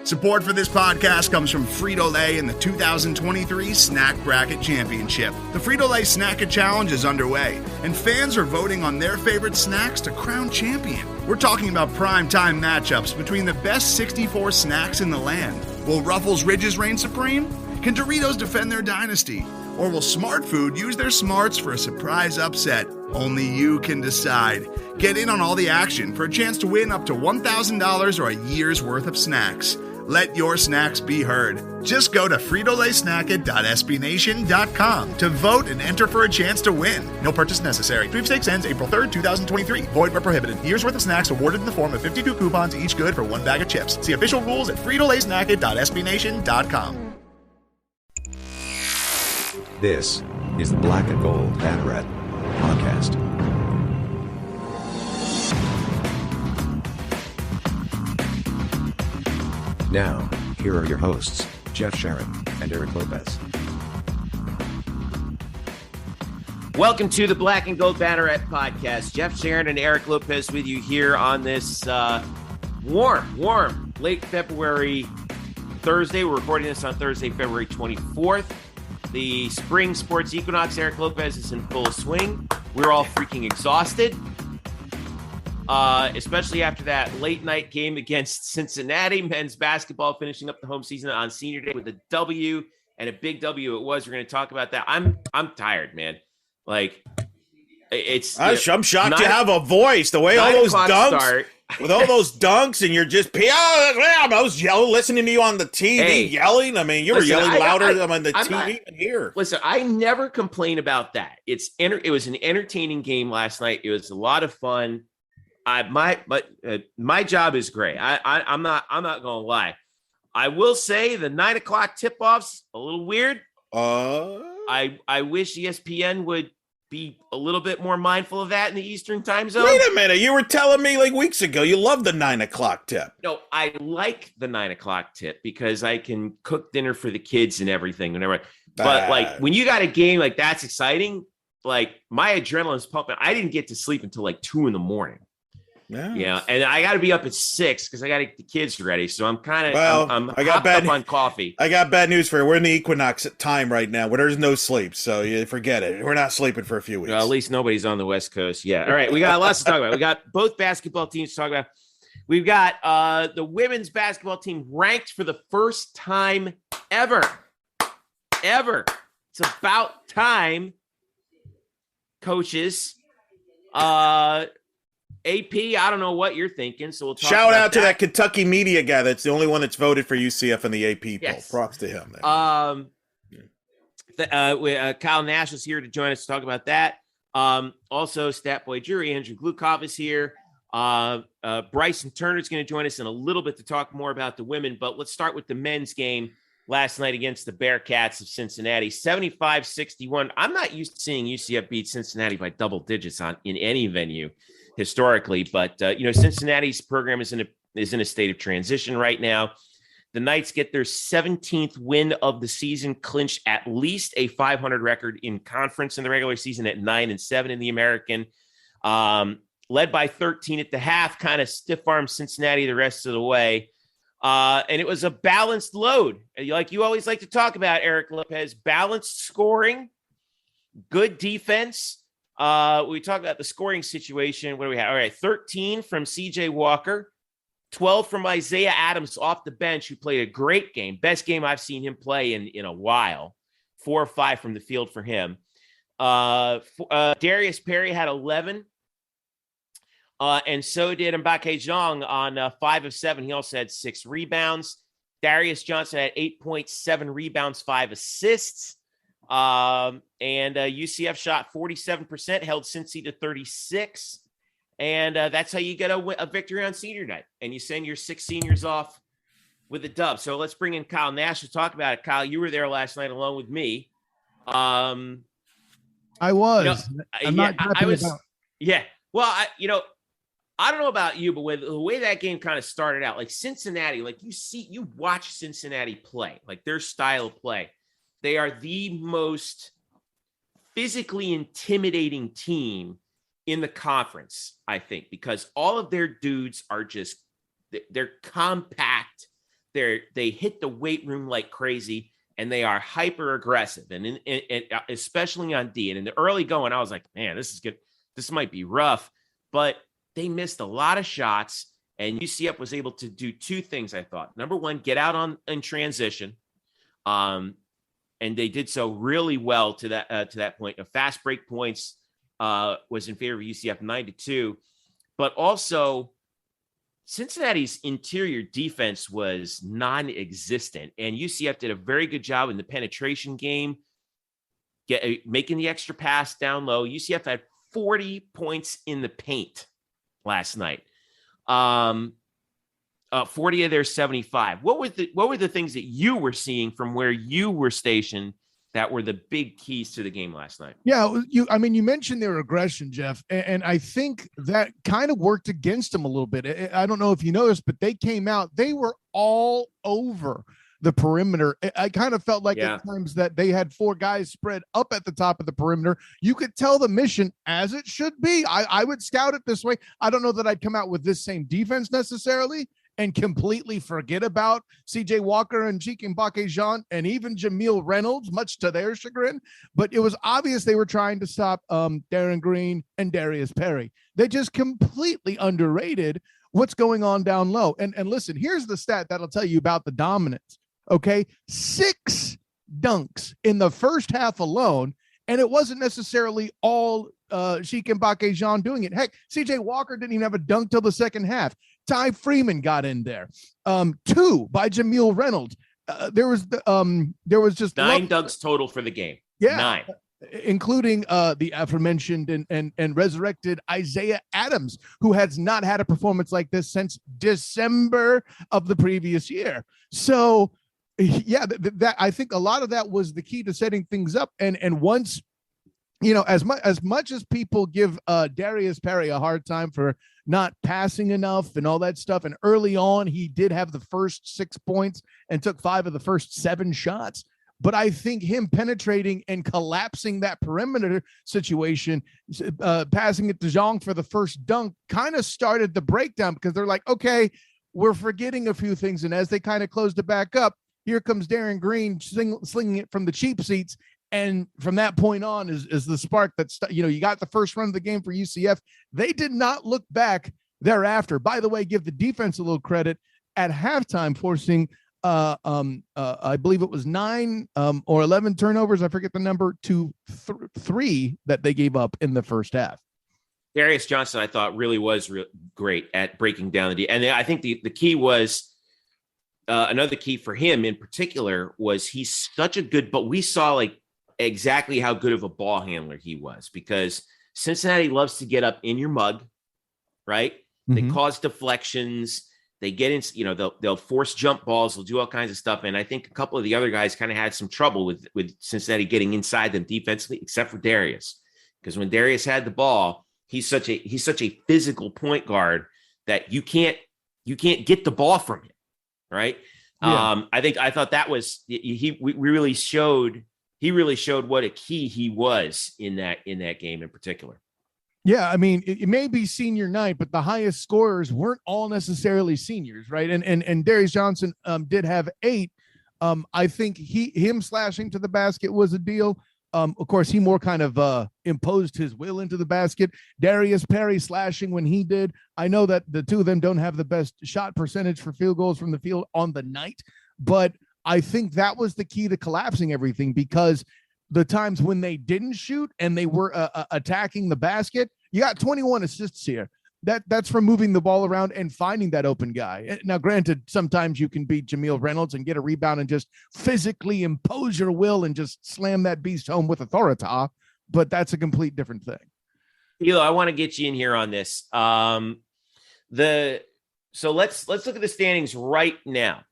Support for this podcast comes from Frito-Lay and the 2023 Snack Bracket Championship. The Frito-Lay Snack-A Challenge is underway, and fans are voting on their favorite snacks to crown champion. We're talking about prime-time matchups between the best 64 snacks in the land. Will Ruffles Ridges reign supreme? Can Doritos defend their dynasty? Or will Smart Food use their smarts for a surprise upset? Only you can decide. Get in on all the action for a chance to win up to $1,000 or a year's worth of snacks. Let your snacks be heard. Just go to fritolaysnacket.sbnation.com to vote and enter for a chance to win. No purchase necessary. Sweepstakes ends April 3rd, 2023. Void where prohibited. Year's worth of snacks awarded in the form of 52 coupons, each good for one bag of chips. See official rules at fritolaysnacket.sbnation.com. This is the Black Gold Banneret Podcast. Now, here are your hosts, Jeff Sharon and Eric Lopez. Welcome to the Black and Gold Banneret Podcast. Jeff Sharon and Eric Lopez with you here on this warm, late February Thursday. We're recording this on Thursday, February 24th. The spring sports equinox, Eric Lopez, is in full swing. We're all freaking exhausted, especially after that late night game against Cincinnati. Men's basketball finishing up the home season on senior day with a W, and a big W it was. We're going to talk about that. I'm tired, man. Like, it's. I'm shocked you have a voice. The way all those dunks. With all those dunks, and you're just, I was listening to you on the TV yelling. I mean, you were yelling louder on the TV than here. Listen, I never complain about that. It was an entertaining game last night. It was a lot of fun. My job is great. I'm not gonna lie. I will say the 9 o'clock tip-offs a little weird. I wish ESPN would be a little bit more mindful of that in the Eastern time zone. Wait a minute. You were telling me like weeks ago you love the 9 o'clock tip. No, I like the 9 o'clock tip because I can cook dinner for the kids and everything. But like when you got a game like that's exciting, like my adrenaline's pumping. I didn't get to sleep until like 2 a.m. Yeah, and I got to be up at 6 because I got to get the kids ready. So I'm kind of I'm hopped up on coffee. I got bad news for you. We're in the equinox time right now where there's no sleep. So you forget it. We're not sleeping for a few weeks. Well, at least nobody's on the West Coast. Yeah. All right. We got lots to talk about. We got both basketball teams to talk about. We've got the women's basketball team ranked for the first time ever. It's about time, coaches. AP, I don't know what you're thinking, so we'll talk Shout about out to that Kentucky media guy that's the only one that's voted for UCF in the AP poll. Yes. Props to him. Kyle Nash is here to join us to talk about that. Also, Stat Boy Jury, Andrew Gluchov is here. Bryson Turner is going to join us in a little bit to talk more about the women, but let's start with the men's game last night against the Bearcats of Cincinnati, 75-61. I'm not used to seeing UCF beat Cincinnati by double digits in any venue historically, but Cincinnati's program is in a state of transition right now. The Knights get their 17th win of the season, clinch at least a 500 record in conference in the regular season at 9-7 in the American. Led by 13 at the half, kind of stiff-armed Cincinnati the rest of the way. And it was a balanced load. Like you always like to talk about, Eric Lopez, balanced scoring, good defense. We talk about the scoring situation. What do we have? All right, 13 from CJ Walker, 12 from Isaiah Adams off the bench, who played a great game. Best game I've seen him play in a while. 4 or 5 from the field for him. Darius Perry had 11. And so did Mbake Zhang on 5 of 7. He also had 6 rebounds. Darius Johnson had 8.7 rebounds, 5 assists. And UCF shot 47%, held Cincy to 36. And that's how you get a victory on senior night. And you send your 6 seniors off with a dub. So let's bring in Kyle Nash to talk about it. Kyle, you were there last night along with me. I was. I was. Yeah. Well, I don't know about you, but with the way that game kind of started out, like Cincinnati, like you watch Cincinnati play, like their style of play. They are the most physically intimidating team in the conference, I think, because all of their dudes are they're compact. they hit the weight room like crazy, and they are hyper aggressive, and especially on D. And in the early going, I was like, man, this is good. This might be rough, but they missed a lot of shots, and UCF was able to do two things. I thought, number one, get out in transition, and they did so really well to that point. Fast break points was in favor of UCF 9-2, but also Cincinnati's interior defense was non-existent, and UCF did a very good job in the penetration game, making the extra pass down low. UCF had 40 points in the paint last night. 40 of their 75. What were the things that you were seeing from where you were stationed that were the big keys to the game last night? Yeah, you mentioned their aggression, Jeff, and I think that kind of worked against them a little bit. I don't know if you noticed, but they came out, they were all over the perimeter. I kind of felt like at times that they had four guys spread up at the top of the perimeter. You could tell the mission as it should be. I would scout it this way. I don't know that I'd come out with this same defense necessarily and completely forget about CJ Walker and Cheek Mbake Jean and even Jameel Reynolds, much to their chagrin. But it was obvious they were trying to stop Darren Green and Darius Perry. They just completely underrated what's going on down low. And listen, here's the stat that'll tell you about the dominance. Okay, 6 dunks in the first half alone, and it wasn't necessarily all Cheek Mbake Jean doing it. Heck, CJ Walker didn't even have a dunk till the second half. Ty Freeman got in there. 2 by Jameel Reynolds. There was just 9 dunks total for the game. Yeah, 9, including the aforementioned and resurrected Isaiah Adams, who has not had a performance like this since December of the previous year. So, yeah, that I think a lot of that was the key to setting things up. And once, as much as people give Darius Perry a hard time for not passing enough and all that stuff, and early on he did have the first 6 points and took 5 of the first 7 shots. But I think him penetrating and collapsing that perimeter situation, passing it to Zhang for the first dunk, kind of started the breakdown, because they're like, okay, we're forgetting a few things. And as they kind of closed it back up, here comes Darren Green slinging it from the cheap seats. And from that point on is the spark that's, you got the first run of the game for UCF. They did not look back thereafter. By the way, give the defense a little credit at halftime, forcing I believe it was 9 or 11 turnovers. I forget the number, to 3 that they gave up in the first half. Darius Johnson, I thought, really was great at breaking down the D. And I think the key was, another key for him in particular was he's such a good, but we saw exactly how good of a ball handler he was, because Cincinnati loves to get up in your mug, right? Mm-hmm. They cause deflections. They get in, they'll force jump balls. They'll do all kinds of stuff. And I think a couple of the other guys kind of had some trouble with Cincinnati getting inside them defensively, except for Darius, because when Darius had the ball, he's such a physical point guard that you can't get the ball from him, right? Yeah. I thought that was he really showed what a key he was in that game in particular. Yeah, I mean, it may be senior night, but the highest scorers weren't all necessarily seniors, right? And Darius Johnson did have 8. I think him slashing to the basket was a deal. Of course, he more kind of imposed his will into the basket. Darius Perry slashing when he did. I know that the two of them don't have the best shot percentage for field goals from the field on the night, but I think that was the key to collapsing everything, because the times when they didn't shoot and they were attacking the basket, you got 21 assists here. That's from moving the ball around and finding that open guy. Now, granted, sometimes you can beat Jameel Reynolds and get a rebound and just physically impose your will and just slam that beast home with authority, but that's a complete different thing. Hilo, I want to get you in here on this. So let's look at the standings right now.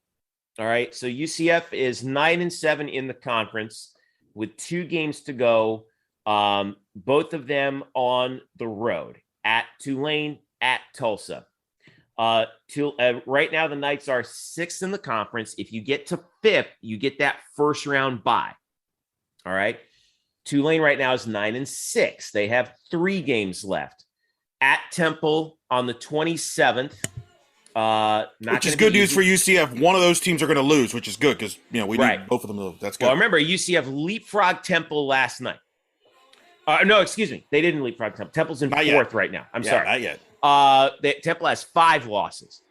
All right. So UCF is 9-7 in the conference with 2 games to go. Both of them on the road, at Tulane, at Tulsa. Right now, the Knights are 6th in the conference. If you get to 5th, you get that first round bye. All right. Tulane right now is 9-6. They have 3 games left. At Temple on the 27th, Which is good news for UCF. One of those teams are going to lose, which is good because we need both of them to lose. That's good. Well, remember, UCF leapfrog Temple last night. No, excuse me. They didn't leapfrog Temple. Temple's in fourth right now. I'm sorry. Not yet. Temple has 5 losses.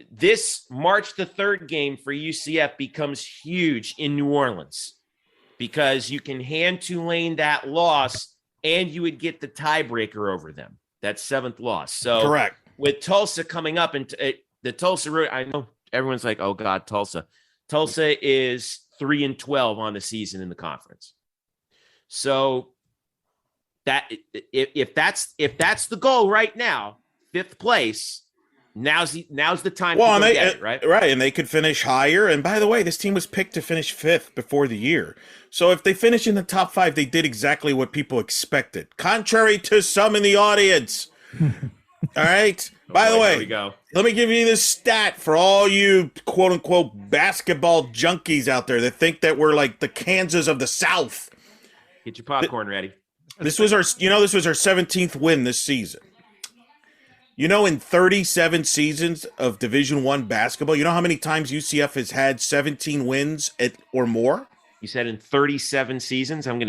This March the 3rd game for UCF becomes huge in New Orleans because you can hand Tulane that loss and you would get the tiebreaker over them. That 7th loss. So correct. With Tulsa coming up and the Tulsa route, I know everyone's like, oh God, Tulsa. Tulsa is 3-12 on the season in the conference. So that if that's the goal right now, 5th place, now's the time to get it, right? Right, and they could finish higher. And by the way, this team was picked to finish 5th before the year. So if they finish in the top 5, they did exactly what people expected, contrary to some in the audience. All right. By the way, let me give you this stat for all you quote unquote basketball junkies out there that think that we're like the Kansas of the South. Get your popcorn ready. This was our 17th win this season. In 37 seasons of Division I basketball, you know how many times UCF has had 17 wins or more? You said in 37 seasons. I want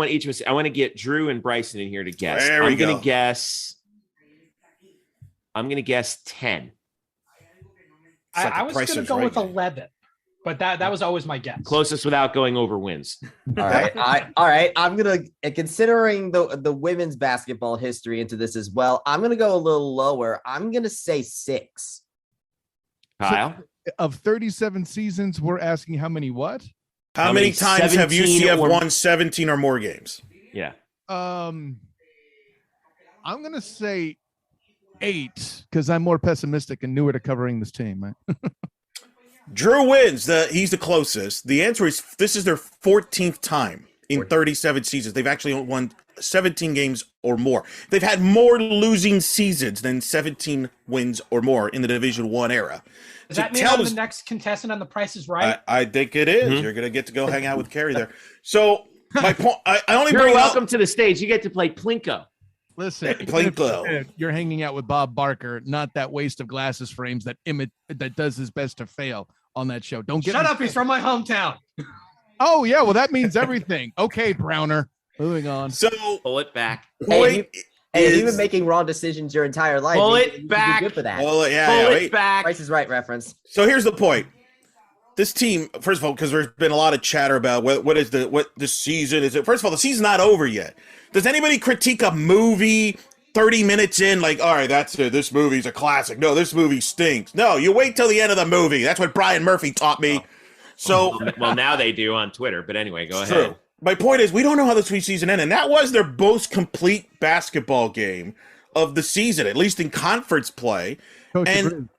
each of us. I want to get Drew and Bryson in here to guess. I'm going to guess 10. I was going to go with 11, but that was always my guess. Closest without going over wins. All right. I'm going to, considering the women's basketball history into this as well, I'm going to go a little lower. I'm going to say 6. Kyle? Of 37 seasons, we're asking how many what? How many times have UCF won 17 or more games? Yeah. I'm going to say 8 because I'm more pessimistic and newer to covering this team. Right? Drew wins. He's the closest. The answer is this is their 14th time in 37 seasons. They've actually won 17 games or more. They've had more losing seasons than 17 wins or more in the Division I era. Does that mean I'm the next contestant on The Price is Right? I think it is. Mm-hmm. You're going to get to go hang out with Carrie there. So my point, You're welcome to the stage. You get to play Plinko. Listen, you're hanging out with Bob Barker, not that waste of glasses frames that does his best to fail on that show. Don't get shut up. He's from my hometown. Oh yeah, well that means everything. Okay, Browner. Moving on. So pull it back. Hey, you've been making wrong decisions your entire life. Pull it back. Good for that. Pull it back. Price is Right reference. So here's the point. This team, first of all, because there's been a lot of chatter about what this season is. First of all, the season's not over yet. Does anybody critique a movie 30 minutes in like, all right, that's it. This movie's a classic. No, this movie stinks. No, you wait till the end of the movie. That's what Brian Murphy taught me. So, well, now they do on Twitter. But anyway, go ahead. True. My point is, we don't know how the season ended, and that was their most complete basketball game of the season, at least in conference play. And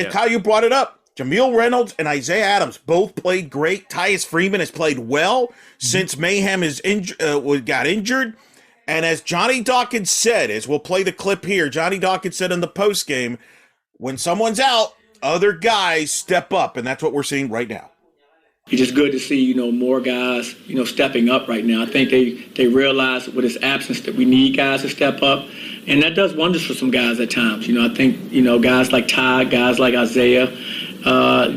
Kyle, you brought it up. Jameel Reynolds and Isaiah Adams both played great. Tyus Freeman has played well since Mayhem got injured. And as Johnny Dawkins said, as we'll play the clip here, Johnny Dawkins said in the postgame, when someone's out, other guys step up, and that's what we're seeing right now. It's just good to see, more guys, stepping up right now. I think they realize with his absence that we need guys to step up, and that does wonders for some guys at times. I think, guys like Ty, guys like Isaiah,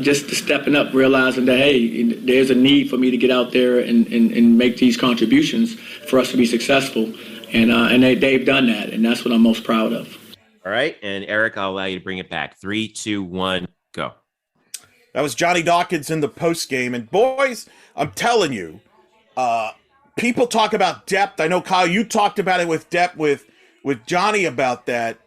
just stepping up, realizing that, hey, there's a need for me to get out there and make these contributions for us to be successful. And they've done that, and that's what I'm most proud of. All right, and Eric, I'll allow you to bring it back. 3, 2, 1, go. That was Johnny Dawkins in the postgame. And boys, I'm telling you, people talk about depth. I know, Kyle, you talked about it with depth with Johnny about that.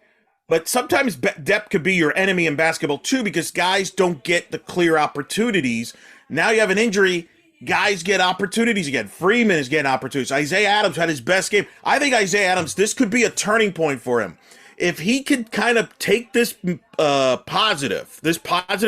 But sometimes depth could be your enemy in basketball too, because guys don't get the clear opportunities. Now you have an injury, guys get opportunities again. Freeman is getting opportunities. Isaiah Adams had his best game. I think Isaiah Adams, this could be a turning point for him. If he could kind of take this positive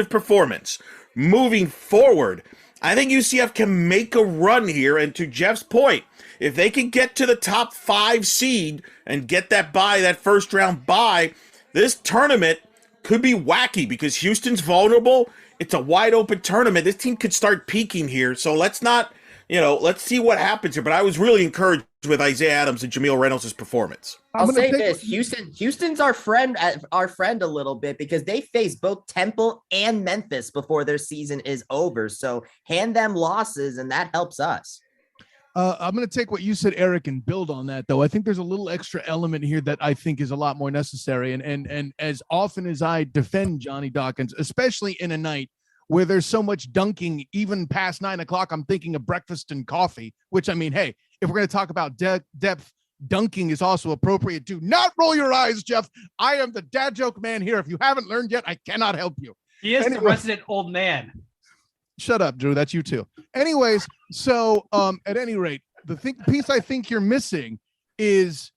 performance moving forward, I think UCF can make a run here. And to Jeff's point, if they can get to the top 5 seed and get that first round bye, this tournament could be wacky because Houston's vulnerable. It's a wide open tournament. This team could start peaking here. So let's see what happens here. But I was really encouraged with Isaiah Adams and Jameel Reynolds' performance. I'll say this: Houston's our friend a little bit because they face both Temple and Memphis before their season is over. So hand them losses, and that helps us. I'm going to take what you said, Eric, and build on that, though. I think there's a little extra element here that I think is a lot more necessary. And as often as I defend Johnny Dawkins, especially in a night where there's so much dunking, even past 9 o'clock, I'm thinking of breakfast and coffee, which, I mean, hey, if we're going to talk about depth, dunking is also appropriate. Do not roll your eyes, Jeff. I am the dad joke man here. If you haven't learned yet, I cannot help you. He is the resident old man. Shut up, Drew. That's you too. Anyways, so at any rate, the piece I think you're missing is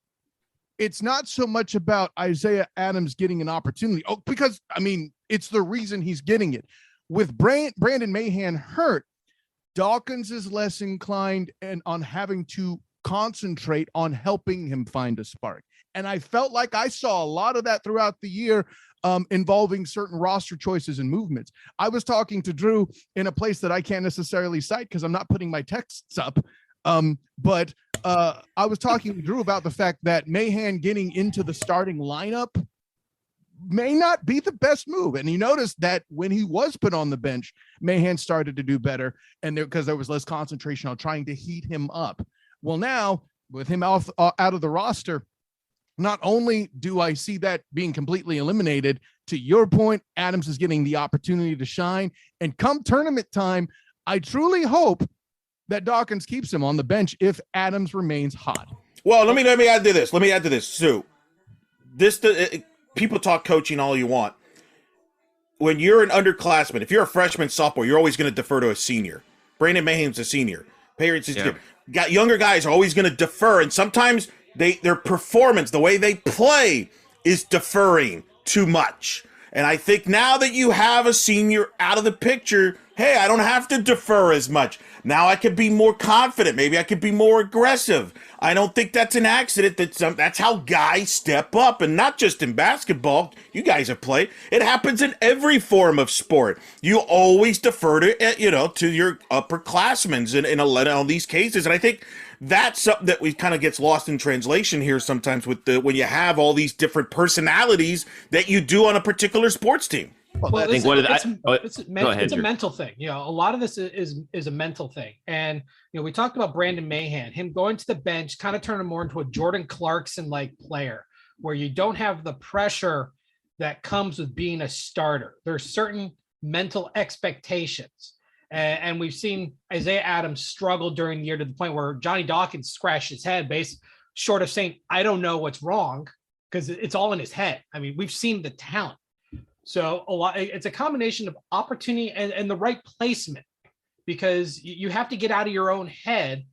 it's not so much about Isaiah Adams getting an opportunity. Oh, because, I mean, it's the reason he's getting it. With Brandon Mahan hurt, Dawkins is less inclined on having to concentrate on helping him find a spark. And I felt like I saw a lot of that throughout the year involving certain roster choices and movements. I was talking to Drew in a place that I can't necessarily cite because I'm not putting my texts up. But I was talking to Drew about the fact that Mahan getting into the starting lineup may not be the best move. And you noticed that when he was put on the bench, Mahan started to do better. And because there was less concentration on trying to heat him up. Well, now with him out of the roster, not only do I see that being completely eliminated, to your point, Adams is getting the opportunity to shine. And come tournament time, I truly hope that Dawkins keeps him on the bench if Adams remains hot. Well, let me add to this. Sue, people talk coaching all you want. When you're an underclassman, if you're a freshman sophomore, you're always going to defer to a senior. Brandon Mahan's a senior. Got younger guys are always going to defer, and sometimes their performance, the way they play, is deferring too much. And I think now that you have a senior out of the picture, hey, I don't have to defer as much. Now I could be more confident. Maybe I could be more aggressive. I don't think that's an accident. That's how guys step up, and not just in basketball. You guys have played. It happens in every form of sport. You always defer to your upperclassmen in all these cases, and I think that's something that we kind of gets lost in translation here sometimes when you have all these different personalities that you do on a particular sports team. Well, I think it's a mental thing. A lot of this is a mental thing. And, we talked about Brandon Mahan, him going to the bench, kind of turning more into a Jordan Clarkson-like player where you don't have the pressure that comes with being a starter. There's certain mental expectations. And we've seen Isaiah Adams struggle during the year to the point where Johnny Dawkins scratched his head short of saying, I don't know what's wrong, because it's all in his head. I mean, we've seen the talent. So it's a combination of opportunity and the right placement, because you have to get out of your own head.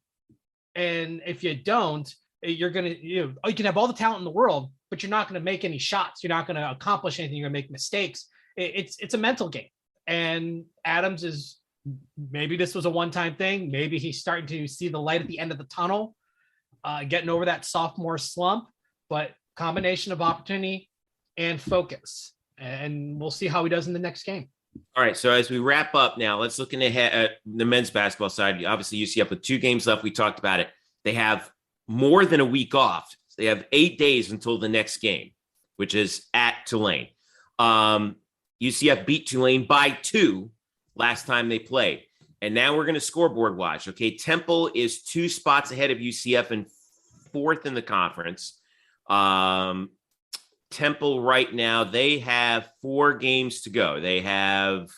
And if you don't, you're going to, you can have all the talent in the world, but you're not going to make any shots. You're not going to accomplish anything. You're going to make mistakes. It's a mental game. And Adams is, maybe this was a one-time thing. Maybe he's starting to see the light at the end of the tunnel, getting over that sophomore slump, but combination of opportunity and focus. And we'll see how he does in the next game. All right. So as we wrap up now, let's look ahead at the men's basketball side. Obviously, UCF with 2 games left. We talked about it. They have more than a week off. They have 8 days until the next game, which is at Tulane. UCF beat Tulane by 2 last time they played. And now we're going to scoreboard watch. Okay. Temple is 2 spots ahead of UCF and 4th in the conference. Temple right now, they have 4 games to go. They have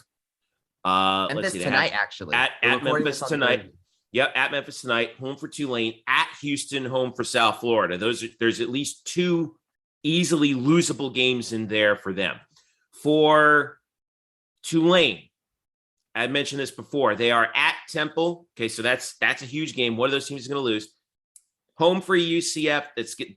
tonight, actually. At Memphis tonight. Yep, at Memphis tonight, home for Tulane, at Houston, home for South Florida. There's at least 2 easily losable games in there for them. For Tulane, I mentioned this before. They are at Temple. Okay, so that's a huge game. One of those teams is going to lose. Home for UCF,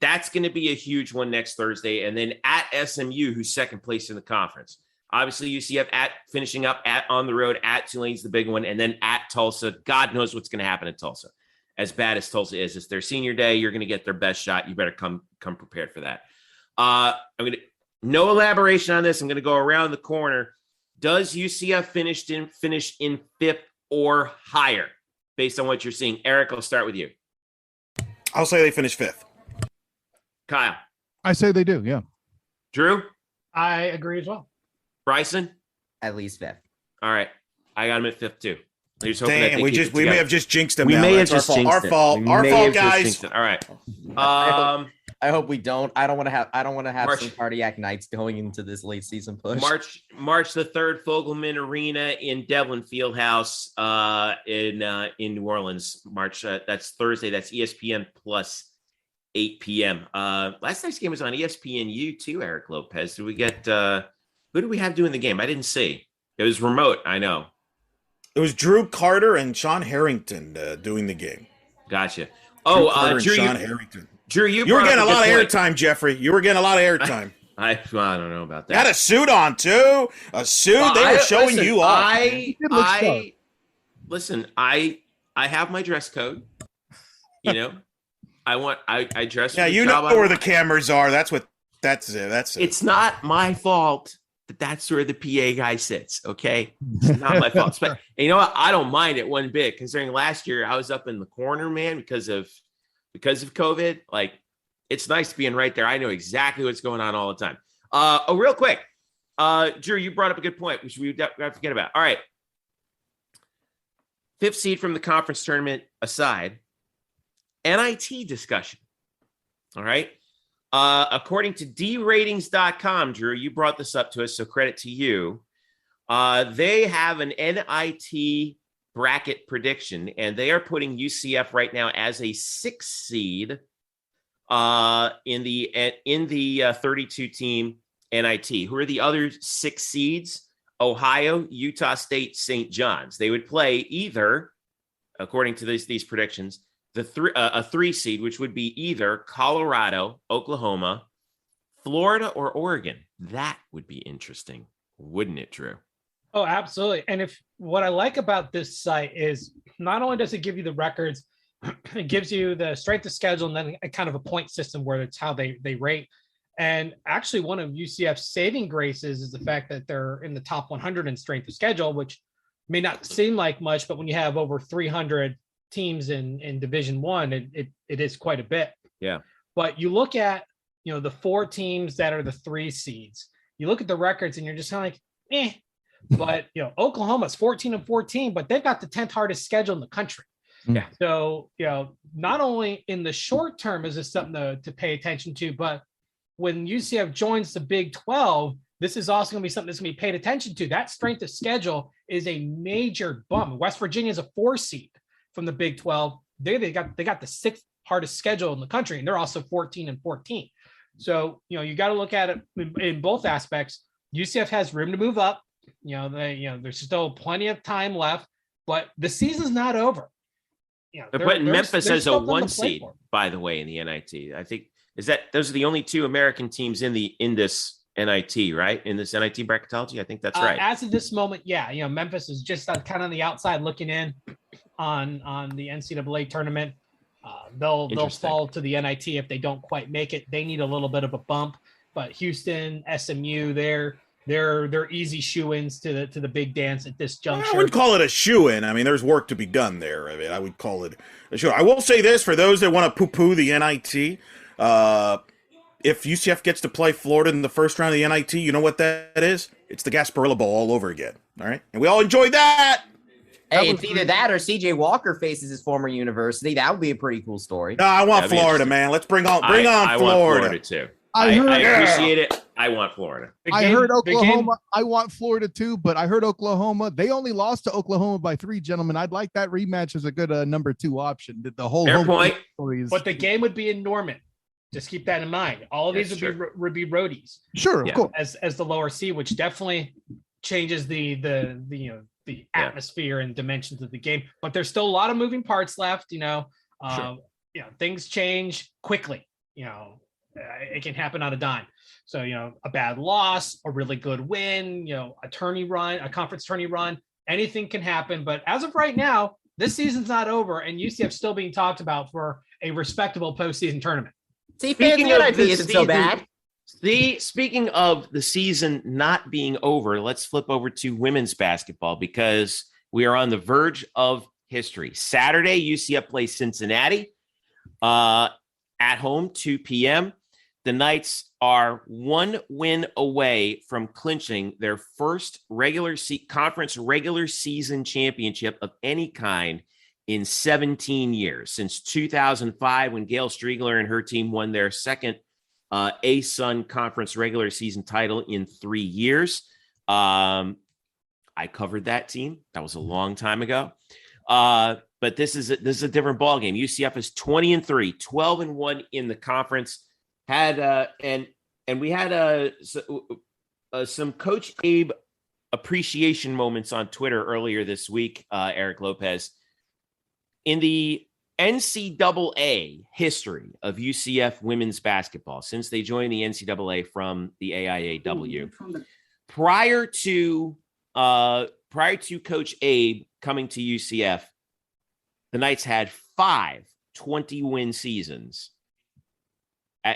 that's going to be a huge one next Thursday. And then at SMU, who's second place in the conference. Obviously, UCF finishing up on the road at Tulane's the big one. And then at Tulsa, God knows what's going to happen at Tulsa. As bad as Tulsa is, it's their senior day. You're going to get their best shot. You better come prepared for that. No elaboration on this. I'm going to go around the corner. Does UCF finish in 5th or higher based on what you're seeing? Eric, I'll start with you. I'll say they finish 5th. Kyle. I say they do. Yeah. Drew. I agree as well. Bryson. At least fifth. All right. I got him at fifth too. Damn, we may have just jinxed them. We now. may have That's just jinxed our fault. Our fault, guys. All right. I hope we don't. I don't want to have some cardiac nights going into this late season push. March the 3rd, Fogelman Arena in Devlin Fieldhouse in New Orleans. That's Thursday. That's ESPN plus 8 p.m. Last night's game was on ESPNU too, Eric Lopez. Did we get who do we have doing the game? I didn't see. It was remote, I know. It was Drew Carter and Sean Harrington doing the game. Gotcha. Drew, Sean Harrington. Drew, you were getting a lot of airtime, Jeffrey. You were getting a lot of airtime. I don't know about that. Had a suit on too. A suit. They were showing you off. Listen. I have my dress code. You know, I dress. Yeah, you know where the cameras are. That's it. It's not my fault that's where the PA guy sits. Okay, it's not my fault. But you know what? I don't mind it one bit. Considering last year I was up in the corner, man, because of COVID. Like, it's nice being right there. I know exactly what's going on all the time. Real quick, Drew, you brought up a good point, which we got to forget about. All right, 5th seed from the conference tournament aside, NIT discussion. All right. According to dratings.com, Drew, you brought this up to us, so credit to you. They have an NIT bracket prediction, and they are putting UCF right now as a 6th seed in the 32-team NIT. Who are the other 6 seeds? Ohio, Utah State, St. John's. They would play either, according to these predictions, a 3 seed, which would be either Colorado, Oklahoma, Florida, or Oregon. That would be interesting, wouldn't it, Drew? Oh, absolutely. And what I like about this site is not only does it give you the records, it gives you the strength of schedule and then a kind of a point system where it's how they rate. And actually, one of UCF's saving graces is the fact that they're in the top 100 in strength of schedule, which may not seem like much, but when you have over 300 teams in Division I, it is quite a bit. Yeah. But you look at, the 4 teams that are the 3 seeds, you look at the records and you're just kind of like, But, Oklahoma's 14-14, but they've got the 10th hardest schedule in the country. Yeah. So, not only in the short term is this something to pay attention to, but when UCF joins the Big 12, this is also going to be something that's going to be paid attention to. That strength of schedule is a major bump. West Virginia is a 4 seed from the Big 12. They got the 6th hardest schedule in the country, and they're also 14-14. So, you got to look at it in both aspects. UCF has room to move up. There's still plenty of time left, but the season's not over. They're putting Memphis as a 1 seed, by the way, in the NIT. I think those are the only 2 American teams in this NIT, right? In this NIT bracketology, I think that's right. As of this moment, yeah. Memphis is just kind of on the outside looking in on the NCAA tournament. They'll fall to the NIT if they don't quite make it. They need a little bit of a bump, but Houston, SMU, they're easy shoe-ins to the big dance at this juncture. I wouldn't call it a shoe-in. I mean, there's work to be done there. I mean, I would call it a shoe-in. I will say this, for those that want to poo-poo the NIT, if UCF gets to play Florida in the first round of the NIT, you know what that is? It's the Gasparilla Bowl all over again, all right? And we all enjoyed that. Hey, it's either that or CJ Walker faces his former university. That would be a pretty cool story. No, I want Florida, man. Let's bring on Florida. I want Florida, too. I appreciate it. I want Florida. I heard Oklahoma. I want Florida too, but I heard Oklahoma. They only lost to Oklahoma by 3, gentlemen. I'd like that rematch as a good number 2 option. The whole fair point. But the game would be in Norman. Just keep that in mind. All of these would be roadies. Sure, of course. As the lower seed, which definitely changes the atmosphere and dimensions of the game. But there's still a lot of moving parts left. Things change quickly. It can happen on a dime. So, a bad loss, a really good win, a conference tourney run, anything can happen. But as of right now, this season's not over, and UCF still being talked about for a respectable postseason tournament. See, speaking of NIT isn't so bad. Speaking of the season not being over, let's flip over to women's basketball because we are on the verge of history. Saturday, UCF plays Cincinnati at home, 2 p.m. the Knights are one win away from clinching their first conference regular season championship of any kind in 17 years, since 2005, when Gail Striegler and her team won their second ASUN conference regular season title in 3 years. I covered that team. That was a long time ago. But this is a different ballgame. UCF is 20-3, 12-1 in the conference. And we had some Coach Abe appreciation moments on Twitter earlier this week, Eric Lopez. In the NCAA history of UCF women's basketball, since they joined the NCAA from the AIAW, prior to Coach Abe coming to UCF, the Knights had 5 20-win seasons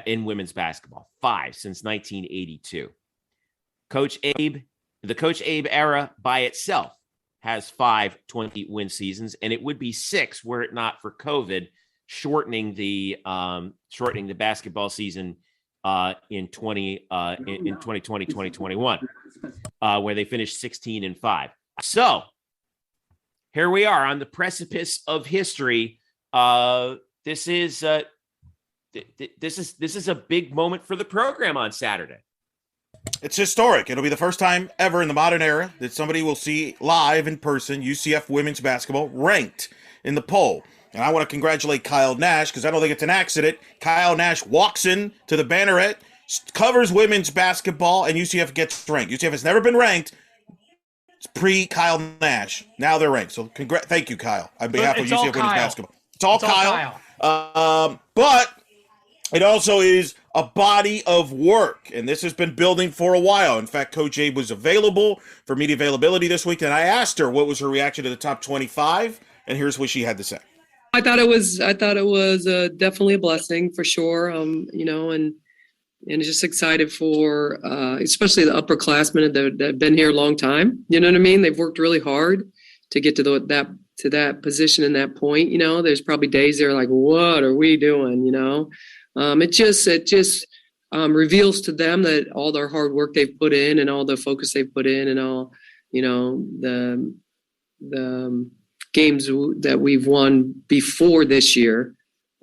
in women's basketball, 5 since 1982. The Coach Abe era by itself has 5 20-win seasons, and it would be 6 were it not for COVID shortening the basketball season in 2020, 2021, where they finished 16-5. So here we are on the precipice of history. This is a big moment for the program on Saturday. It's historic. It'll be the first time ever in the modern era that somebody will see live in person UCF women's basketball ranked in the poll. And I want to congratulate Kyle Nash, because I don't think it's an accident. Kyle Nash walks in to the Banneret, covers women's basketball, and UCF gets ranked. UCF has never been ranked. It's pre-Kyle Nash. Now they're ranked. So thank you, Kyle, on behalf of UCF women's basketball. It's all Kyle. But it also is a body of work, and this has been building for a while. In fact, Coach Abe was available for media availability this week, and I asked her what was her reaction to the top 25, and here's what she had to say. I thought it was definitely a blessing for sure. And just excited for especially the upperclassmen that have been here a long time. You know what I mean? They've worked really hard to get to that position and that point. There's probably days they're like, what are we doing? It just reveals to them that all their hard work they've put in and all the focus they've put in and all, the games that we've won before this year,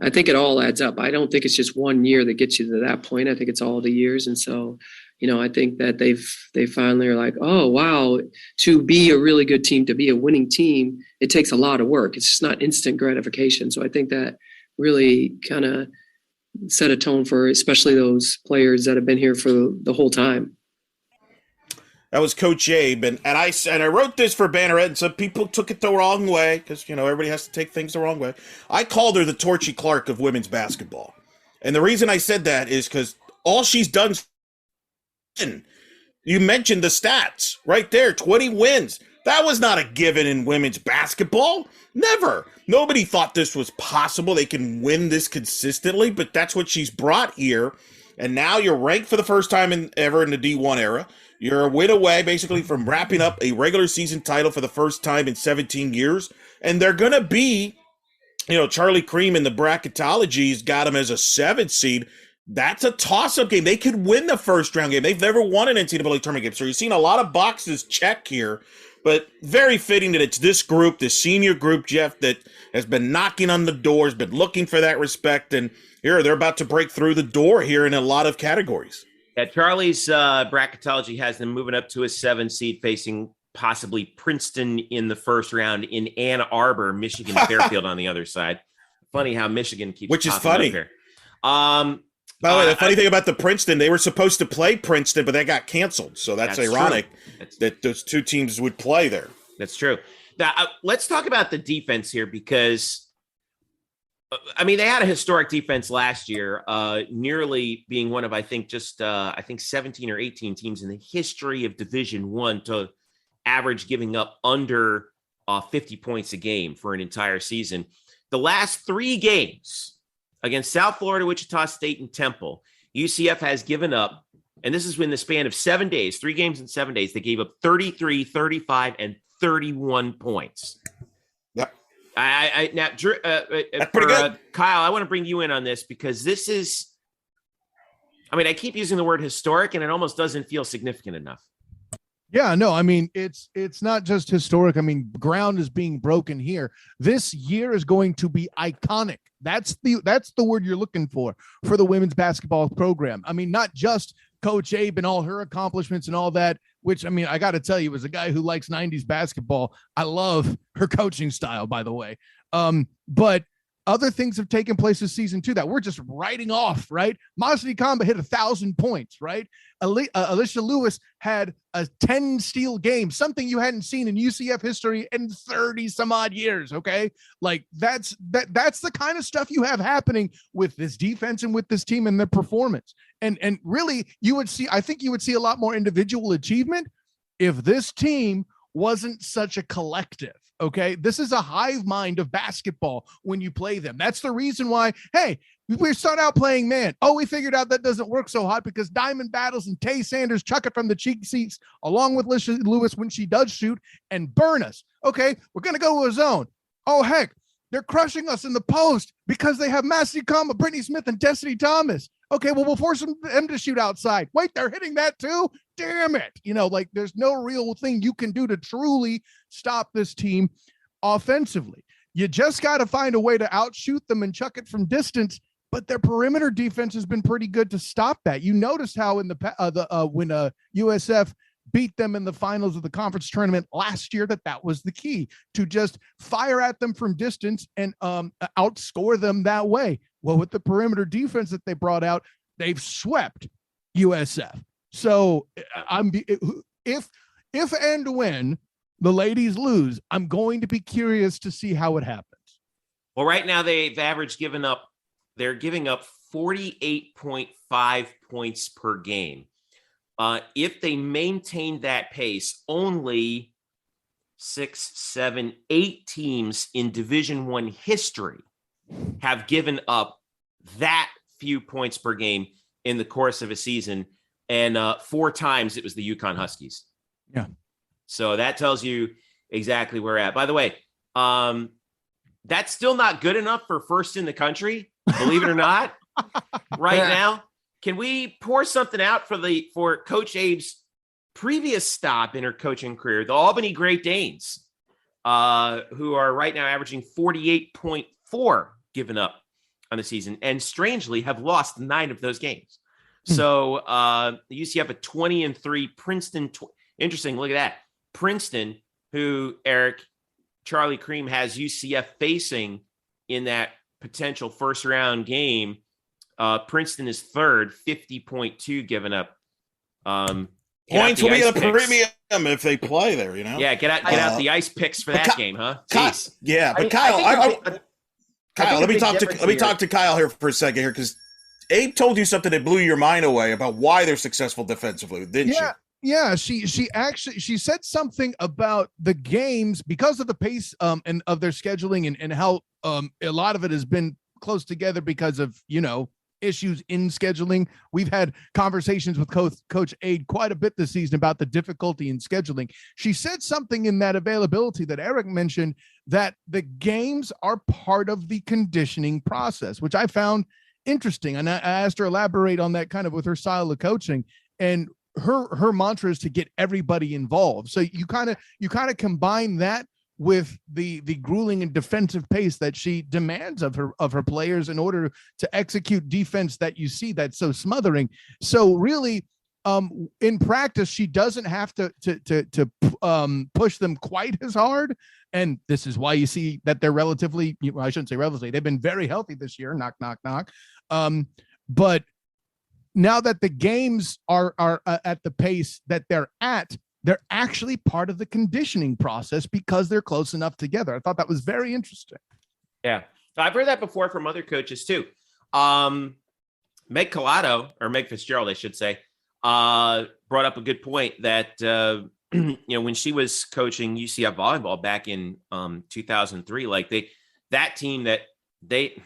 I think it all adds up. I don't think it's just 1 year that gets you to that point. I think it's all the years. And so, I think that they finally are like, oh, wow, to be a really good team, to be a winning team, it takes a lot of work. It's just not instant gratification. So I think that really kind of set a tone for especially those players that have been here for the whole time. That was Coach Abe, and I wrote this for Banneret, and some people took it the wrong way because everybody has to take things the wrong way. I called her the Torchy Clark of women's basketball, and the reason I said that is because all she's done. You mentioned the stats right there, 20 wins. That was not a given in women's basketball. Never. Nobody thought this was possible. They can win this consistently, but that's what she's brought here. And now you're ranked for the first time ever in the D1 era. You're a win away, basically, from wrapping up a regular season title for the first time in 17 years. And they're going to be, Charlie Cream in the bracketology's got them as a 7th seed. That's a toss-up game. They could win the first-round game. They've never won an NCAA tournament game. So you're seeing a lot of boxes check here. But very fitting that it's this group, this senior group, Jeff, that has been knocking on the doors, been looking for that respect. And here they're about to break through the door here in a lot of categories. Yeah, Charlie's bracketology has them moving up to a 7 seed, facing possibly Princeton in the first round, in Ann Arbor, Michigan, Fairfield on the other side. Funny how Michigan keeps which is funny. Up here. By the way, the funny thing about the Princeton, they were supposed to play Princeton, but they got canceled. So that's ironic that those two teams would play there. That's true. Now, let's talk about the defense here because, they had a historic defense last year, nearly being one of, I think 17 or 18 teams in the history of Division I to average giving up under 50 points a game for an entire season. The last 3 games against South Florida, Wichita State, and Temple, UCF has given up, and this is in the span of 7 days, 3 games in 7 days, they gave up 33, 35, and 31 points. Yep. Drew, Kyle, I want to bring you in on this because this is I mean, I keep using the word historic, and it almost doesn't feel significant enough. Yeah, no, I mean, it's not just historic. I mean, ground is being broken here. This year is going to be iconic. That's the word you're looking for the women's basketball program. I mean, not just Coach Abe and all her accomplishments and all that, which, I mean, I got to tell you, as a guy who likes 90s basketball, I love her coaching style, by the way. But other things have taken place this season too that we're just writing off, right? Masadi Kamba hit 1,000 points, right? Alicia Lewis had a 10 steal game, something you hadn't seen in UCF history in 30 some odd years. Okay. Like that's the kind of stuff you have happening with this defense and with this team and their performance. And really I think you would see a lot more individual achievement if this team wasn't such a collective. Okay. This is a hive mind of basketball when you play them. That's the reason why, hey, we start out playing man. Oh, we figured out that doesn't work so hot because Diamond Battles and Tay Sanders chuck it from the cheek seats along with Alicia Lewis when she does shoot and burn us. Okay. We're going to go to a zone. Oh, heck, they're crushing us in the post because they have Masadi Kamba, Brittany Smith, and Destiny Thomas. Okay. Well, we'll force them to shoot outside. Wait, they're hitting that too. Damn it. Like there's no real thing you can do to truly stop this team offensively. You just got to find a way to outshoot them and chuck it from distance, but their perimeter defense has been pretty good to stop that. You noticed how in when USF beat them in the finals of the conference tournament last year, that was the key, to just fire at them from distance and outscore them that way. Well, with the perimeter defense that they brought out, they've swept USF. So if and when the ladies lose, I'm going to be curious to see how it happens. Well, right now they're giving up 48.5 points per game. If they maintain that pace, only 6, 7, 8 teams in Division I history have given up that few points per game in the course of a season. And 4 times it was the UConn Huskies. Yeah. So that tells you exactly where we're at. By the way, that's still not good enough for first in the country, believe it or not, right now. Can we pour something out for Coach Abe's previous stop in her coaching career, the Albany Great Danes, who are right now averaging 48.4 given up on the season, and strangely have lost 9 of those games. So the UCF at 20-3, Princeton. Interesting. Look at that. Princeton, who Charlie Cream has UCF facing in that potential first round game. Princeton is third, 50.2 given up. Points will be a premium if they play there, Yeah, get out the ice picks for that game, huh? Jeez. Yeah, but Kyle, let me talk to Kyle here for a second here, because Abe told you something that blew your mind away about why they're successful defensively, didn't she? Yeah, she said something about the games because of the pace and of their scheduling and how a lot of it has been close together because of issues in scheduling. We've had conversations with Coach Abe quite a bit this season about the difficulty in scheduling. She said something in that availability that Eric mentioned, that the games are part of the conditioning process, which I found interesting. And I asked her to elaborate on that kind of with her style of coaching, and her mantra is to get everybody involved. So you kind of combine that with the grueling and defensive pace that she demands of her players in order to execute defense that you see that's so smothering. So really, in practice, she doesn't have to push them quite as hard. And this is why you see that they're relatively, I shouldn't say relatively, they've been very healthy this year. Knock, knock, knock. But now that the games are at the pace that they're at, they're actually part of the conditioning process because they're close enough together. I thought that was very interesting. Yeah. I've heard that before from other coaches too. Meg Fitzgerald, I should say, brought up a good point that, when she was coaching UCF volleyball back in 2003, like that team that they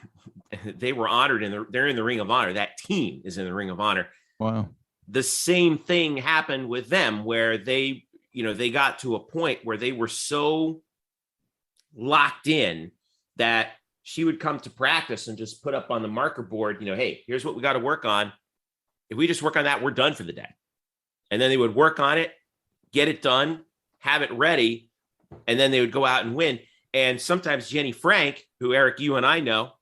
were honored they're in the Ring of Honor. That team is in the Ring of Honor. Wow. The same thing happened with them where they got to a point where they were so locked in that she would come to practice and just put up on the marker board, hey, here's what we got to work on. if we just work on that, we're done for the day. And then they would work on it, get it done, have it ready, and then they would go out and win. And sometimes Jenny Frank, who Eric, you and I know,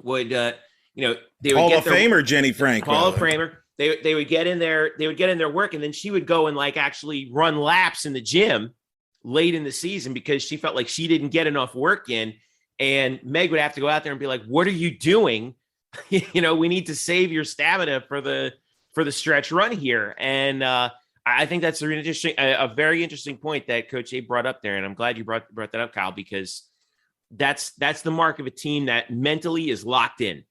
would, they would Hall get of Famer Jenny Frank. Hall of Famer. They would get in their work, and then she would go and like actually run laps in the gym late in the season because she felt like she didn't get enough work in. And Meg would have to go out there and be like, "What are you doing? We need to save your stamina for the stretch run here." And I think that's a very interesting point that Coach A brought up there, and I'm glad you brought that up, Kyle, because that's the mark of a team that mentally is locked in.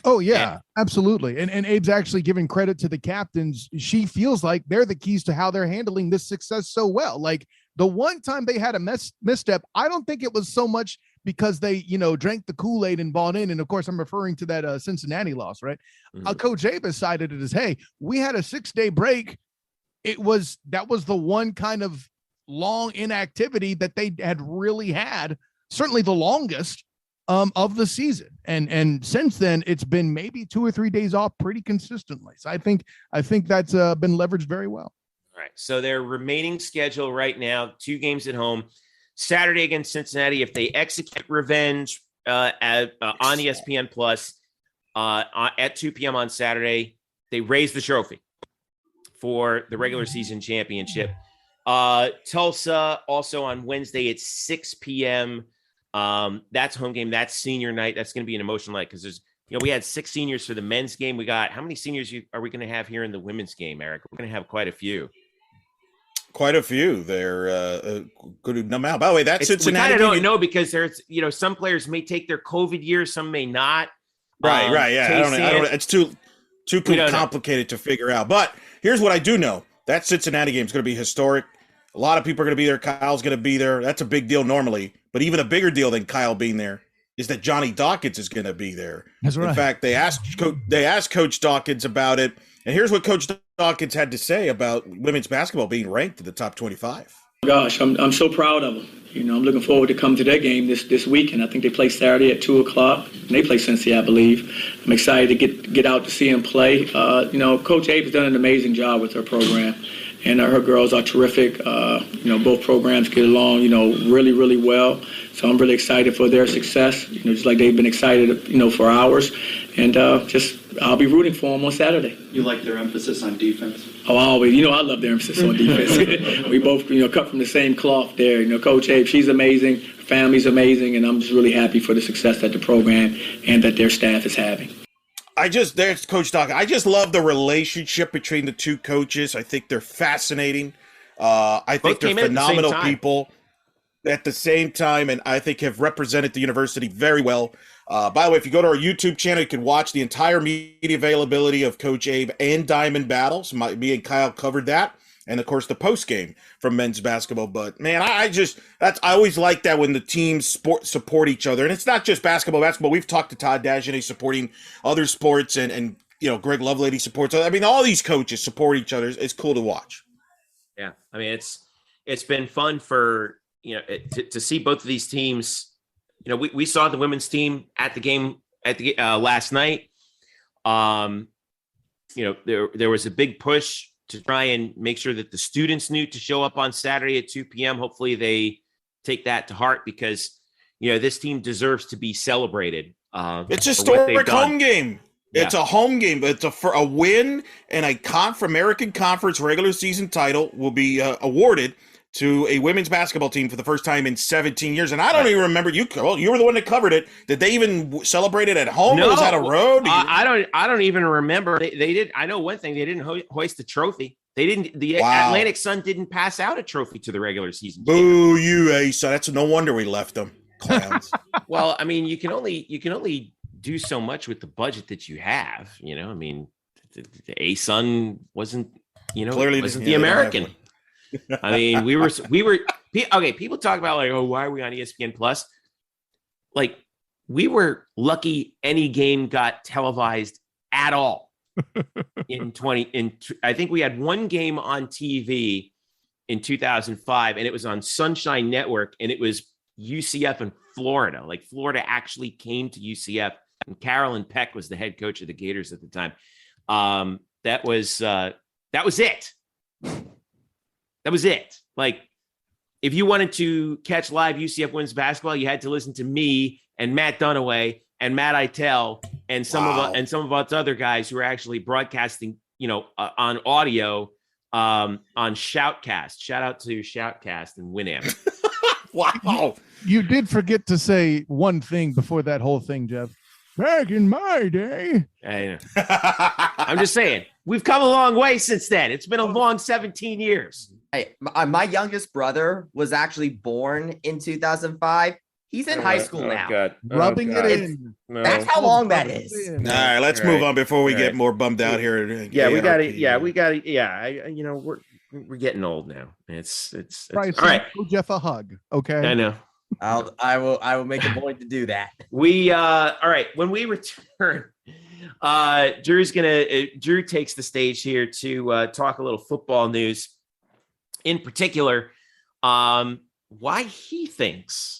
Oh yeah, absolutely. And Abe's actually giving credit to the captains. She feels like they're the keys to how they're handling this success so well. Like the one time they had a misstep, I don't think it was so much because they, drank the Kool-Aid and bought in. And of course, I'm referring to that Cincinnati loss, right? Mm-hmm. Coach Abe cited it as, hey, we had a 6-day break. That was the one kind of long inactivity that they had really had, certainly the longest of the season. And since then, it's been maybe 2 or 3 days off pretty consistently. So I think that's been leveraged very well. All right. So their remaining schedule right now, 2 games at home, Saturday against Cincinnati. If they execute revenge on ESPN Plus at 2 p.m. on Saturday, they raise the trophy for the regular season championship. Tulsa also on Wednesday at 6 p.m. That's home game. That's senior night. That's going to be an emotional night because we had 6 seniors for the men's game. We got, how many seniors are we going to have here in the women's game, Eric? We're going to have quite a few. Quite a few. They're a good amount. By the way, that's Cincinnati. We kind of don't know because there's, some players may take their COVID year, some may not. Right. Yeah. I don't. It's too complicated to figure out. But here's what I do know: that Cincinnati game is going to be historic. A lot of people are going to be there. Kyle's going to be there. That's a big deal normally, but even a bigger deal than Kyle being there is that Johnny Dawkins is going to be there. That's right. In fact, they asked Coach Dawkins about it, and here's what Coach Dawkins had to say about women's basketball being ranked in the top 25. Gosh, I'm so proud of them. I'm looking forward to coming to their game this weekend. I think they play Saturday at 2:00, and they play Cincinnati, I believe. I'm excited to get out to see them play. Coach Abe's done an amazing job with her program, and her girls are terrific. Both programs get along, really, really well. So I'm really excited for their success, just like they've been excited, for ours. And I'll be rooting for them on Saturday. You like their emphasis on defense? Oh, always. I love their emphasis on defense. We both, cut from the same cloth there. Coach Abe, she's amazing. Her family's amazing. And I'm just really happy for the success that the program and that their staff is having. There's Coach Doc. I just love the relationship between the two coaches. I think they're fascinating. I think they're phenomenal people at the same time, and I think have represented the university very well. By the way, if you go to our YouTube channel, you can watch the entire media availability of Coach Abe and Diamond Battles. Me and Kyle covered that. And of course the post game from men's basketball. But man, I always like that when the teams support each other. And it's not just basketball. We've talked to Todd Dagenet supporting other sports and Greg Lovelady supports. I mean, all these coaches support each other. It's cool to watch. Yeah. I mean, it's been fun for, to see both of these teams. We saw the women's team at the game last night. There was a big push to try and make sure that the students knew to show up on Saturday at 2 p.m. Hopefully they take that to heart because, this team deserves to be celebrated. It's a historic home game. Yeah. It's a home game. It's for a win and a American Conference regular season title will be awarded to a women's basketball team for the first time in 17 years. And I don't even remember, you were the one that covered it. Did they even celebrate it at home? No, or was that a road? I don't even remember. They did. I know one thing. They didn't hoist the trophy. They didn't. The Atlantic Sun didn't pass out a trophy to the regular season. Boo, you, Asa. That's no wonder we left them. Clowns. Well, I mean, you can only do so much with the budget that you have. I mean, the A-Sun wasn't, clearly wasn't the American. I mean, we were okay. People talk about like, oh, why are we on ESPN Plus? Like, we were lucky any game got televised at all I think we had one game on TV in 2005, and it was on Sunshine Network, and it was UCF in Florida. Like, Florida actually came to UCF, and Carolyn Peck was the head coach of the Gators at the time. That was it. That was it. Like, if you wanted to catch live UCF women's basketball, you had to listen to me and Matt Dunaway and Matt Eitel and some of us other guys who are actually broadcasting, on audio, on Shoutcast. Shout out to Shoutcast and Winamp. Wow. You did forget to say one thing before that whole thing, Jeff. Back in my day. I'm just saying, we've come a long way since then. It's been a long 17 years. Hey, my youngest brother was actually born in 2005. He's in high school now. God. Rubbing it in. That's how long that is. All right, let's move on before we get more bummed out here. We got it. We're getting old now. It's Bryson, all right. give Jeff a hug. Okay. I know. I will make a point to do that. All right. When we return, Drew takes the stage here to talk a little football news. In particular, why he thinks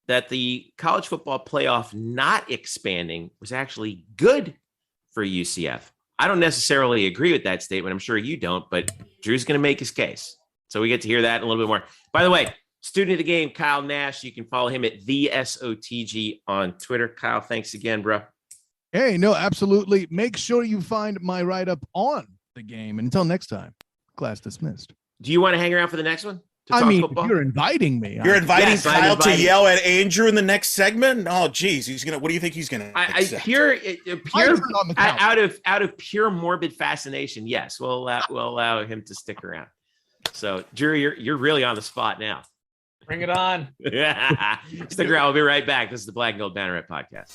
that the college football playoff not expanding was actually good for UCF. I don't necessarily agree with that statement. I'm sure you don't, but Drew's going to make his case. So we get to hear that in a little bit more. By the way, student of the game, Kyle Nash. You can follow him at the SOTG on Twitter. Kyle, thanks again, bro. Hey, no, absolutely. Make sure you find my write-up on the game. Until next time, class dismissed. Do you want to hang around for the next one? If you're inviting me. You're inviting Kyle to yell at Andrew in the next segment? Oh, geez. What do you think he's going to out of pure morbid fascination, yes, we'll allow him to stick around. So, Drew, you're really on the spot now. Bring it on. Stick around. We'll be right back. This is the Black Gold Banneret Podcast.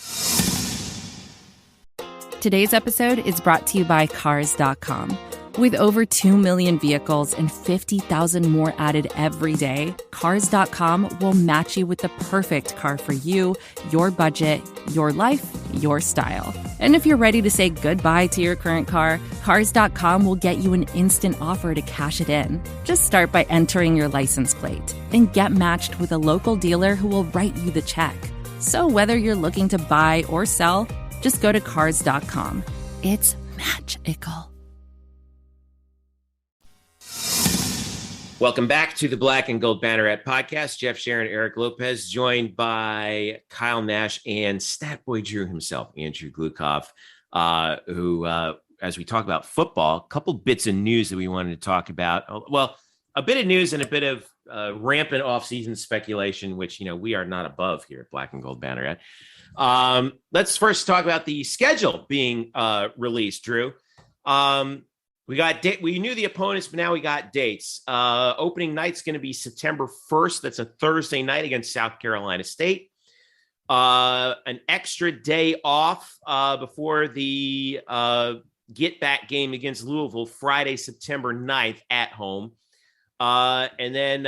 Today's episode is brought to you by Cars.com. With over 2 million vehicles and 50,000 more added every day, Cars.com will match you with the perfect car for you, your budget, your life, your style. And if you're ready to say goodbye to your current car, Cars.com will get you an instant offer to cash it in. Just start by entering your license plate and get matched with a local dealer who will write you the check. So whether you're looking to buy or sell, just go to Cars.com. It's magical. Welcome back to the Black and Gold Banneret Podcast. Jeff Sharon, Eric Lopez, joined by Kyle Nash and Statboy Drew himself, Andrew Gluchov, who, as we talk about football, a couple bits of news that we wanted to talk about. Well, a bit of news and a bit of rampant offseason speculation, which, we are not above here at Black and Gold Banneret. Let's first talk about the schedule being released, Drew. We knew the opponents, but now we got dates. Opening night's going to be September 1st. That's a Thursday night against South Carolina State. An extra day off before the get-back game against Louisville, Friday, September 9th at home. And then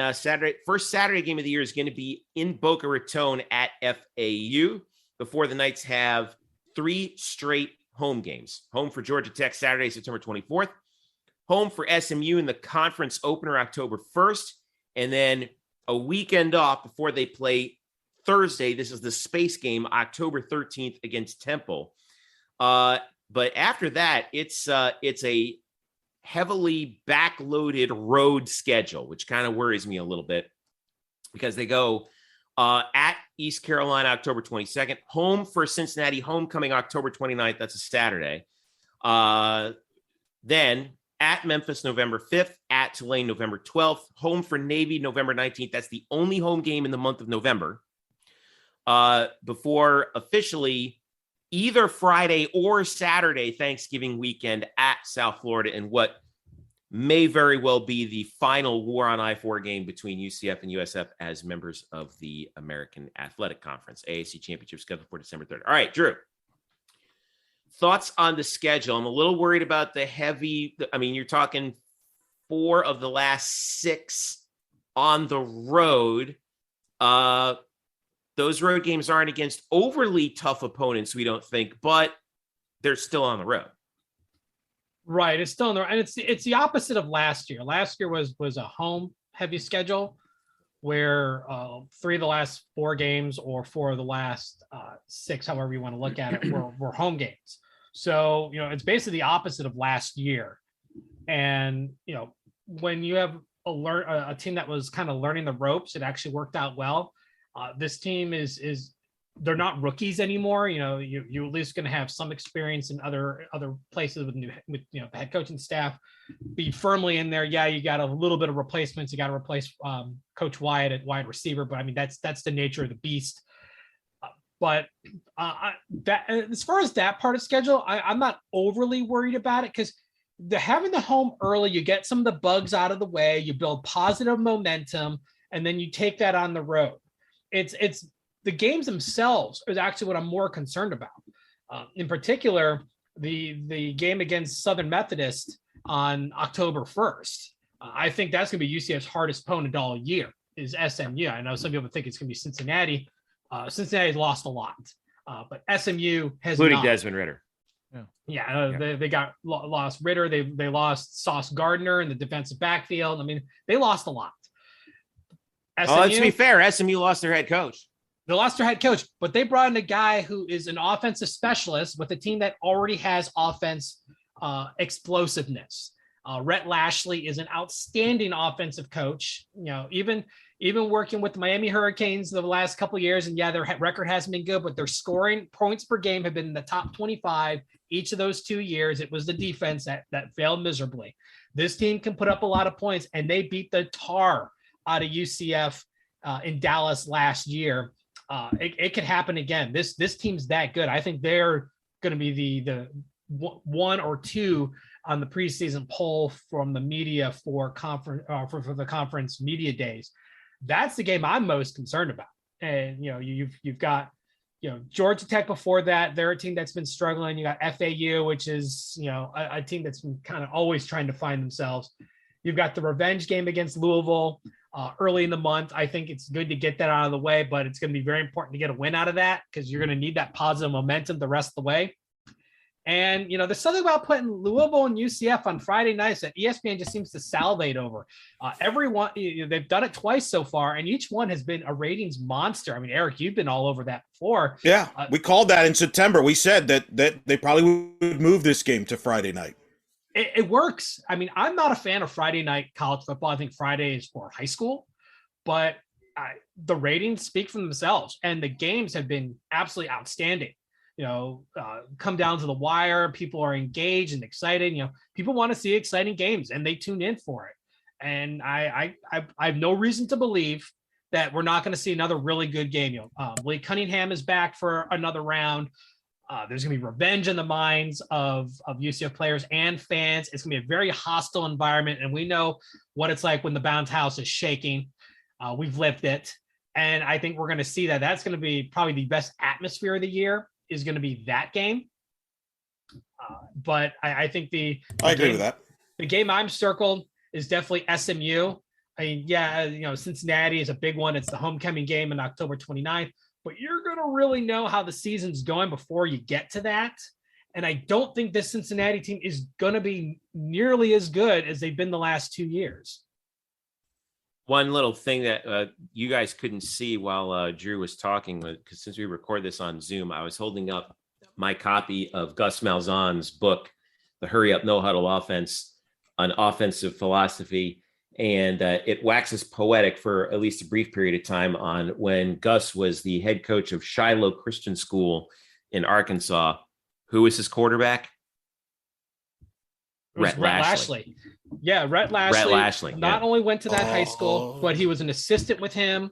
first Saturday game of the year is going to be in Boca Raton at FAU before the Knights have 3 straight home games. Home for Georgia Tech Saturday, September 24th. Home for SMU in the conference opener October 1st, and then a weekend off before they play Thursday. This is the space game, October 13th against Temple. But after that, it's a heavily backloaded road schedule, which kind of worries me a little bit because they go at East Carolina October 22nd, home for Cincinnati, homecoming October 29th. That's a Saturday. Then at Memphis, November 5th, at Tulane, November 12th, home for Navy, November 19th. That's the only home game in the month of November. Before officially either Friday or Saturday, Thanksgiving weekend at South Florida in what may very well be the final War on I-4 game between UCF and USF as members of the American Athletic Conference, AAC Championship scheduled for December 3rd. All right, Drew. Thoughts on the schedule? I'm a little worried about you're talking 4 of the last 6 on the road. Those road games aren't against overly tough opponents, we don't think, but they're still on the road. Right. It's still on the road. And it's the opposite of last year. Last year was a home heavy schedule where 3 of the last 4 games or 4 of the last 6, however you want to look at it, were home games. So, it's basically the opposite of last year. And, when you have a team that was kind of learning the ropes, it actually worked out well. This team is they're not rookies anymore. You're at least going to have some experience in other places with the head coaching staff, be firmly in there. Yeah, you got a little bit of replacements. You got to replace Coach Wyatt at wide receiver, but I mean that's the nature of the beast. But that as far as that part of schedule, I'm not overly worried about it because having the home early, you get some of the bugs out of the way, you build positive momentum, and then you take that on the road. It's the games themselves is actually what I'm more concerned about. In particular, the game against Southern Methodist on October 1st. I think that's going to be UCF's hardest opponent all year is SMU. I know some people think it's going to be Cincinnati. Cincinnati's lost a lot, but SMU has including not. Desmond Ritter. They got lost Ritter. They lost Sauce Gardner in the defensive backfield. I mean, they lost a lot. Let's be fair. SMU lost their head coach. They lost their head coach, but they brought in a guy who is an offensive specialist with a team that already has offense explosiveness. Rhett Lashley is an outstanding offensive coach. Even working with the Miami Hurricanes the last couple of years, and their record hasn't been good, but their scoring points per game have been in the top 25 each of those 2 years. It was the defense that failed miserably. This team can put up a lot of points, and they beat the tar out of UCF in Dallas last year. It could happen again. This team's that good. I think they're going to be the one or two on the preseason poll from the media for the conference media days. That's the game I'm most concerned about. And you've got Georgia Tech before that. They're a team that's been struggling. You got FAU, which is a team that's been kind of always trying to find themselves. You've got the revenge game against Louisville early in the month. I think it's good to get that out of the way, but it's going to be very important to get a win out of that because you're going to need that positive momentum the rest of the way. And, there's something about putting Louisville and UCF on Friday nights that ESPN just seems to salivate over. Everyone, they've done it twice so far, and each one has been a ratings monster. I mean, Eric, you've been all over that before. Yeah, we called that in September. We said that they probably would move this game to Friday night. It works. I mean, I'm not a fan of Friday night college football. I think Friday is for high school, but the ratings speak for themselves, and the games have been absolutely outstanding. Come down to the wire. People are engaged and excited. People want to see exciting games, and they tune in for it. And I have no reason to believe that we're not going to see another really good game. Blake Cunningham is back for another round. There's going to be revenge in the minds of UCF players and fans. It's going to be a very hostile environment, and we know what it's like when the bounce house is shaking. We've lived it, and I think we're going to see that. That's going to be probably the best atmosphere of the year. Is going to be that game. But I think I agree with that. The game I'm circled is definitely SMU. I mean, Cincinnati is a big one. It's the homecoming game on October 29th, but you're going to really know how the season's going before you get to that. And I don't think this Cincinnati team is going to be nearly as good as they've been the last 2 years. One little thing that you guys couldn't see while Drew was talking, because since we record this on Zoom, I was holding up my copy of Gus Malzahn's book, The Hurry Up No Huddle Offense, an offensive philosophy. And it waxes poetic for at least a brief period of time on when Gus was the head coach of Shiloh Christian School in Arkansas. Who was his quarterback? Rhett Lashley. Yeah, Rhett Lashley. Not only went to that high school, but he was an assistant with him.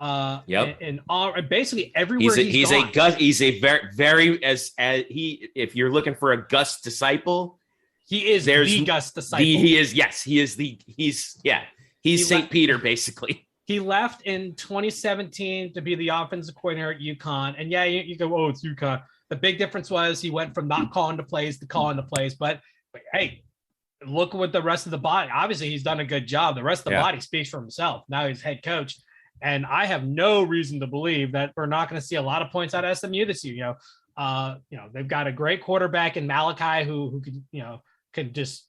And basically everywhere he's gone. He's a very if you're looking for a Gus disciple, he is the Gus disciple. He's St. Peter basically. He left in 2017 to be the offensive coordinator at UConn. And you go, it's UConn. The big difference was he went from not calling the plays to calling the plays. But hey, look what the rest of the body. Obviously, he's done a good job. The rest of the body speaks for himself. Now he's head coach. And I have no reason to believe that we're not going to see a lot of points out of SMU this year. They've got a great quarterback in Malachi who can just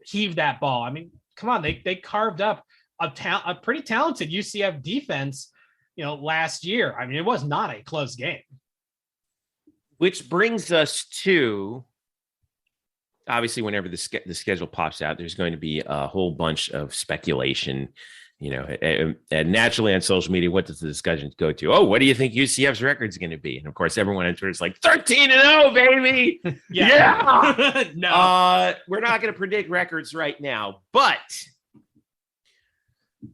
heave that ball. I mean, come on, they carved up a pretty talented UCF defense, last year. I mean, it was not a close game. Which brings us to, obviously, whenever the schedule pops out, there's going to be a whole bunch of speculation, and naturally on social media, what does the discussion go to? Oh, what do you think UCF's record is going to be? And of course, everyone on Twitter is like 13-0, baby. Yeah. No, we're not going to predict records right now, but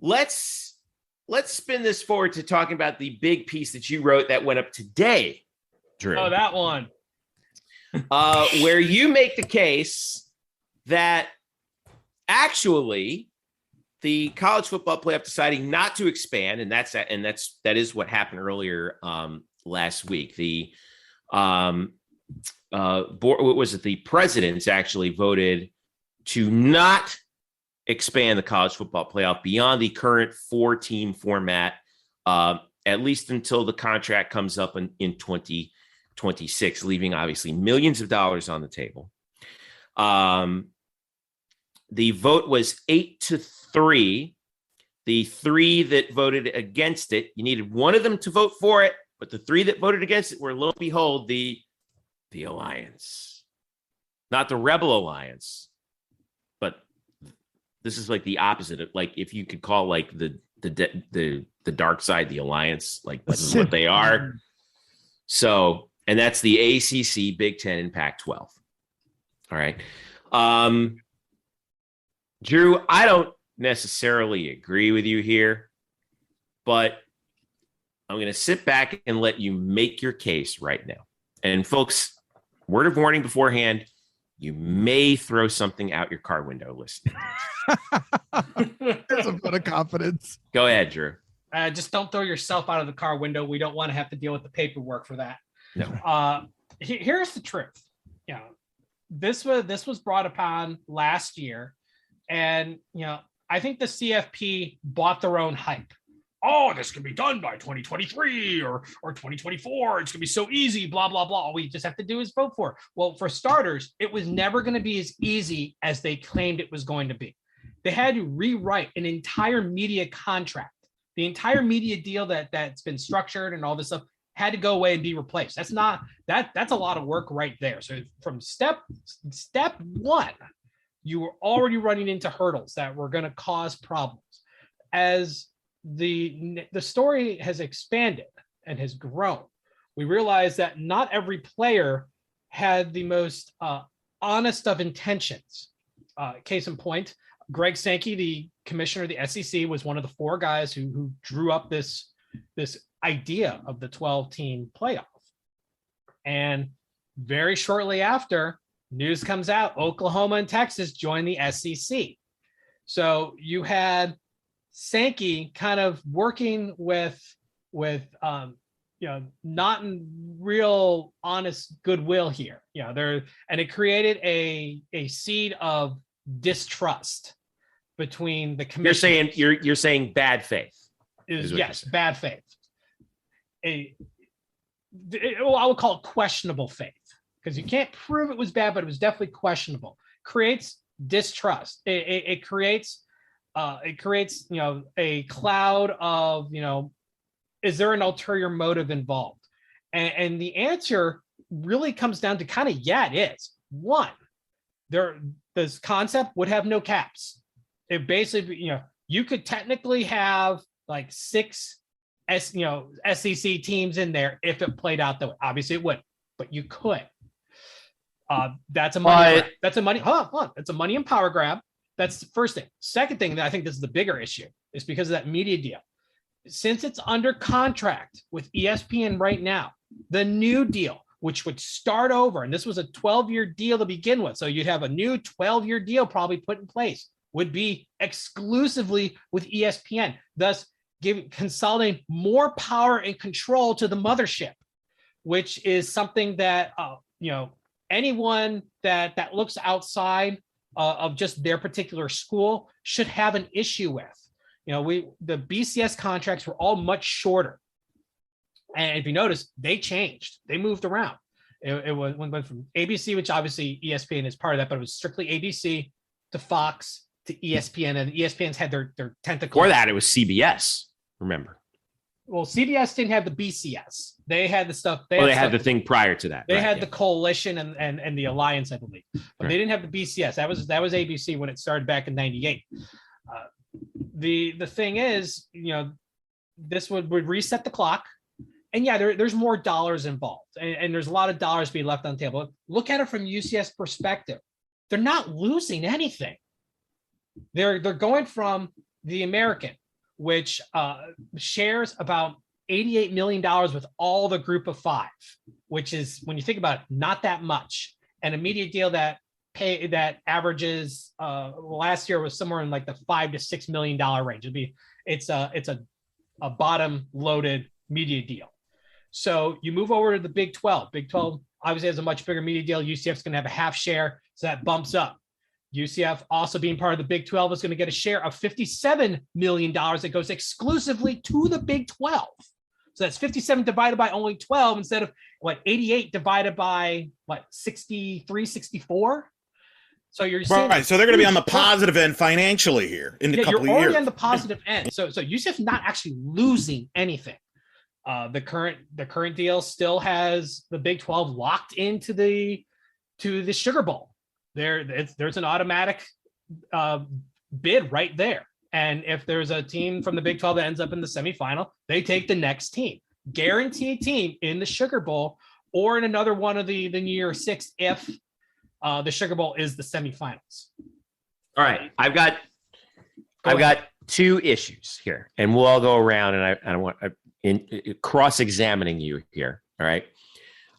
let's spin this forward to talking about the big piece that you wrote that went up today, Drew. Oh, that one. Where you make the case that actually the college football playoff deciding not to expand, and that is what happened earlier last week. The board, what was it? The presidents actually voted to not expand the college football playoff beyond the current 4-team format, at least until the contract comes up in 2026, leaving obviously millions of dollars on the table. The vote was 8-3. The 3 that voted against it, you needed one of them to vote for it, but the 3 that voted against it were, lo and behold, the Alliance, not the Rebel Alliance, but this is like the opposite of, like, if you could call like the dark side the Alliance, like this is what they are. So, and that's the ACC, Big Ten, and Pac-12. All right. Drew, I don't necessarily agree with you here, but I'm going to sit back and let you make your case right now. And folks, word of warning beforehand, you may throw something out your car window listening. That's a bit of confidence. Go ahead, Drew. Just don't throw yourself out of the car window. We don't want to have to deal with the paperwork for that. No. Here's the truth. This was brought upon last year. And, I think the CFP bought their own hype. Oh, this can be done by 2023 or 2024. It's going to be so easy, blah, blah, blah. All we just have to do is vote for it. Well, for starters, it was never going to be as easy as they claimed it was going to be. They had to rewrite an entire media contract. The entire media deal that's been structured and all this stuff had to go away and be replaced. That's a lot of work right there. So from step one, you were already running into hurdles that were going to cause problems. As the story has expanded and has grown, we realized that not every player had the most honest of intentions. Case in point, Greg Sankey, the commissioner of the SEC, was one of the 4 guys who drew up this idea of the 12-team playoff. And very shortly after, news comes out, Oklahoma and Texas joined the SEC. So you had Sankey kind of working with not in real honest goodwill here. And it created a seed of distrust between the commission. You're saying bad faith. Yes, bad faith. I would call it questionable faith, because you can't prove it was bad, but it was definitely questionable. Creates distrust. It creates a cloud of, is there an ulterior motive involved? And the answer really comes down to kind of, yeah, it is. One, this concept would have no caps. It basically, you could technically have like 6 SEC teams in there if it played out that way. Obviously it wouldn't, but you could. That's a money and power grab. That's the first thing. Second thing that I think this is the bigger issue is because of that media deal. Since it's under contract with ESPN right now, the new deal, which would start over, and this was a 12-year deal to begin with, so you'd have a new 12-year deal probably put in place, would be exclusively with ESPN, thus consolidating more power and control to the mothership, which is something that anyone that looks outside of just their particular school should have an issue with. The BCS contracts were all much shorter. And if you notice, they changed. They moved around. It went from ABC, which obviously ESPN is part of that, but it was strictly ABC, to Fox, to ESPN, and ESPN's had their tentacles. Before that, it was CBS, remember? Well, CBS didn't have the BCS. They had the stuff. They had the thing prior to that. They had the coalition and the alliance, I believe, but they didn't have the BCS. That was ABC when it started back in '98. The thing is, this would reset the clock, and there's more dollars involved, and there's a lot of dollars being left on the table. Look at it from UCF's perspective. They're not losing anything. They're going from the American, which shares about $88 million with all the group of five, which is, when you think about it, not that much. And a media deal that averages last year was somewhere in like the $5 to $6 million range. It's a bottom loaded media deal. So you move over to the Big 12. Big 12 obviously has a much bigger media deal. UCF's going to have a half share, so that bumps up. UCF, also being part of the Big 12, is going to get a share of $57 million that goes exclusively to the Big 12. So that's 57 divided by only 12 instead of 88 divided by 63, 64. So you're right. So they're going to be on the positive end financially here in a couple of years. You're already on the positive end. So UCF's not actually losing anything. The current deal still has the Big 12 locked into the Sugar Bowl. There's an automatic bid right there. And if there's a team from the Big 12 that ends up in the semifinal, they take the next team. Guaranteed team in the Sugar Bowl or in another one of the New Year's Six if the Sugar Bowl is the semifinals. All right. I've got two issues here, and we'll all go around, and I want cross-examining you here. All right.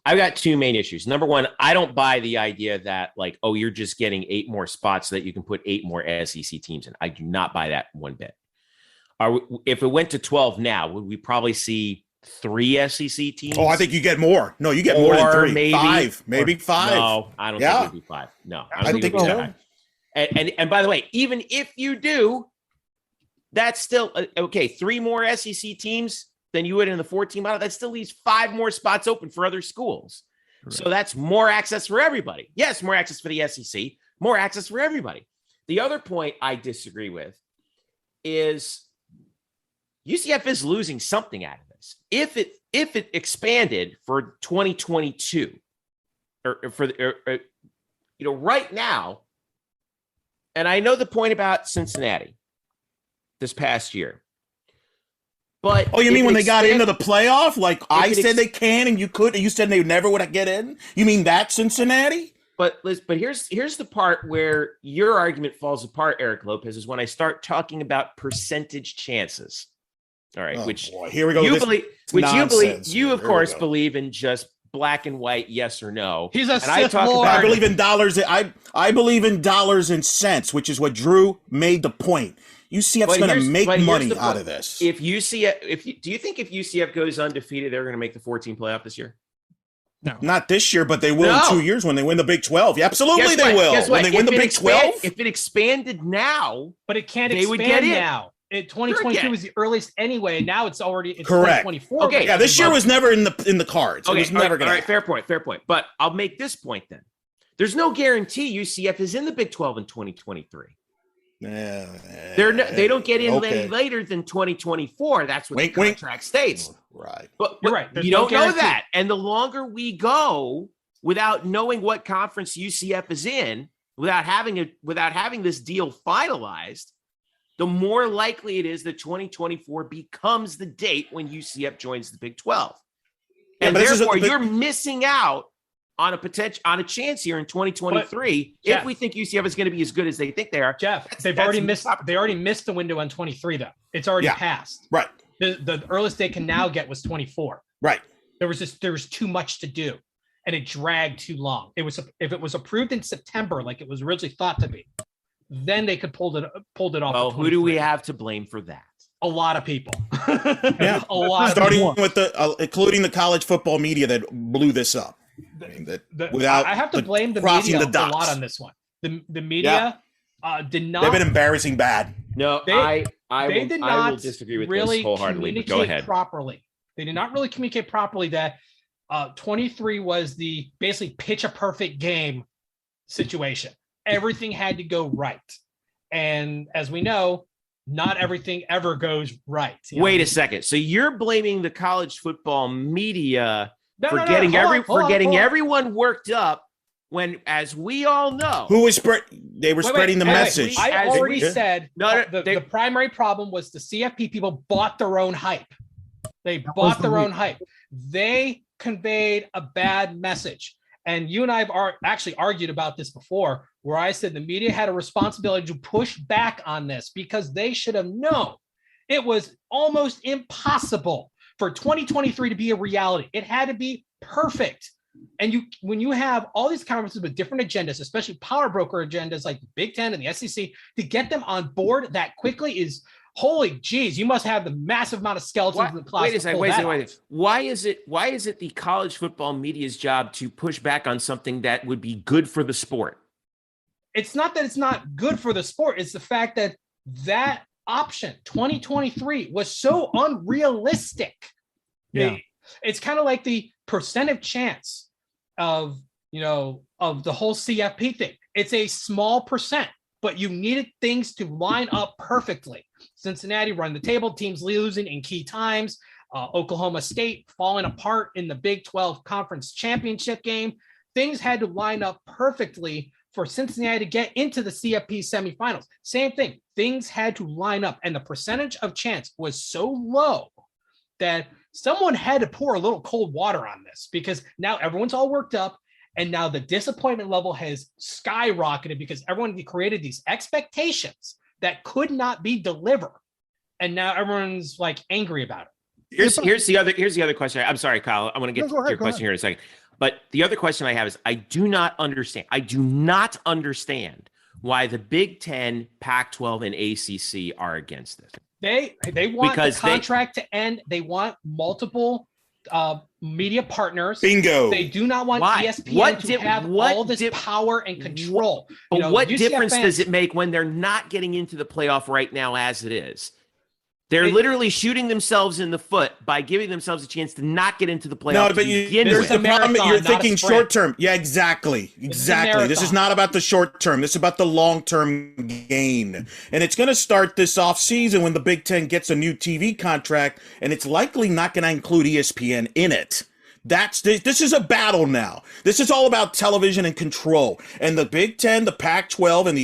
I've got two main issues. Number one, I don't buy the idea that you're just getting 8 more spots so that you can put 8 more SEC teams in. I do not buy that one bit. If it went to 12 now, would we probably see 3 SEC teams? Oh, I think you get more. No, you get more than 3. Maybe 5, maybe 5. No, I don't think it would be 5. No, I don't think so. And by the way, even if you do, that's still okay. 3 more SEC teams than you would in the 14 model. That still leaves 5 more spots open for other schools. Correct. So that's more access for everybody. Yes, more access for the SEC, more access for everybody. The other point I disagree with is UCF is losing something out of this. If it expanded for 2022 right now, and I know the point about Cincinnati this past year. But you mean when they got into the playoff? I said they can and you could, and you said they never would get in? You mean that Cincinnati? But here's the part where your argument falls apart, Eric Lopez, is when I start talking about percentage chances. All right, here we go. You of course believe in just black and white, yes or no. He's a Sith Lord. I believe in dollars. I believe in dollars and cents, which is what Drew made the point. UCF's going to make money out of this. Do you think if UCF goes undefeated, they're going to make the 14 playoff this year? No, not this year, but they will in 2 years when they win the Big 12. Yeah, absolutely, they will. When they win the Big 12, if it expanded now, but it can't expand now. 2022 was the earliest anyway. Now it's correct. 2024. Okay, yeah, this year was never in the cards. Okay, it was never going to. All right, fair point. But I'll make this point then. There's no guarantee UCF is in the Big 12 in 2023. They don't get in any later than 2024. That's what the contract states. Right. But you're right. You don't know that. And the longer we go without knowing what conference UCF is in, without having this deal finalized, the more likely it is that 2024 becomes the date when UCF joins the Big 12. And therefore, you're missing out on a chance here in 2023 if we think UCF is going to be as good as they think they are. Jeff, they already missed the window on 23 though. It's already passed. Right. The earliest they can now get was 24. Right. There was too much to do, and it dragged too long. If it was approved in September like it was originally thought to be, then they could pulled it off. Well, who do we have to blame for that? A lot of people. Yeah, a lot. Starting with including the college football media that blew this up. I have to blame the media a lot on this one. The media did not. They've been embarrassing bad. No, I will disagree with this wholeheartedly. But go ahead. Properly, they did not really communicate properly that 23 was the basically pitch a perfect game situation. Everything had to go right, and as we know, not everything ever goes right. Wait a second. So you're blaming the college football media for getting everyone worked up when, as we all know, they were spreading the message. I already said the primary problem was the CFP people bought their own hype. They bought their own hype. They conveyed a bad message. And you and I have actually argued about this before, where I said the media had a responsibility to push back on this because they should have known it was almost impossible for 2023 to be a reality. It had to be perfect. And when you have all these conferences with different agendas, especially power broker agendas like the Big Ten and the SEC, to get them on board that quickly is holy geez, you must have the massive amount of skeletons in the closet. Wait a second. Why is it the college football media's job to push back on something that would be good for the sport? It's not that it's not good for the sport. It's the fact that option 2023 was so unrealistic. Yeah. It's kind of like the percentage chance of the whole CFP thing. It's a small percent, but you needed things to line up perfectly. Cincinnati run the table, teams losing in key times, Oklahoma State falling apart in the Big 12 Conference Championship game. Things had to line up perfectly for Cincinnati to get into the CFP semifinals. Same thing. Things had to line up, and the percentage of chance was so low that someone had to pour a little cold water on this, because now everyone's all worked up, and now the disappointment level has skyrocketed because everyone created these expectations that could not be delivered, and now everyone's like angry about it. Here's the other question. I'm sorry, Kyle. I want to get to your question here in a second. But the other question I have is, I do not understand why the Big Ten, Pac-12, and ACC are against this. They want the contract to end. They want multiple media partners. Bingo. They do not want ESPN to have all this power and control. But what difference does it make when they're not getting into the playoff right now as it is? They're literally shooting themselves in the foot by giving themselves a chance to not get into the playoff. No, but there's the problem. You're thinking short term. Yeah, exactly. This is not about the short term. This is about the long term gain. And it's going to start this off season when the Big Ten gets a new TV contract, and it's likely not going to include ESPN in it. This is a battle now. This is all about television and control. And the Big Ten, the Pac-12, and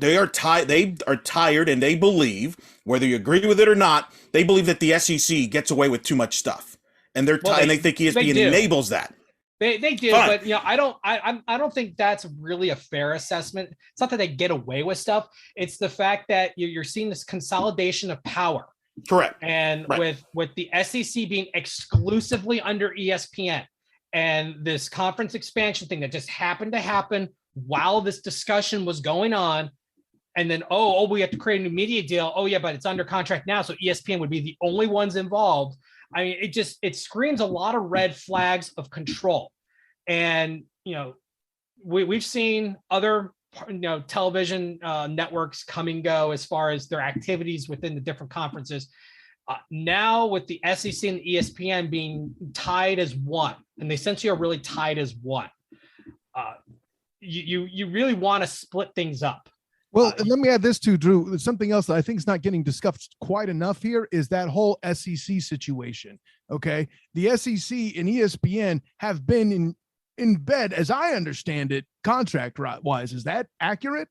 they are tired, and they believe, whether you agree with it or not, they believe that the SEC gets away with too much stuff, and they're tired, and they think ESPN enables that. They do, fine. But I don't think that's really a fair assessment. It's not that they get away with stuff. It's the fact that you're seeing this consolidation of power. Correct. And with the SEC being exclusively under ESPN, and this conference expansion thing that just happened to happen while this discussion was going on, and then we have to create a new media deal. Oh yeah, but it's under contract now, so ESPN would be the only ones involved. I mean, it screams a lot of red flags of control. And we've seen other television networks come and go as far as their activities within the different conferences. Now with the SEC and the ESPN being tied as one, and they essentially are really tied as one, you really want to split things up. Well, let me add this too, Drew. Something else that I think is not getting discussed quite enough here is that whole SEC situation. Okay, the SEC and ESPN have been in bed, as I understand it, contract wise. Is that accurate?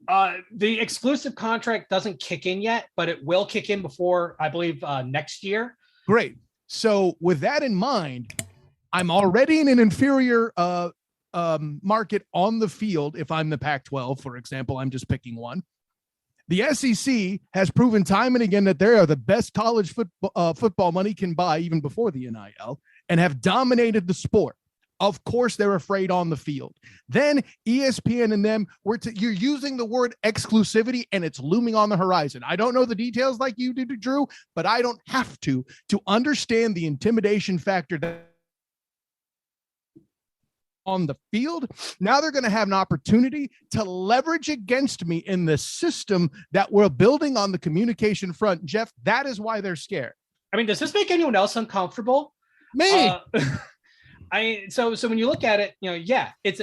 The exclusive contract doesn't kick in yet, but it will kick in before, I believe, next year. Great. So with that in mind, I'm already in an inferior market on the field. If I'm the Pac-12, for example, I'm just picking one. The SEC has proven time and again that they are the best college football money can buy, even before the NIL, and have dominated the sport. Of course, they're afraid on the field. Then ESPN and them, you're using the word exclusivity, and it's looming on the horizon. I don't know the details like you did, Drew, but I don't have to understand the intimidation factor that on the field. Now they're going to have an opportunity to leverage against me in the system that we're building on the communication front. Jeff, that is why they're scared. I mean, does this make anyone else uncomfortable? Me. So when you look at it, it's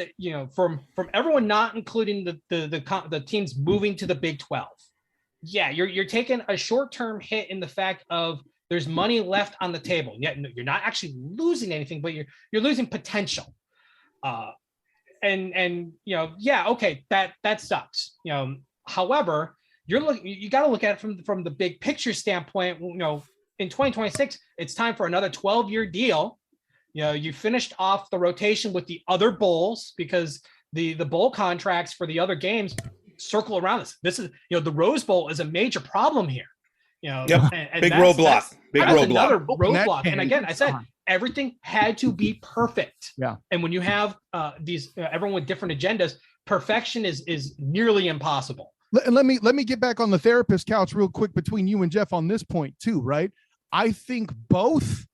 from everyone not including the teams moving to the Big 12. yeah, you're taking a short-term hit in the fact of there's money left on the table. Yet you're not actually losing anything, but you're losing potential. And yeah, okay, that sucks. However, you got to look at it from the big picture standpoint. In 2026, it's time for another 12-year deal. You finished off the rotation with the other bowls because the bowl contracts for the other games circle around this. This is, the Rose Bowl is a major problem here. Big roadblock. Another roadblock. And again, I said everything had to be perfect. Yeah. And when you have everyone with different agendas, perfection is nearly impossible. And let me get back on the therapist couch real quick between you and Jeff on this point too, right? I think both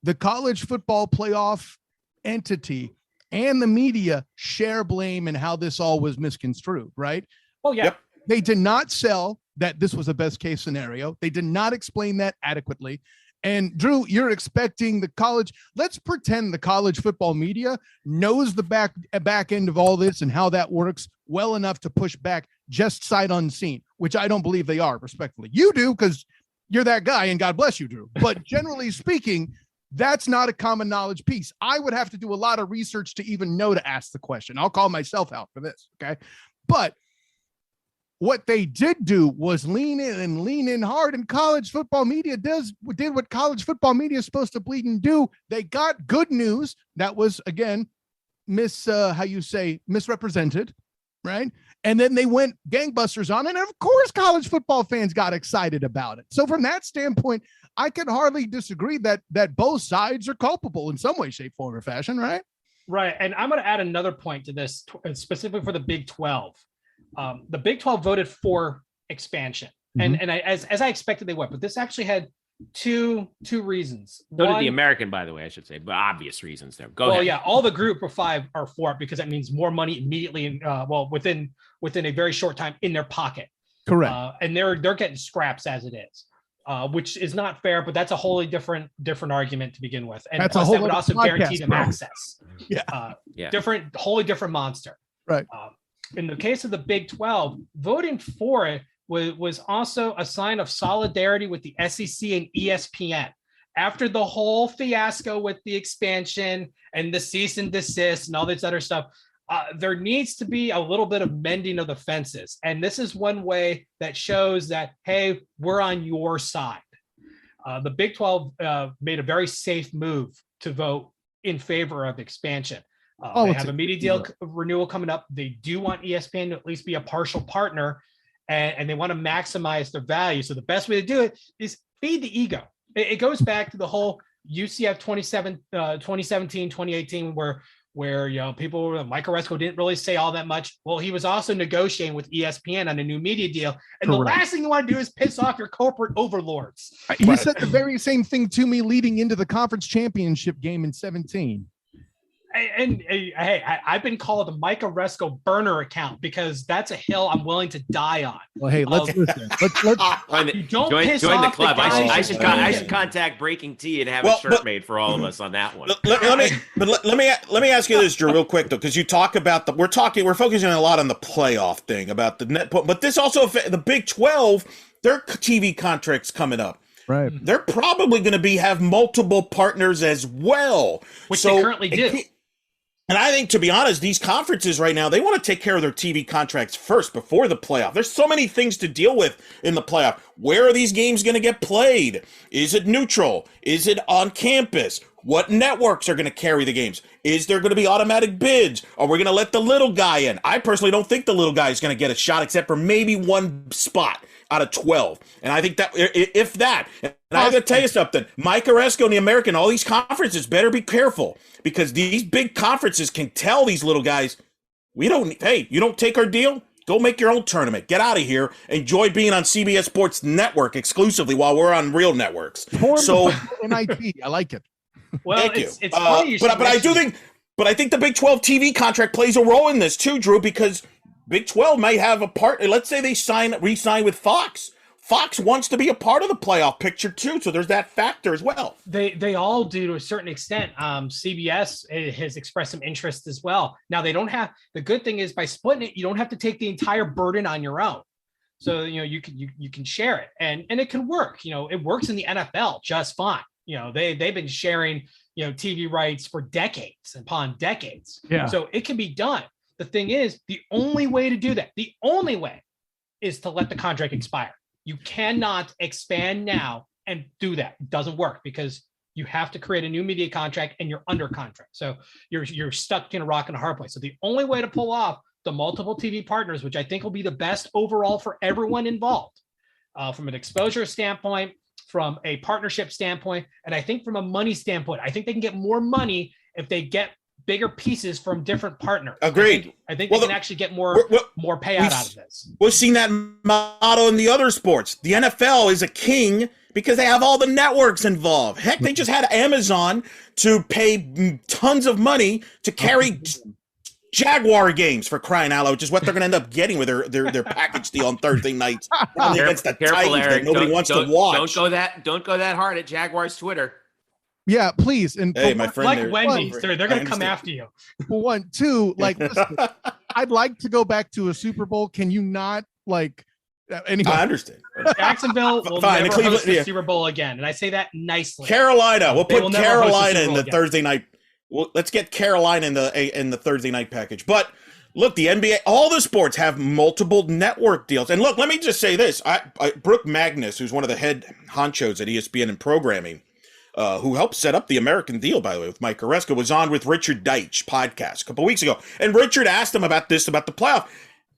the college football playoff entity and the media share blame in how this all was misconstrued, right? Oh, yeah. Yep. They did not sell that this was a best case scenario. They did not explain that adequately. And Drew, you're expecting the college. Let's pretend the college football media knows the back end of all this and how that works well enough to push back just sight unseen, which I don't believe they are, respectfully. You do, because you're that guy, and God bless you, Drew. But generally speaking, that's not a common knowledge piece. I would have to do a lot of research to even know to ask the question. I'll call myself out for this, okay? But what they did do was lean in hard, and college football media did what college football media is supposed to bleed and do. They got good news that was, again, misrepresented, right? And then they went gangbusters on it. And of course, college football fans got excited about it. So from that standpoint, I can hardly disagree that both sides are culpable in some way, shape, form, or fashion, right? Right. And I'm going to add another point to this, specifically for the Big 12. The Big 12 voted for expansion, and as I expected they would, but this actually had two reasons. So did the American, by the way, I should say, but obvious reasons there. Go ahead. Well, yeah, all the group of five are for it because that means more money immediately, within a very short time in their pocket. Correct. And they're getting scraps as it is, which is not fair, but that's a wholly different argument to begin with. And that's plus, that would also guarantee them access. Yeah. Wholly different monster. Right. In the case of the Big 12, voting for it was also a sign of solidarity with the SEC and ESPN. After the whole fiasco with the expansion and the cease and desist and all this other stuff, there needs to be a little bit of mending of the fences. And this is one way that shows that, hey, we're on your side. The Big 12 made a very safe move to vote in favor of expansion. They have a media deal renewal coming up. They do want ESPN to at least be a partial partner, and they want to maximize their value. So the best way to do it is feed the ego. It goes back to the whole UCF 2017, 2018, where people were, Mike Oresco didn't really say all that much. Well, he was also negotiating with ESPN on a new media deal. And Correct. The last thing you want to do is piss off your corporate overlords. He said the very same thing to me leading into the conference championship game in 17. And hey, I've been called a Mike Oresco burner account because that's a hill I'm willing to die on. Well, hey, let's listen. Let's join the club. I should contact Breaking Tea and have a shirt made for all of us on that one. Let me ask you this, Drew, real quick though, because you talk about we're focusing a lot on the playoff thing about the net, but this also the Big 12, their TV contracts coming up. Right. They're probably going to have multiple partners as well, which they currently do. And I think, to be honest, these conferences right now, they want to take care of their TV contracts first before the playoff. There's so many things to deal with in the playoff. Where are these games going to get played? Is it neutral? Is it on campus? What networks are going to carry the games? Is there going to be automatic bids? Are we going to let the little guy in? I personally don't think the little guy is going to get a shot except for maybe one spot out of 12. And I think that, if that, and I got to tell you something, Mike Oresco and the American, all these conferences better be careful, because these big conferences can tell these little guys, you don't take our deal? Go make your own tournament. Get out of here. Enjoy being on CBS Sports Network exclusively while we're on real networks. So NIT, I like it. Well, thank you. It's funny but I think the Big 12 TV contract plays a role in this too, Drew, because Big 12 might have a part. Let's say they re-sign with Fox. Fox wants to be a part of the playoff picture too, so there's that factor as well. They all do to a certain extent. CBS has expressed some interest as well. Now they don't have. The good thing is by splitting it, you don't have to take the entire burden on your own. So, you can share it and it can work. It works in the NFL just fine. They've been sharing, TV rights for decades upon decades. Yeah. So it can be done. The thing is, the only way to do that, the only way is to let the contract expire. You cannot expand now and do that. It doesn't work because you have to create a new media contract and you're under contract. So you're stuck in a rock and a hard place. So the only way to pull off the multiple TV partners, which I think will be the best overall for everyone involved, from an exposure standpoint, from a partnership standpoint, and I think from a money standpoint, I think they can get more money if they get bigger pieces from different partners. Agreed. I think they can actually get more payout out of this. We've seen that model in the other sports. The NFL is a king because they have all the networks involved. Heck, they just had Amazon to pay tons of money to carry Jaguar games, for crying out loud, which is what they're going to end up getting with their package deal on Thursday nights against the Titans that nobody wants to watch. Don't go that hard at Jaguars Twitter. Yeah, please. And hey, my friend, like Wendy's, they're going to come after you. For one, two, listen, I'd like to go back to a Super Bowl. Can you not anyway? I understand. Jacksonville will never host the Super Bowl again, and I say that nicely. Carolina, we'll put Carolina in the Thursday night. Well, let's get Carolina in the Thursday night package. But look, the NBA, all the sports have multiple network deals. And look, let me just say this: Brooke Magnus, who's one of the head honchos at ESPN in programming, who helped set up the American deal, by the way, with Mike Oreska, was on with Richard Deitch podcast a couple weeks ago, and Richard asked him about the playoff.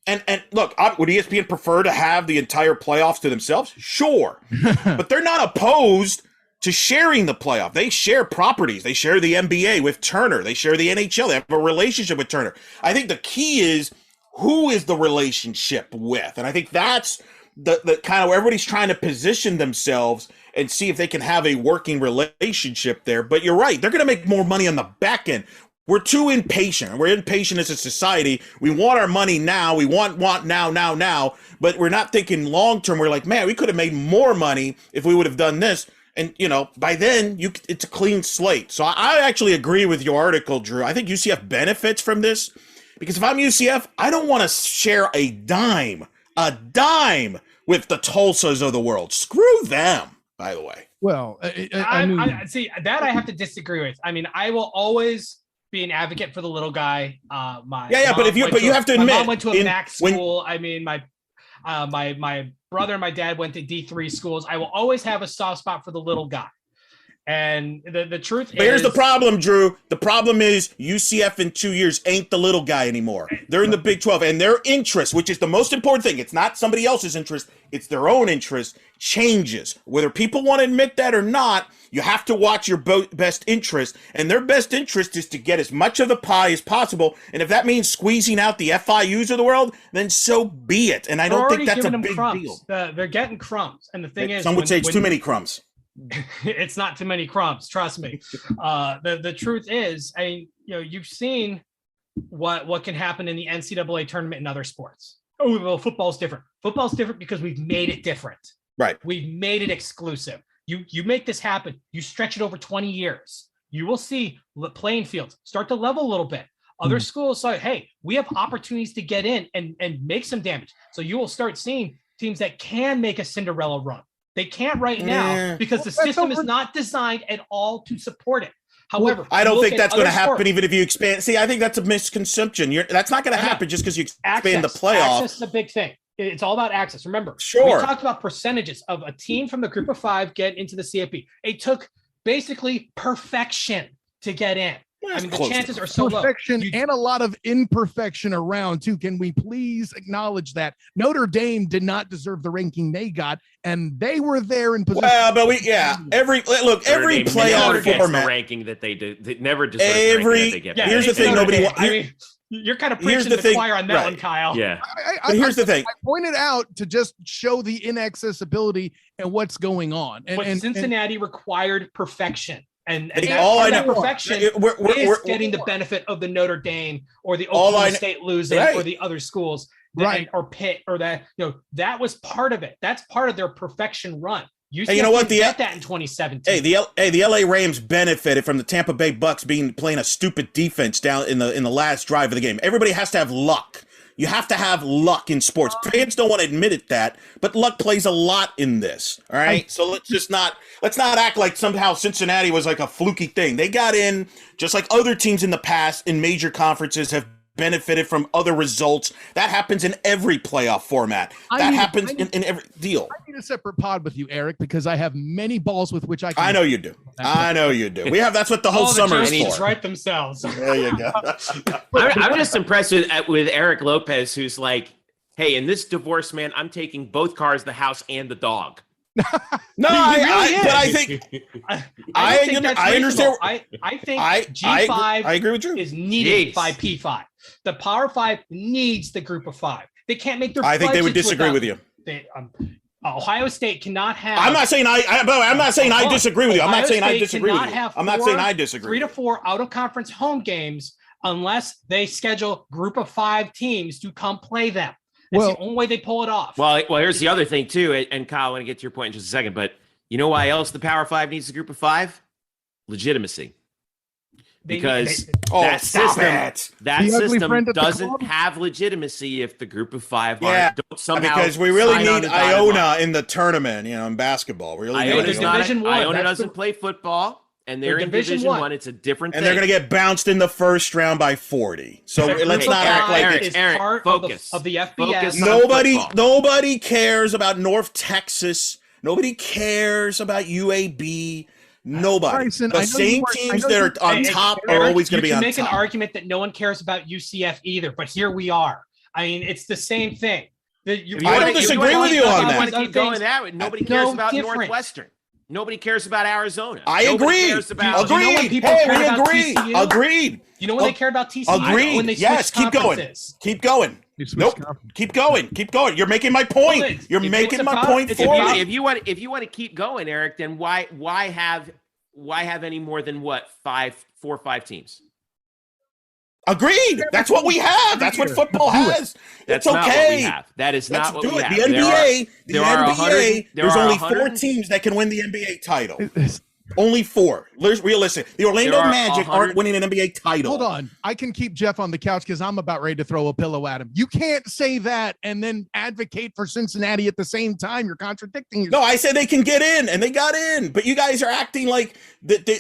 And look, would ESPN prefer to have the entire playoffs to themselves? Sure, but they're not opposed to sharing the playoff. They share properties. They share the NBA with Turner. They share the NHL. They have a relationship with Turner. I think the key is who is the relationship with? And I think that's the kind of where everybody's trying to position themselves and see if they can have a working relationship there. But you're right. They're going to make more money on the back end. We're too impatient. We're impatient as a society. We want our money now. We want now. But we're not thinking long term. We're like, man, we could have made more money if we would have done this. And, by then, it's a clean slate. So I actually agree with your article, Drew. I think UCF benefits from this because if I'm UCF, I don't want to share a dime with the Tulsas of the world. Screw them, by the way. Well, I see that I have to disagree with. I mean, I will always be an advocate for the little guy. But you have to admit, my mom went to a MAC school. My brother and my dad went to D3 schools. I will always have a soft spot for the little guy. And the truth is... But here's the problem, Drew. The problem is UCF in 2 years ain't the little guy anymore. They're in the Big 12. And their interest, which is the most important thing, it's not somebody else's interest, it's their own interest, changes. Whether people want to admit that or not, you have to watch your best interest. And their best interest is to get as much of the pie as possible. And if that means squeezing out the FIUs of the world, then so be it. And I don't think that's a big deal. They're getting crumbs. And the thing is... Some would say it's too many crumbs. It's not too many crumbs, trust me. The truth is, you've seen what can happen in the NCAA tournament in other sports. Oh, well, football's different. Football's different because we've made it different. Right. We've made it exclusive. You make this happen. You stretch it over 20 years. You will see the playing fields start to level a little bit. Other schools say, hey, we have opportunities to get in and make some damage. So you will start seeing teams that can make a Cinderella run. They can't right now because the system is not designed at all to support it. However, I don't think that's going to happen even if you expand. See, I think that's a misconception. That's not going to happen just because you expand the playoff. Access is a big thing. It's all about access. Remember, we talked about percentages of a team from the group of five get into the CFP. It took basically perfection to get in. I mean, the chances are so low. Perfection and a lot of imperfection around, too. Can we please acknowledge that Notre Dame did not deserve the ranking they got, and they were there in position. Well, but every playoff format the ranking that they do, they never deserve the ranking that they get. Here's the thing, you're kind of preaching to the choir on that one, Kyle. Yeah. But here's the thing. I pointed out to just show the inaccessibility and what's going on. And Cincinnati required perfection. And that perfection is getting the benefit of the Notre Dame or the Oklahoma State losing or the other schools, or Pitt, or that. That was part of it. That's part of their perfection run. You know what? Get that in 2017. The LA Rams benefited from the Tampa Bay Bucks playing a stupid defense down in the last drive of the game. Everybody has to have luck. You have to have luck in sports. Fans don't want to admit it but luck plays a lot in this. All right. So let's not act like somehow Cincinnati was like a fluky thing. They got in just like other teams in the past in major conferences have benefited from other results. That happens in every playoff format. That happens in every deal. I need a separate pod with you, Eric, because I have many balls with which I can. I know you do. That's what the whole summer is for. Write themselves. There you go. I'm just impressed with Eric Lopez, who's like, hey, in this divorce, man, I'm taking both cars, the house, and the dog. No, I think I understand. I think G5 I agree with you. is needed by P5. The Power 5 needs the Group of 5. They can't make their. I think they would disagree with you. Ohio State cannot have. I'm not saying I disagree with you. I'm not saying I disagree with you. I'm not saying I disagree. 3 to 4 out of conference home games unless they schedule Group of 5 teams to come play them. That's the only way they pull it off. Well, here's the other thing too, and Kyle, I want to get to your point in just a second, but you know why else the Power 5 needs the Group of 5? Legitimacy. Because that system doesn't have legitimacy if the Group of 5 don't somehow. Because we really need Iona in the tournament, in basketball. We really need Iona doesn't play football. And they're in Division 1. It's a different thing. And they're going to get bounced in the first round by 40. So let's not act like it's part focus of the FBS. Nobody cares about North Texas. Nobody cares about UAB. Nobody. Bryson, the same teams that are on top are always going to be on top. You can make an argument that no one cares about UCF either, but here we are. I mean, it's the same thing. I don't disagree with you on that. I want to keep going that way. Nobody cares about Northwestern. Nobody cares about Arizona. I agree. Agreed. You know when they cared about TCU? Agreed. When they keep going. Keep going. Nope. Keep going. You're making my point. You're making my point forward. If you want to keep going, Eric, then why have any more than 4 or 5 teams? Agreed. That's what we have. That's what football has. That's it's okay. Not what we have. That is not what we have. The NBA, there's only 4 teams that can win the NBA title. Only 4. Realistic. The Orlando Magic aren't winning an NBA title. Hold on. I can keep Jeff on the couch because I'm about ready to throw a pillow at him. You can't say that and then advocate for Cincinnati at the same time. You're contradicting yourself. No, I said they can get in, and they got in. But you guys are acting like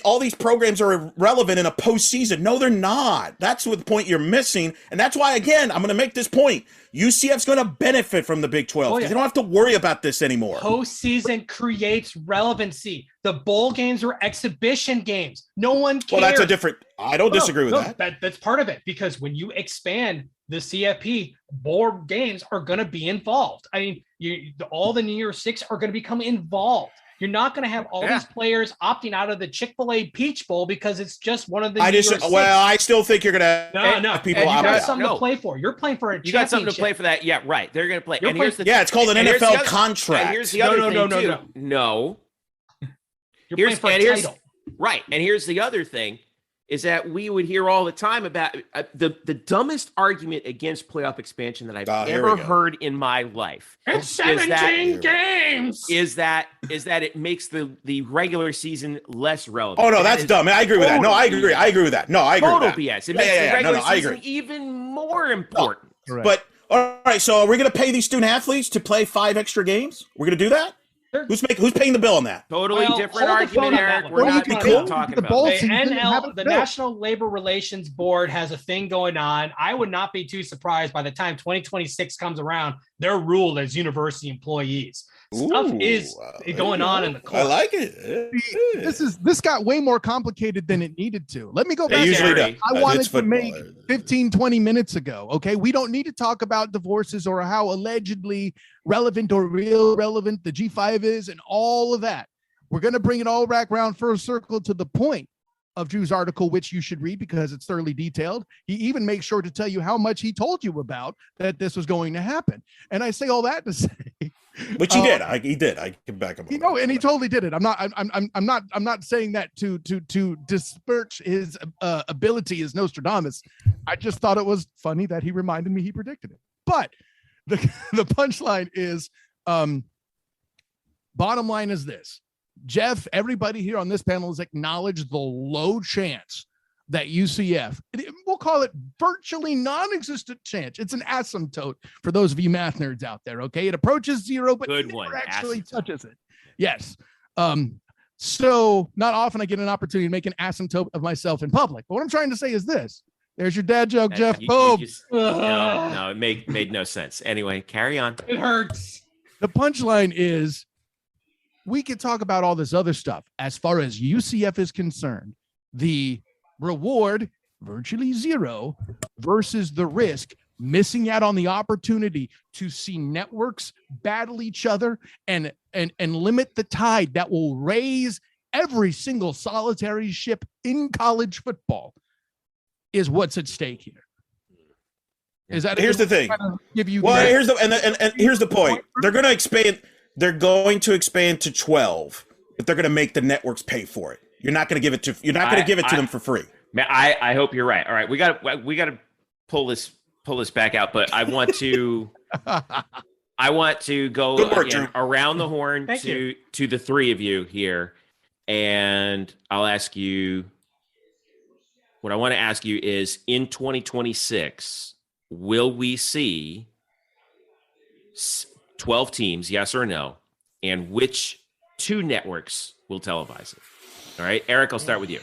all these programs are irrelevant in a postseason. No, they're not. That's what the point you're missing. And that's why, again, I'm going to make this point. UCF's going to benefit from the Big 12 because they don't have to worry about this anymore. Postseason creates relevancy. The bowl games were exhibition games. No one cares. Well, that's a different – I don't disagree with that. That's part of it because when you expand the CFP, bowl games are going to be involved. I mean, all the New Year's 6 are going to become involved. You're not going to have all these players opting out of the Chick-fil-A Peach Bowl because it's just one of the I still think you're going to have people opt out. You got something to play for. You're playing for a championship. You got something to play for that. Yeah, right. They're going to play. It's called an NFL contract. And here's the other thing, too. No. You're playing for a title. Right. And here's the other thing is that we would hear all the time about the dumbest argument against playoff expansion that I've ever heard in my life. It's 17 games. Is that it makes the regular season less relevant. Oh, no, that's dumb. I agree with that. No, I agree. I agree with that. No, I agree with that. Total BS. It makes the regular season even more important. No, but, all right, so are we going to pay these student athletes to play 5 extra games? We're going to do that? Who's paying the bill on that? Totally different argument, Eric. We're not talking about the National Labor Relations Board has a thing going on. I would not be too surprised by the time 2026 comes around, they're ruled as university employees. Stuff is going on in the court. I like it. This got way more complicated than it needed to. Let me go back. I wanted to make 15, 20 minutes ago. Okay. We don't need to talk about divorces or how allegedly relevant or real relevant the G5 is and all of that. We're going to bring it all back around first circle to the point of Drew's article, which you should read because it's thoroughly detailed. He even makes sure to tell you how much he told you about that this was going to happen. And I say all that to say, which he did. He did. I can back him up. And he totally did it. I'm not saying that to disperse his ability as Nostradamus. I just thought it was funny that he reminded me he predicted it. But the punchline is, bottom line is this. Jeff, everybody here on this panel has acknowledged the low chance that UCF, we'll call it virtually non-existent chance. It's an asymptote for those of you math nerds out there. Okay. It approaches zero, but it never actually touches it. Yes. So not often I get an opportunity to make an asymptote of myself in public. But what I'm trying to say is this. There's your dad joke, Jeff. Boom. No, it made no sense. Anyway, carry on. It hurts. The punchline is we could talk about all this other stuff. As far as UCF is concerned, the reward, virtually zero, versus the risk, missing out on the opportunity to see networks battle each other and limit the tide that will raise every single solitary ship in college football is what's at stake here. Is that here's the thing? Give you here's the point. They're going to expand. They're going to expand to 12, but they're going to make the networks pay for it. You're not going to give it to them for free. Man, I hope you're right. All right, we got to pull this back out, but I want to go again, around the horn to the three of you here, and I'll ask you. What I want to ask you is, in 2026, will we see 12 teams, yes or no, and which two networks will televise it? All right, Eric, I'll start with you.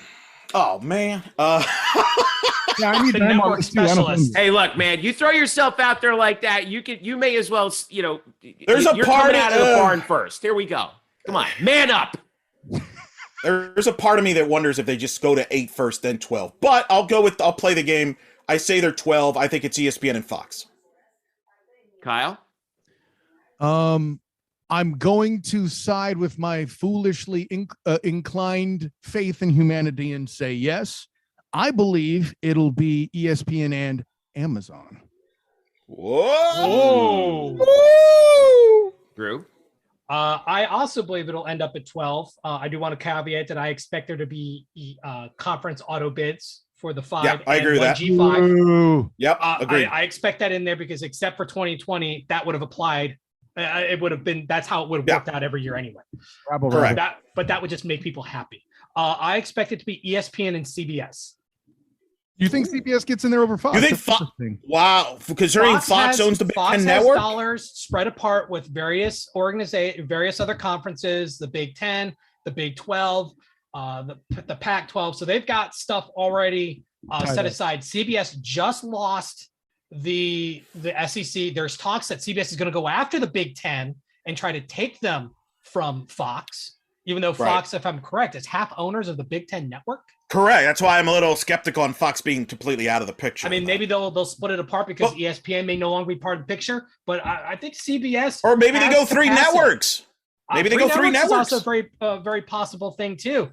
Oh, man. Yeah, I need the network specialist. Hey, look, man, you throw yourself out there like that, you may as well, you're coming out of the barn first. Here we go. Come on, man up. There's a part of me that wonders if they just go to 8 first, then 12. But I'll play the game. I say they're 12. I think it's ESPN and Fox. Kyle? I'm going to side with my foolishly inclined faith in humanity and say yes. I believe it'll be ESPN and Amazon. Whoa! Drew? I also believe it'll end up at 12. I do want to caveat that I expect there to be conference auto bids for the 5 I agree with that. G5. Ooh. Yep, agreed. I expect that in there because except for 2020, that would have applied. It would have been, that's how it would have worked out every year anyway. Correct. But that would just make people happy. I expect it to be ESPN and CBS. You think CBS gets in there over Fox? You think Fox? Wow, considering Fox owns the Big Ten network, dollars spread apart with various other conferences, the Big Ten, the Big 12, the Pac-12. So they've got stuff already set aside. CBS just lost the SEC. There's talks that CBS is going to go after the Big Ten and try to take them from Fox, even though Fox, if I'm correct, is half owners of the Big Ten network. Correct. That's why I'm a little skeptical on Fox being completely out of the picture. I mean, maybe they'll split it apart because ESPN may no longer be part of the picture, but I think CBS or maybe they go 3 networks. Maybe they go 3 networks. Is also a very possible thing too.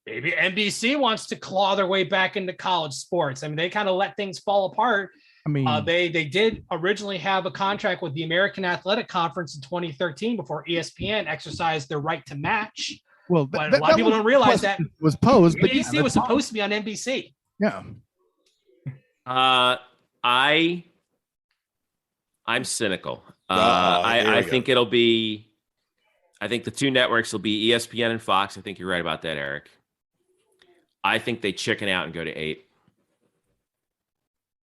Maybe NBC wants to claw their way back into college sports. I mean, they kind of let things fall apart. I mean, they did originally have a contract with the American Athletic Conference in 2013 before ESPN exercised their right to match. Well, but a lot of people don't realize that was posed, but ABC was supposed to be on NBC. Yeah. I'm cynical. I think it'll be. I think the 2 networks will be ESPN and Fox. I think you're right about that, Eric. I think they chicken out and go to 8.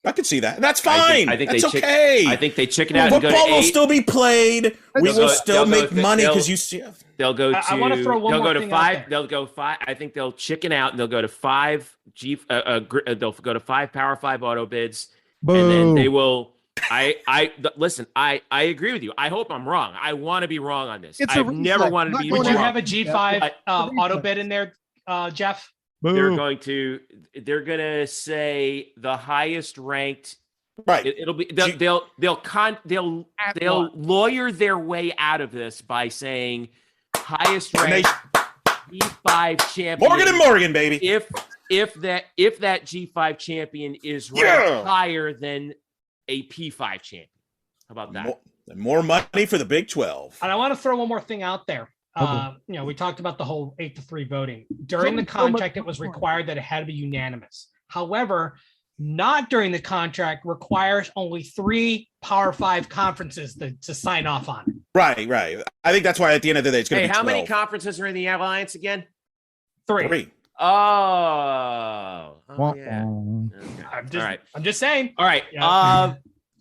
I could see that. That's fine. I think that's okay. I think they chicken out and go to 8. Football will still be played. We will still make money because UCF. They'll go to. I want to throw one they'll more go thing to 5. out there. They'll go 5. I think they'll chicken out and they'll go to 5 they'll go to 5 Power 5 auto bids, and then they will. Listen. I agree with you. I hope I'm wrong. I want to be wrong on this. I've never wanted to be wrong. Would you have a G5 auto bid in there, Jeff? They're going to say the highest ranked. Right. It'll be they'll lawyer their way out of this by saying highest ranked G5 champion. Morgan and Morgan, baby. If that G5 champion is ranked higher than a P5 champion. How about that? More money for the Big 12. And I want to throw one more thing out there. We talked about the whole 8-3 voting. During the contract, it was required that it had to be unanimous. However, not during the contract requires only 3 Power 5 conferences to sign off on it. Right. I think that's why at the end of the day, it's going to be 12. How many conferences are in the Alliance again? 3. Oh yeah. Okay. I'm just saying. All right. Yeah.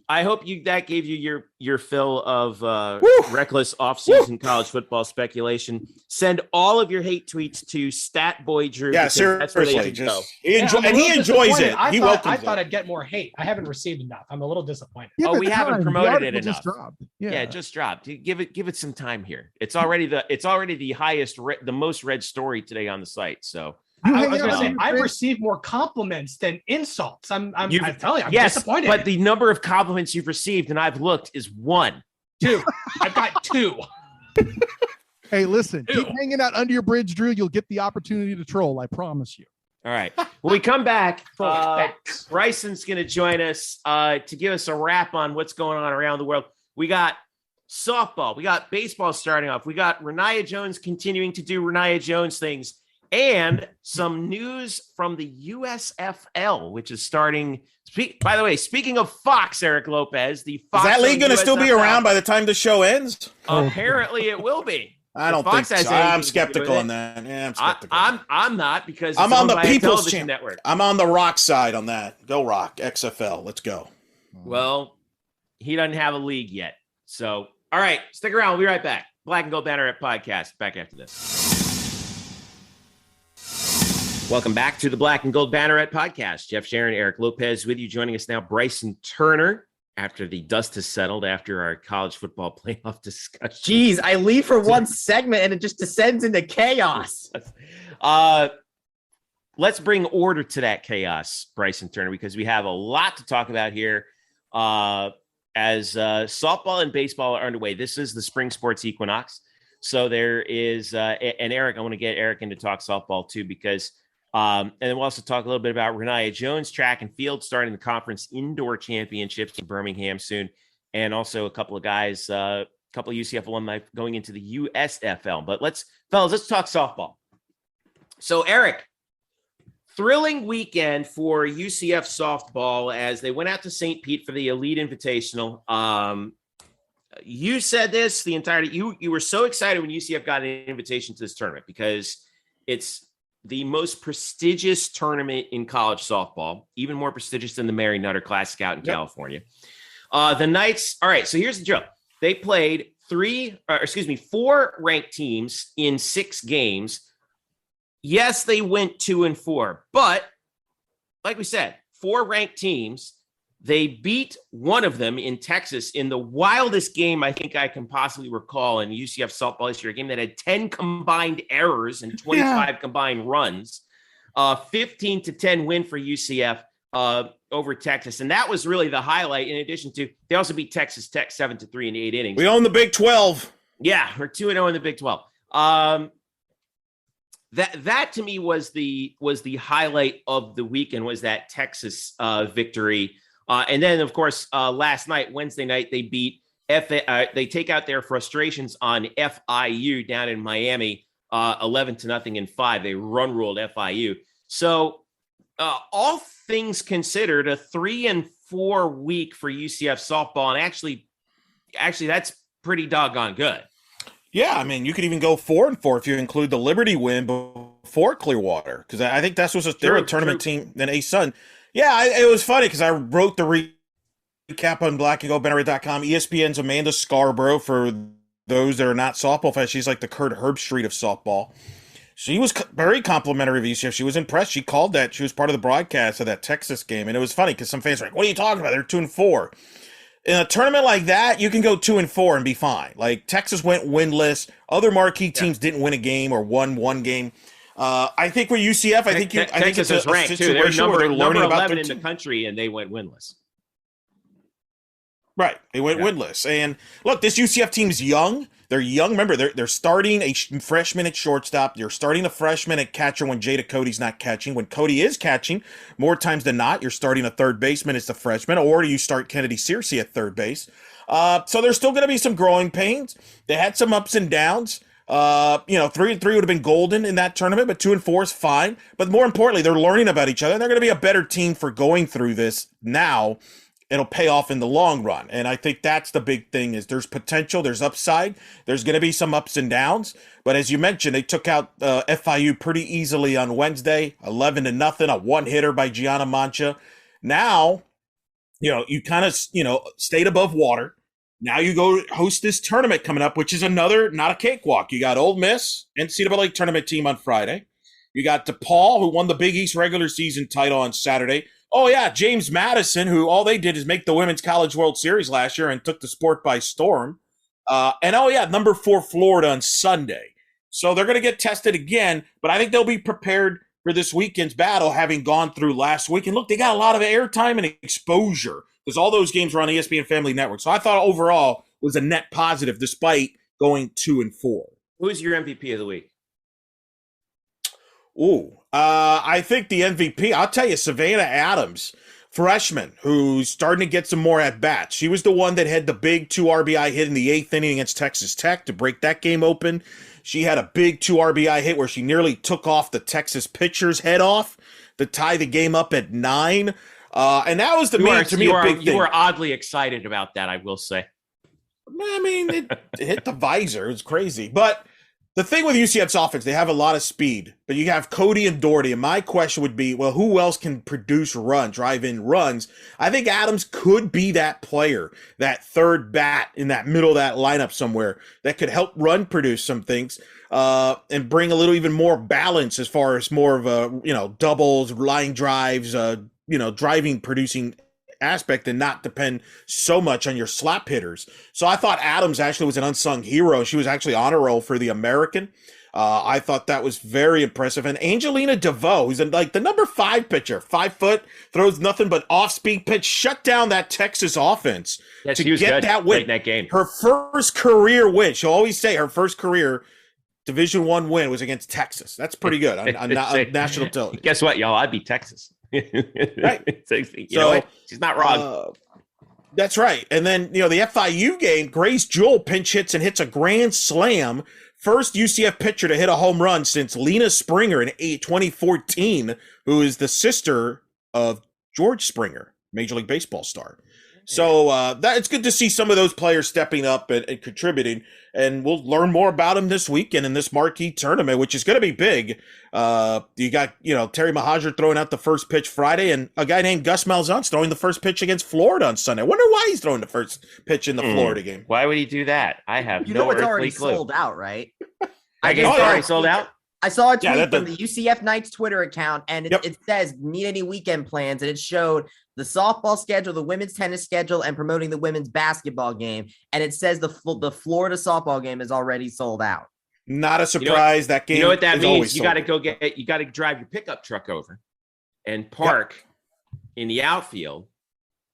I hope that gave you your fill of reckless offseason college football speculation. Send all of your hate tweets to Statboy Drew. Yeah, seriously. He enjoys it. I thought I'd get more hate. I haven't received enough. I'm a little disappointed. We haven't promoted it enough. Just dropped. Yeah, it just dropped. Give it some time here. It's already the highest, the most read story today on the site. So. I was going to say, I've received more compliments than insults. I'm telling you, I'm disappointed. But the number of compliments you've received, and I've looked, is 1. 2. I've got 2. Hey, listen, keep hanging out under your bridge, Drew. You'll get the opportunity to troll. I promise you. All right. When we come back, Bryson's going to join us to give us a wrap on what's going on around the world. We got softball. We got baseball starting off. We got Renaya Jones continuing to do Renaya Jones things. And some news from the USFL, which is starting. By the way, speaking of Fox, Eric Lopez, the Fox. Is that league going to still be around by the time the show ends? Apparently, it will be. I don't think so. I'm skeptical on that. Yeah, I'm skeptical. I'm not because I'm on the People's Network. I'm on the Rock side on that. Go Rock, XFL. Let's go. Well, he doesn't have a league yet. So, all right, stick around. We'll be right back. Black and Gold Banneret Podcast. Back after this. Welcome back to the Black and Gold Banneret Podcast. Jeff Sharon, Eric Lopez with you. Joining us now, Bryson Turner, after the dust has settled after our college football playoff discussion. Jeez, I leave for one segment and it just descends into chaos. Let's bring order to that chaos, Bryson Turner, because we have a lot to talk about here. As softball and baseball are underway, this is the spring sports equinox. So there is, and Eric, I want to get Eric in to talk softball too, because and then we'll also talk a little bit about Renaya Jones track and field starting the conference indoor championships in Birmingham soon. And also a couple of guys, a couple of UCF alumni going into the USFL. But let's talk softball. So Eric, thrilling weekend for UCF softball as they went out to St. Pete for the Elite Invitational. You said this the entirety. You were so excited when UCF got an invitation to this tournament because it's the most prestigious tournament in college softball, even more prestigious than the Mary Nutter Classic out in California. The Knights, all right, so here's the drill. They played 4 ranked teams in 6 games. Yes, they went 2-4, but like we said, 4 ranked teams. They beat one of them in Texas in the wildest game I think I can possibly recall in UCF softball history, a game that had 10 combined errors and 25 combined runs, 15-10 win for UCF over Texas. And that was really the highlight, in addition to they also beat Texas Tech 7-3 in 8 innings. We own the Big 12. Yeah, we're 2-0 in the Big 12. That to me was the highlight of the weekend, was that Texas victory. And then, of course, last night, Wednesday night, they beat they take out their frustrations on FIU down in Miami, 11-0 in 5. They run-ruled FIU. So all things considered, a 3-4 week for UCF softball. And actually, that's pretty doggone good. Yeah, I mean, you could even go 4-4 if you include the Liberty win before Clearwater, because I think that's they're a tournament team than A-Sun. Yeah, it was funny because I wrote the recap on blackandgoldbanneret.com. ESPN's Amanda Scarborough, for those that are not softball fans, she's like the Kurt Herbstreit of softball. She was very complimentary of UCF. She was impressed. She called that. She was part of the broadcast of that Texas game. And it was funny because some fans were like, what are you talking about? They're 2-4. In a tournament like that, you can go 2-4 and be fine. Like Texas went winless. Other marquee teams didn't win a game or won one game. I think for UCF, I think Texas is ranked too. They're number 11 in the country, and they went winless. Right, they went winless. And look, this UCF team's young. They're young. Remember, they're starting a freshman at shortstop. You're starting a freshman at catcher when Jada Cody's not catching. When Cody is catching, more times than not, you're starting a third baseman as the freshman, or you start Kennedy Searcy at third base. So there's still going to be some growing pains. They had some ups and downs. 3-3 would have been golden in that tournament, but 2-4 is fine. But more importantly, they're learning about each other, and they're going to be a better team for going through this now it'll pay off in the long run. And I think that's the big thing is there's potential, there's upside, there's going to be some ups and downs. But as you mentioned, they took out FIU pretty easily on Wednesday, 11-0, a one-hitter by Gianna Mancha. Now, you kind of, stayed above water. Now you go host this tournament coming up, which is another, not a cakewalk. You got Ole Miss, NCAA tournament team on Friday. You got DePaul, who won the Big East regular season title on Saturday. Oh, yeah, James Madison, who all they did is make the Women's College World Series last year and took the sport by storm. And, number 4 Florida on Sunday. So they're going to get tested again, but I think they'll be prepared for this weekend's battle, having gone through last week. And look, they got a lot of airtime and exposure because all those games were on ESPN Family Network. So I thought overall was a net positive despite going 2-4. Who's your MVP of the week? I think the MVP, I'll tell you, Savannah Adams, freshman, who's starting to get some more at-bats. She was the one that had the big 2 RBI hit in the 8th inning against Texas Tech to break that game open. She had a big 2 RBI hit where she nearly took off the Texas pitcher's head off to tie the game up at 9. And that was a big thing. You were oddly excited about that, I will say. I mean, it hit the visor. It was crazy. But the thing with UCF's offense, they have a lot of speed, but you have Cody and Doherty. And my question would be, well, who else can produce runs, drive in runs? I think Adams could be that player, that third bat in that middle of that lineup somewhere that could help run produce some things and bring a little even more balance as far as more of a, doubles, line drives, driving, producing aspect and not depend so much on your slap hitters. So I thought Adams actually was an unsung hero. She was actually honor roll for the American. I thought that was very impressive. And Angelina DeVoe, who's like the number 5 pitcher, 5 foot, throws nothing but off-speed pitch, shut down that Texas offense to get that win. That game. Her first career win. She'll always say her first career Division I win was against Texas. That's pretty good on national television. Guess what, y'all? I'd be Texas. Right. You know what? She's not wrong. That's right. And then, the FIU game, Grace Jewell pinch hits and hits a grand slam. First UCF pitcher to hit a home run since Lena Springer in 2014, who is the sister of George Springer, Major League Baseball star. So it's good to see some of those players stepping up and contributing, and we'll learn more about them this weekend in this marquee tournament, which is going to be big. You got, Terry Mahajer throwing out the first pitch Friday, and a guy named Gus Malzahn's throwing the first pitch against Florida on Sunday. I wonder why he's throwing the first pitch in the Florida game. Why would he do that? I have no it's earthly already clue. sold out, right? I guess it's already sold out. I saw a tweet from the UCF Knights Twitter account, and it says, need any weekend plans? And it showed the softball schedule, the women's tennis schedule, and promoting the women's basketball game. And it says the Florida softball game is already sold out. Not a surprise. That game. You know what that means? You got to drive your pickup truck over and park in the outfield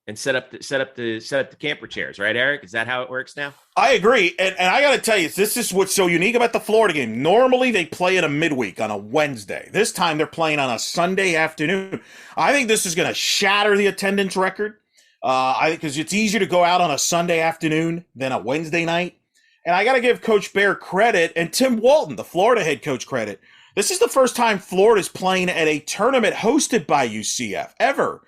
and set up the camper chairs, right, Eric? Is that how it works now? I agree. And I got to tell you, this is what's so unique about the Florida game. Normally they play in a midweek on a Wednesday. This time they're playing on a Sunday afternoon. I think this is going to shatter the attendance record. I think because it's easier to go out on a Sunday afternoon than a Wednesday night. And I got to give Coach Bear credit and Tim Walton, the Florida head coach, credit. This is the first time Florida's playing at a tournament hosted by UCF ever.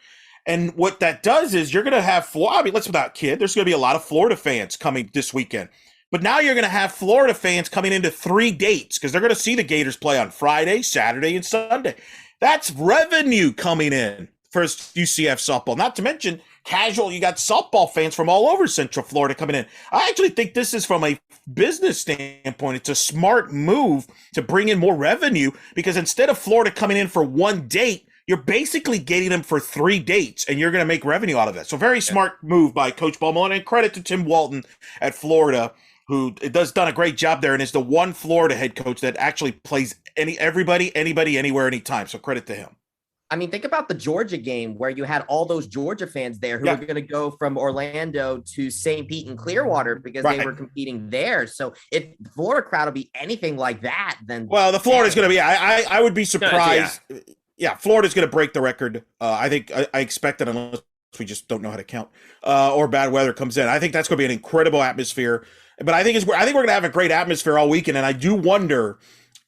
And what that does is you're going to have let's without kid, there's going to be a lot of Florida fans coming this weekend. But now you're going to have Florida fans coming into 3 dates because they're going to see the Gators play on Friday, Saturday, and Sunday. That's revenue coming in for UCF softball. Not to mention casual, you got softball fans from all over Central Florida coming in. I actually think this is from a business standpoint, it's a smart move to bring in more revenue because instead of Florida coming in for 1 date, you're basically getting them for 3 dates, and you're going to make revenue out of that. So very smart move by Coach Bowman, and credit to Tim Walton at Florida, who done a great job there and is the one Florida head coach that actually plays anybody, anywhere, anytime. So credit to him. I mean, think about the Georgia game where you had all those Georgia fans there who were going to go from Orlando to St. Pete and Clearwater because they were competing there. So if the Florida crowd will be anything like that, then the Florida's going to be. I would be surprised. Yeah, Florida's going to break the record. I think I expect it unless we just don't know how to count or bad weather comes in. I think that's going to be an incredible atmosphere. But I think we're going to have a great atmosphere all weekend. And I do wonder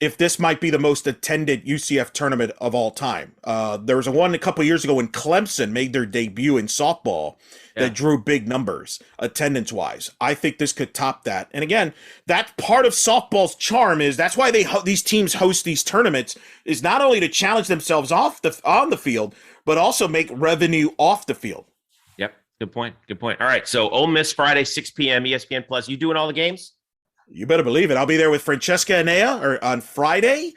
if this might be the most attended UCF tournament of all time. There was one a couple of years ago when Clemson made their debut in softball that drew big numbers attendance-wise. I think this could top that. And again, that's part of softball's charm is that's why these teams host these tournaments is not only to challenge themselves on the field, but also make revenue off the field. Yep, good point. All right, so Ole Miss Friday, 6 p.m. ESPN Plus. You doing all the games? You better believe it. I'll be there with Francesca Anea on Friday.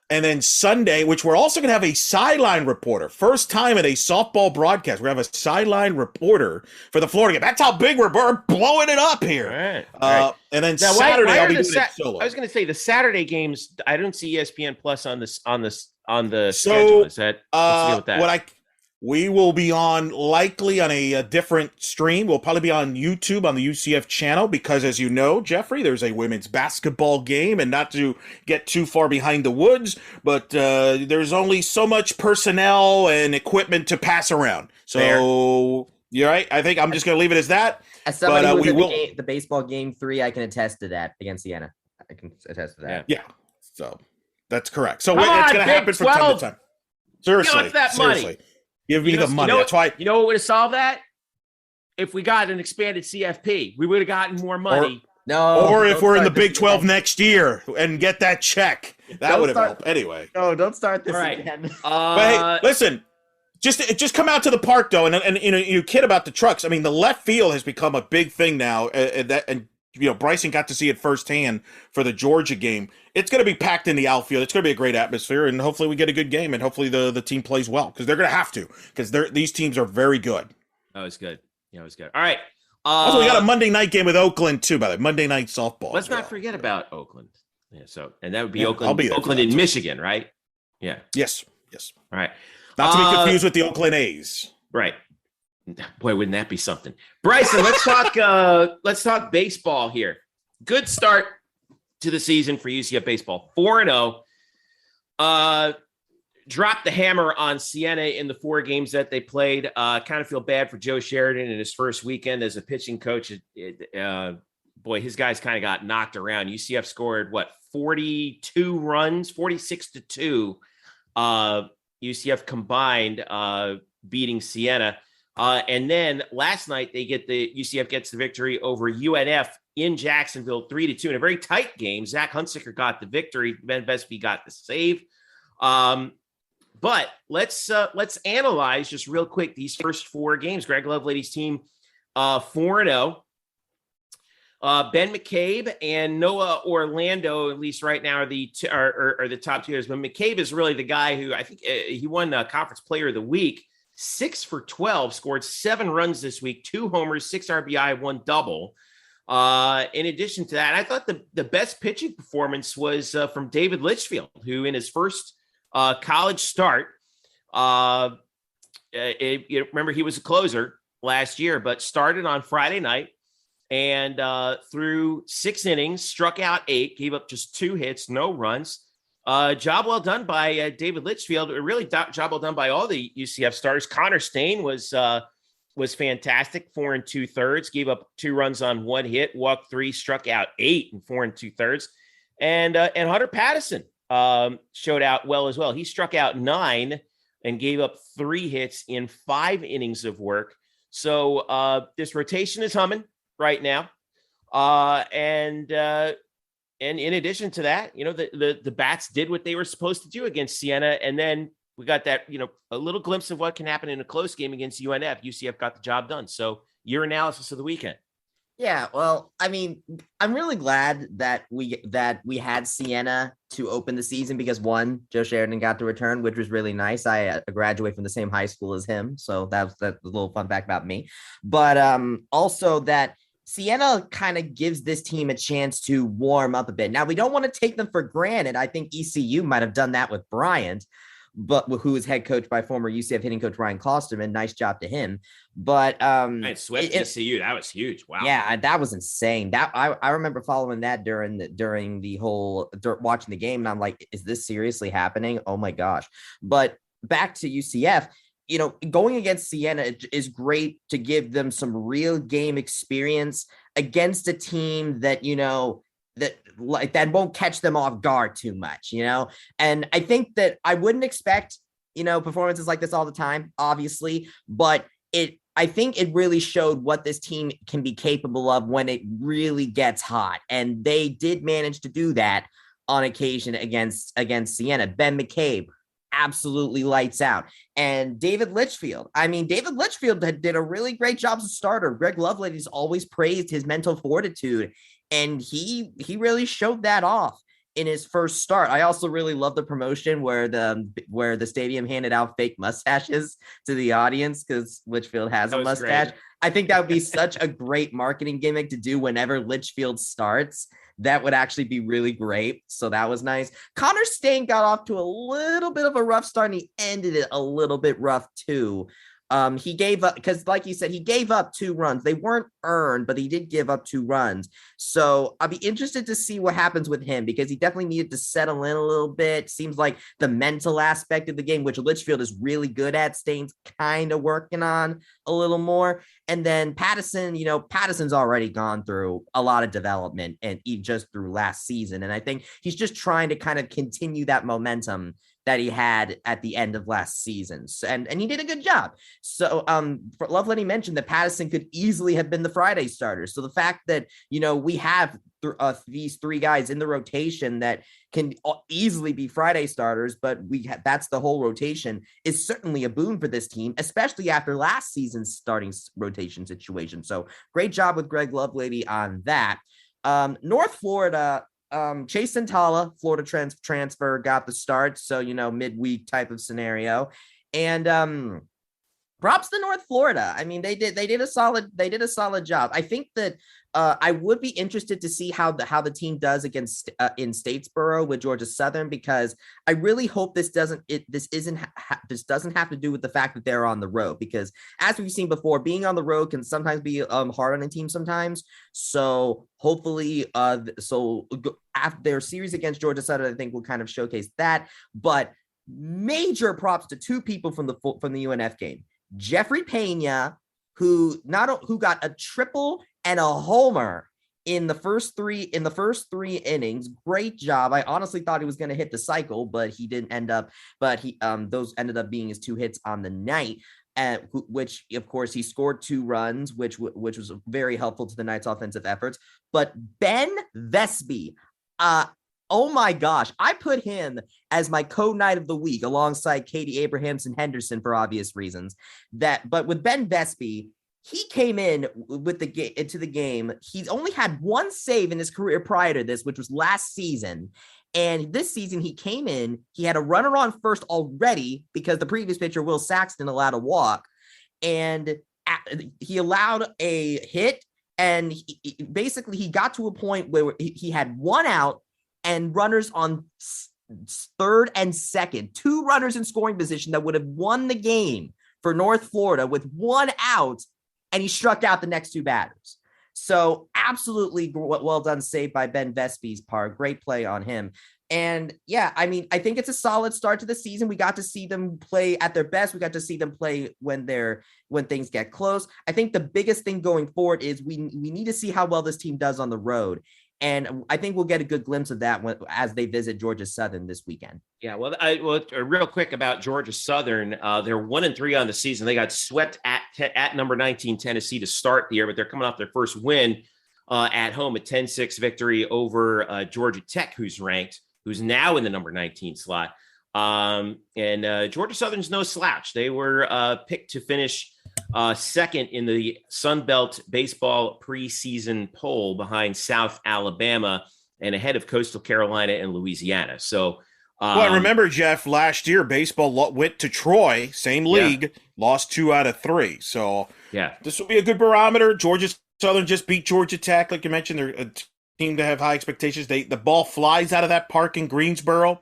And then Sunday, which we're also going to have a sideline reporter. First time at a softball broadcast. We're going to have a sideline reporter for the Florida game. That's how big we're blowing it up here. All right. And then now, Saturday, why I'll be doing it solo. I was going to say the Saturday games, I don't see ESPN Plus on the schedule. Is that, what's the deal with that? We will be likely on a different stream. We'll probably be on YouTube on the UCF channel because, as you know, Jeffrey, there's a women's basketball game, and not to get too far behind the woods, but there's only so much personnel and equipment to pass around. So, you're right. I think I'm just going to leave it as that. As somebody who was at the baseball game 3, I can attest to that against Siena. I can attest to that. Yeah. So that's correct. So it's going to happen from time to time. Seriously. Give us that money. Give me the money. That's why. You know what would have solved that? If we got an expanded CFP, we would have gotten more money. Or if we're in the Big 12 next year and get that check, that would have helped. Anyway. No, don't start this again. But hey, listen, just come out to the park though, and you kid about the trucks. I mean, the left field has become a big thing now, and Bryson got to see it firsthand for the Georgia game. It's going to be packed in the outfield. It's going to be a great atmosphere, and hopefully we get a good game, and hopefully the team plays well because they're going to have to because these teams are very good. That was good. Yeah, it was good. All right. Also, we got a Monday night game with Oakland too, by the way. Monday night softball. Let's not forget about Oakland. Yeah. So, and that would be Oakland in Michigan, right? Yeah. Yes. All right. Not to be confused with the Oakland A's. Right. Boy, wouldn't that be something? Bryson, let's talk baseball here. Good start to the season for UCF baseball. 4-0. Dropped the hammer on Siena in the 4 games that they played. Kind of feel bad for Joe Sheridan in his first weekend as a pitching coach. Boy, his guys kind of got knocked around. UCF scored 42 runs, 46-2. UCF combined, beating Siena. And then last night UCF gets the victory over UNF in Jacksonville, 3-2 in a very tight game. Zach Hunsaker got the victory. Ben Vespi got the save. But let's analyze just real quick these first 4 games. Greg Lovelady's team, 4-0. Ben McCabe and Noah Orlando, at least right now, are the top 2 hitters. But McCabe is really the guy who I think he won Conference Player of the Week. 6 for 12, scored 7 runs this week, 2 homers, 6 RBI, 1 double. In addition to that, I thought the best pitching performance was from David Litchfield, who in his first college start, remember he was a closer last year, but started on Friday night and threw 6 innings, struck out 8, gave up just 2 hits, no runs. Job well done by David Litchfield. Really job well done by all the UCF starters. Connor Stain was fantastic. 4 2/3, gave up 2 runs on 1 hit, walked 3, struck out 8 in 4 2/3. And Hunter Pattison showed out well as well. He struck out 9 and gave up 3 hits in 5 innings of work. So this rotation is humming right now. And in addition to that, the bats did what they were supposed to do against Siena. And then we got that, a little glimpse of what can happen in a close game against UNF. UCF got the job done. So your analysis of the weekend. Yeah, well, I mean, I'm really glad that we had Siena to open the season because 1, Joe Sheridan got to return, which was really nice. I graduated from the same high school as him, so that's a little fun fact about me. But also that Siena kind of gives this team a chance to warm up a bit. Now, we don't want to take them for granted. I think ECU might have done that with Bryant, but who is head coach by former UCF hitting coach Ryan Klosterman. Nice job to him. But swept ECU. That was huge. Wow. Yeah, that was insane. That I remember following that during the whole watching the game, and I'm like, is this seriously happening? Oh my gosh. But back to UCF. Going against Siena is great to give them some real game experience against a team that, that won't catch them off guard too much, And I think that I wouldn't expect, performances like this all the time, obviously, but I think it really showed what this team can be capable of when it really gets hot. And they did manage to do that on occasion against Siena. Ben McCabe, absolutely lights out. And David Litchfield. David Litchfield did a really great job as a starter. Greg Lovelady's always praised his mental fortitude, and he really showed that off in his first start. I also really love the promotion where the stadium handed out fake mustaches to the audience because Litchfield has a mustache. Great. I think that would be such a great marketing gimmick to do whenever Litchfield starts. That would actually be really great. So that was nice. Connor Stain got off to a little bit of a rough start, and he ended it a little bit rough too. He gave up because, like you said, he gave up 2 runs. They weren't earned, but he did give up 2 runs. So I'll be interested to see what happens with him because he definitely needed to settle in a little bit. Seems like the mental aspect of the game, which Litchfield is really good at, Stain's kind of working on a little more. And then Pattison, Pattison's already gone through a lot of development and just through last season. And I think he's just trying to kind of continue that momentum that he had at the end of last season. And he did a good job. So Lovelady mentioned that Pattison could easily have been the Friday starter. So the fact that, we have these 3 guys in the rotation that can easily be Friday starters, but that's the whole rotation, is certainly a boon for this team, especially after last season's starting rotation situation. So great job with Greg Lovelady on that. North Florida, Chase Santala, Florida transfer, got the start. So, midweek type of scenario. And props to North Florida. They did a solid job. I think that I would be interested to see how the team does against in Statesboro with Georgia Southern, because I really hope this doesn't have to do with the fact that they're on the road, because as we've seen before, being on the road can sometimes be hard on a team sometimes. So hopefully, after their series against Georgia Southern, I think will kind of showcase that. But major props to 2 people from the UNF game. Jeffrey Pena, who got a triple and a homer in the first 3 innings. Great job. I honestly thought he was going to hit the cycle, but he didn't end up. But those ended up being his 2 hits on the night, which of course he scored 2 runs, which was very helpful to the Knights' offensive efforts. But Ben Vesby, oh my gosh, I put him as my co-Knight of the week alongside Katie Abrahamson Henderson for obvious reasons. But with Ben Vesby, he came in into the game. He's only had 1 save in his career prior to this, which was last season. And this season he came in, he had a runner on first already because the previous pitcher, Will Saxton, allowed a walk. And he allowed a hit. And he got to a point where he had 1 out and runners on 3rd and 2nd, 2 runners in scoring position that would have won the game for North Florida with 1 out. And he struck out the next 2 batters. So absolutely well done save by Ben Vesby's part. Great play on him. And yeah, I think it's a solid start to the season. We got to see them play at their best. We got to see them play when things get close. I think the biggest thing going forward is we need to see how well this team does on the road. And I think we'll get a good glimpse of that as they visit Georgia Southern this weekend. Yeah, well, real quick about Georgia Southern, they're 1-3 on the season. They got swept at number 19 Tennessee to start the year, but they're coming off their first win at home, a 10-6 victory over Georgia Tech, who's now in the number 19 slot. And Georgia Southern's no slouch. They were picked to finish second in the Sun Belt baseball preseason poll behind South Alabama and ahead of Coastal Carolina and Louisiana. So, remember, Jeff, last year baseball went to Troy, same league, lost 2 out of 3. So this will be a good barometer. Georgia Southern just beat Georgia Tech, like you mentioned. They're a team to have high expectations. The ball flies out of that park in Greensboro.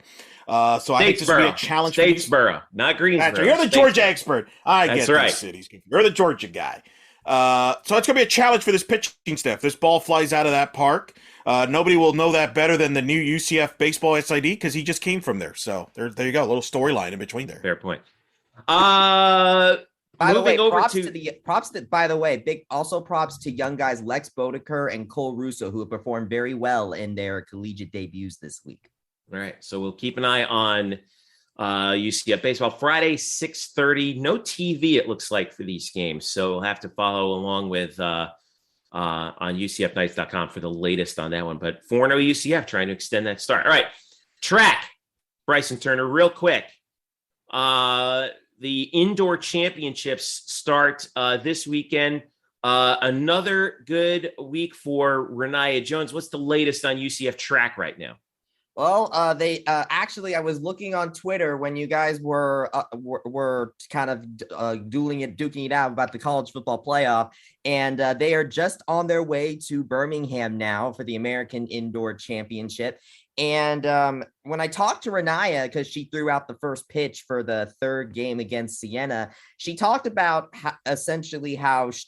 So I think this will be a challenge. Statesboro, not Greensboro. You're the Georgia expert. I That's get right. these cities. You're the Georgia guy. So it's going to be a challenge for this pitching staff. This ball flies out of that park. Nobody will know that better than the new UCF baseball SID because he just came from there. So there you go. A little storyline in between there. Fair point. By the way, props to young guys Lex Bodeker and Cole Russo, who have performed very well in their collegiate debuts this week. All right, so we'll keep an eye on UCF baseball. Friday, 6:30. No TV, it looks like, for these games, so we'll have to follow along with on UCFnights.com for the latest on that one. But 4-0 UCF trying to extend that start. All right, track. Bryson Turner, real quick. The indoor championships start this weekend. Another good week for Renaya Jones. What's the latest on UCF track right now? Well, they actually, I was looking on Twitter when you guys were kind of duking it out about the college football playoff, and they are just on their way to Birmingham now for the American Indoor Championship. And when I talked to Renaya, because she threw out the first pitch for the third game against Siena, she talked about how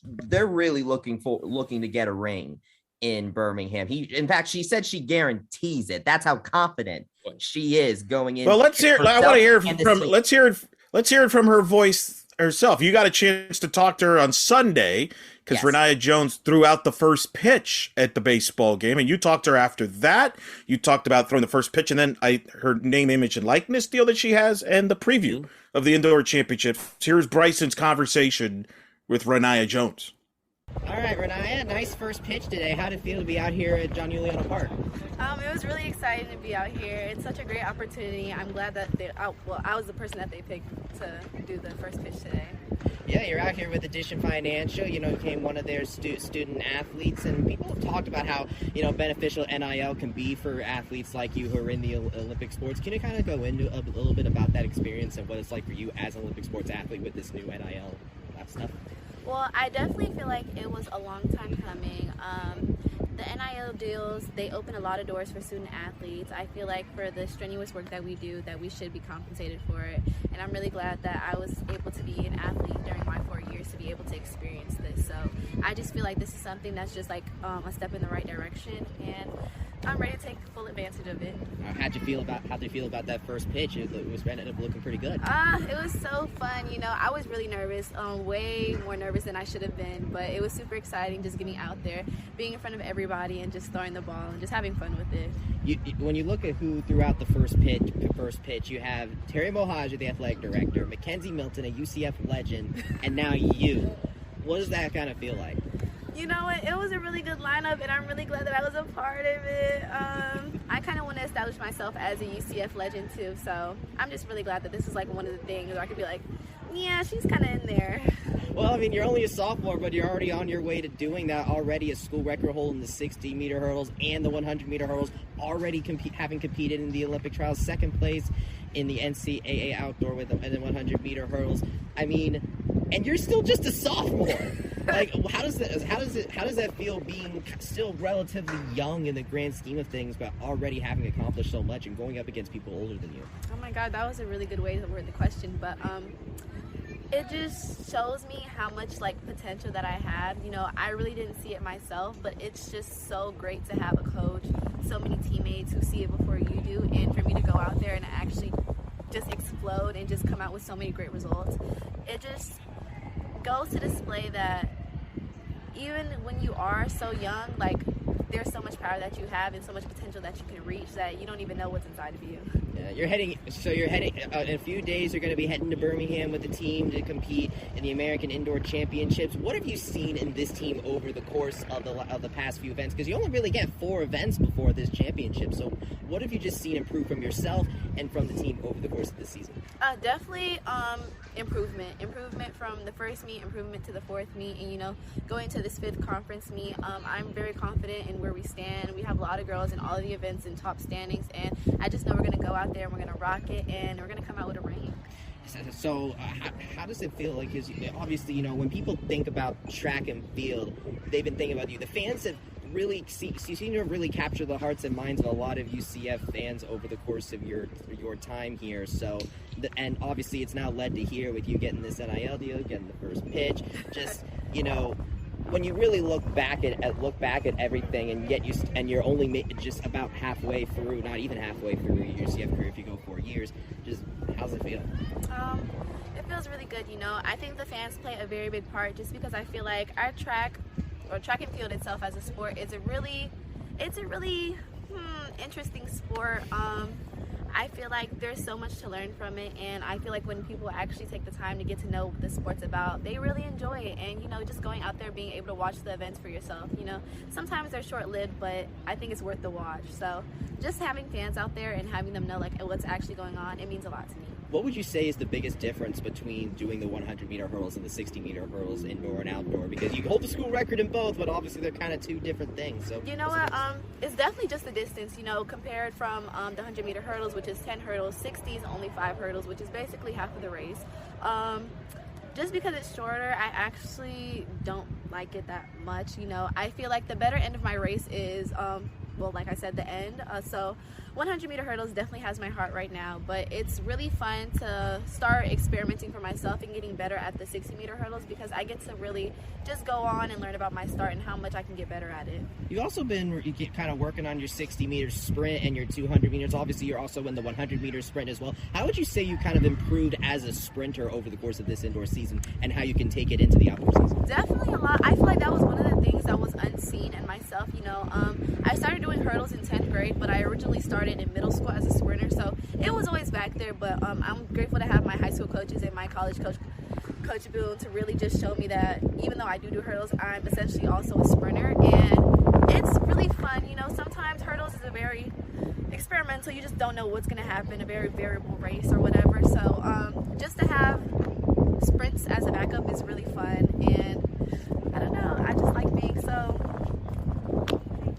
they're really looking to get a ring in Birmingham. In fact, she said she guarantees it. That's how confident she is going in. Well, let's hear. I want to hear from. Let's hear it from her voice herself. You got a chance to talk to her on Sunday because Renaya Jones threw out the first pitch at the baseball game, and you talked to her after that. You talked about throwing the first pitch, and then her name, image, and likeness deal that she has, and the preview of the Indoor Championship. Here's Bryson's conversation with Renaya Jones. All right, Renaya, nice first pitch today. How did it feel to be out here at John Juliano Park? It was really exciting to be out here. It's such a great opportunity. I'm glad that I was the person that they picked to do the first pitch today. Yeah, you're out here with Addition Financial. Became one of their student athletes, and people have talked about how beneficial NIL can be for athletes like you who are in the Olympic sports. Can you kind of go into a little bit about that experience and what it's like for you as an Olympic sports athlete with this new NIL stuff? Well, I definitely feel like it was a long time coming. The NIL deals, they open a lot of doors for student athletes. I feel like for the strenuous work that we do, that we should be compensated for it. And I'm really glad that I was able to be an athlete during my 4 years to be able to experience this. So I just feel like this is something that's just like a step in the right direction. And I'm ready to take full advantage of it. How'd you feel about that first pitch? It ended up looking pretty good. It was so fun. I was really nervous, way more nervous than I should have been, but it was super exciting just getting out there, being in front of everybody and just throwing the ball and just having fun with it. When you look at who threw out the first pitch, you have Terry Mohajir, the athletic director, Mackenzie Milton, a UCF legend, and now you. What does that kind of feel like? You know what? It was a really good lineup, and I'm really glad that I was a part of it. I kind of want to establish myself as a UCF legend, too. So I'm just really glad that this is like one of the things where I could be like, yeah, she's kind of in there. Well, I mean, you're only a sophomore, but you're already on your way to doing that. Already a school record hold in the 60-meter hurdles and the 100-meter hurdles. Already having competed in the Olympic trials, second place in the NCAA outdoor with the 100-meter hurdles. I mean, and you're still just a sophomore. Like, how does that feel being still relatively young in the grand scheme of things, but already having accomplished so much and going up against people older than you? Oh my God, that was a really good way to word the question, but it just shows me how much potential that I have. I really didn't see it myself, but it's just so great to have a coach, so many teammates who see it before you do, and for me to go out there and actually just explode and just come out with so many great results. It just goes to display that even when you are so young, there's so much power that you have and so much potential that you can reach that you don't even know what's inside of you. Yeah, you're heading in a few days. You're going to be heading to Birmingham with the team to compete in the American Indoor Championships. What have you seen in this team over the course of the past few events? Because you only really get 4 events before this championship. So what have you just seen improve from yourself and from the team over the course of this season? Definitely improvement from the first meet, improvement to the fourth meet, and going to this 5th conference meet. I'm very confident in where we stand. We have a lot of girls in all of the events in top standings, and I just know we're going to go out there and we're going to rock it, and we're going to come out with a ring. So how does it feel like? Because obviously, when people think about track and field, they've been thinking about you. The fans have really seem to have really captured the hearts and minds of a lot of UCF fans over the course of your time here. So, and obviously, it's now led to here with you getting this NIL deal, getting the first pitch. Just when you really look back at everything, and you're only just about halfway through, not even halfway through your UCF career if you go 4 years. Just how's it feel? It feels really good. I think the fans play a very big part, just because I feel like our track and field itself as a sport is a really interesting sport. I feel like there's so much to learn from it, and I feel like when people actually take the time to get to know what the sport's about, they really enjoy it. And just going out there, being able to watch the events for yourself, sometimes they're short-lived, but I think it's worth the watch. So just having fans out there and having them know like what's actually going on, it means a lot to me. What would you say is the biggest difference between doing the 100-meter hurdles and the 60-meter hurdles, indoor and outdoor? Because you hold the school record in both, but obviously they're kind of two different things. So you know what? It's definitely just the distance. Compared from the 100-meter hurdles, which is 10 hurdles, 60 is only 5 hurdles, which is basically half of the race. Just because it's shorter, I actually don't like it that much. I feel like the better end of my race is, like I said, the end. So 100-meter hurdles definitely has my heart right now, but it's really fun to start experimenting for myself and getting better at the 60-meter hurdles, because I get to really just go on and learn about my start and how much I can get better at it. You've also been kind of working on your 60-meter sprint and your 200 meters. Obviously, you're also in the 100-meter sprint as well. How would you say you kind of improved as a sprinter over the course of this indoor season, and how you can take it into the outdoor season? Definitely a lot. I feel like that was one of the things that was unseen in myself. I started doing hurdles in 10th grade, but I originally started in middle school as a sprinter, so it was always back there. But I'm grateful to have my high school coaches and my college coach, Coach Boone, to really just show me that even though I do hurdles, I'm essentially also a sprinter, and it's really fun. Sometimes hurdles is a very experimental, you just don't know what's going to happen, a very variable race or whatever. So just to have sprints as a backup is really fun, and I don't know, I just like being so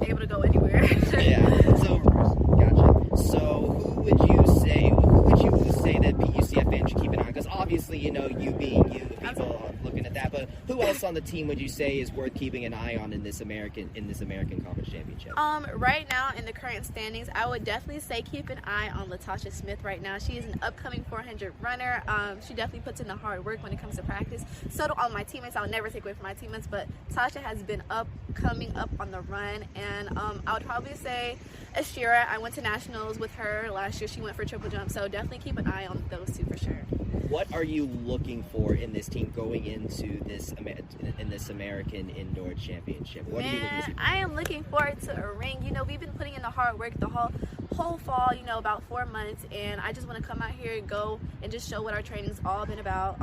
able to go anywhere. Yeah. So, gotcha. So, who would you say that UCF fans should keep an eye on? Because obviously, you being you, people are looking at that. But who else on the team would you say is worth keeping an eye on in this American Conference Championship? Right now in the current standings, I would definitely say keep an eye on Latasha Smith. Right now, she is an upcoming 400 runner. She definitely puts in the hard work when it comes to practice. So do all my teammates. I'll never take away from my teammates, but Tasha has been coming up on the run, and I would probably say Ashira. I went to nationals with her last year. She went for triple jump, so definitely keep an eye on those two for sure. What are you looking for in this team going into this American Indoor Championship? I am looking forward to a ring. We've been putting in the hard work the whole fall, about 4 months, and I just want to come out here and go and just show what our training's all been about.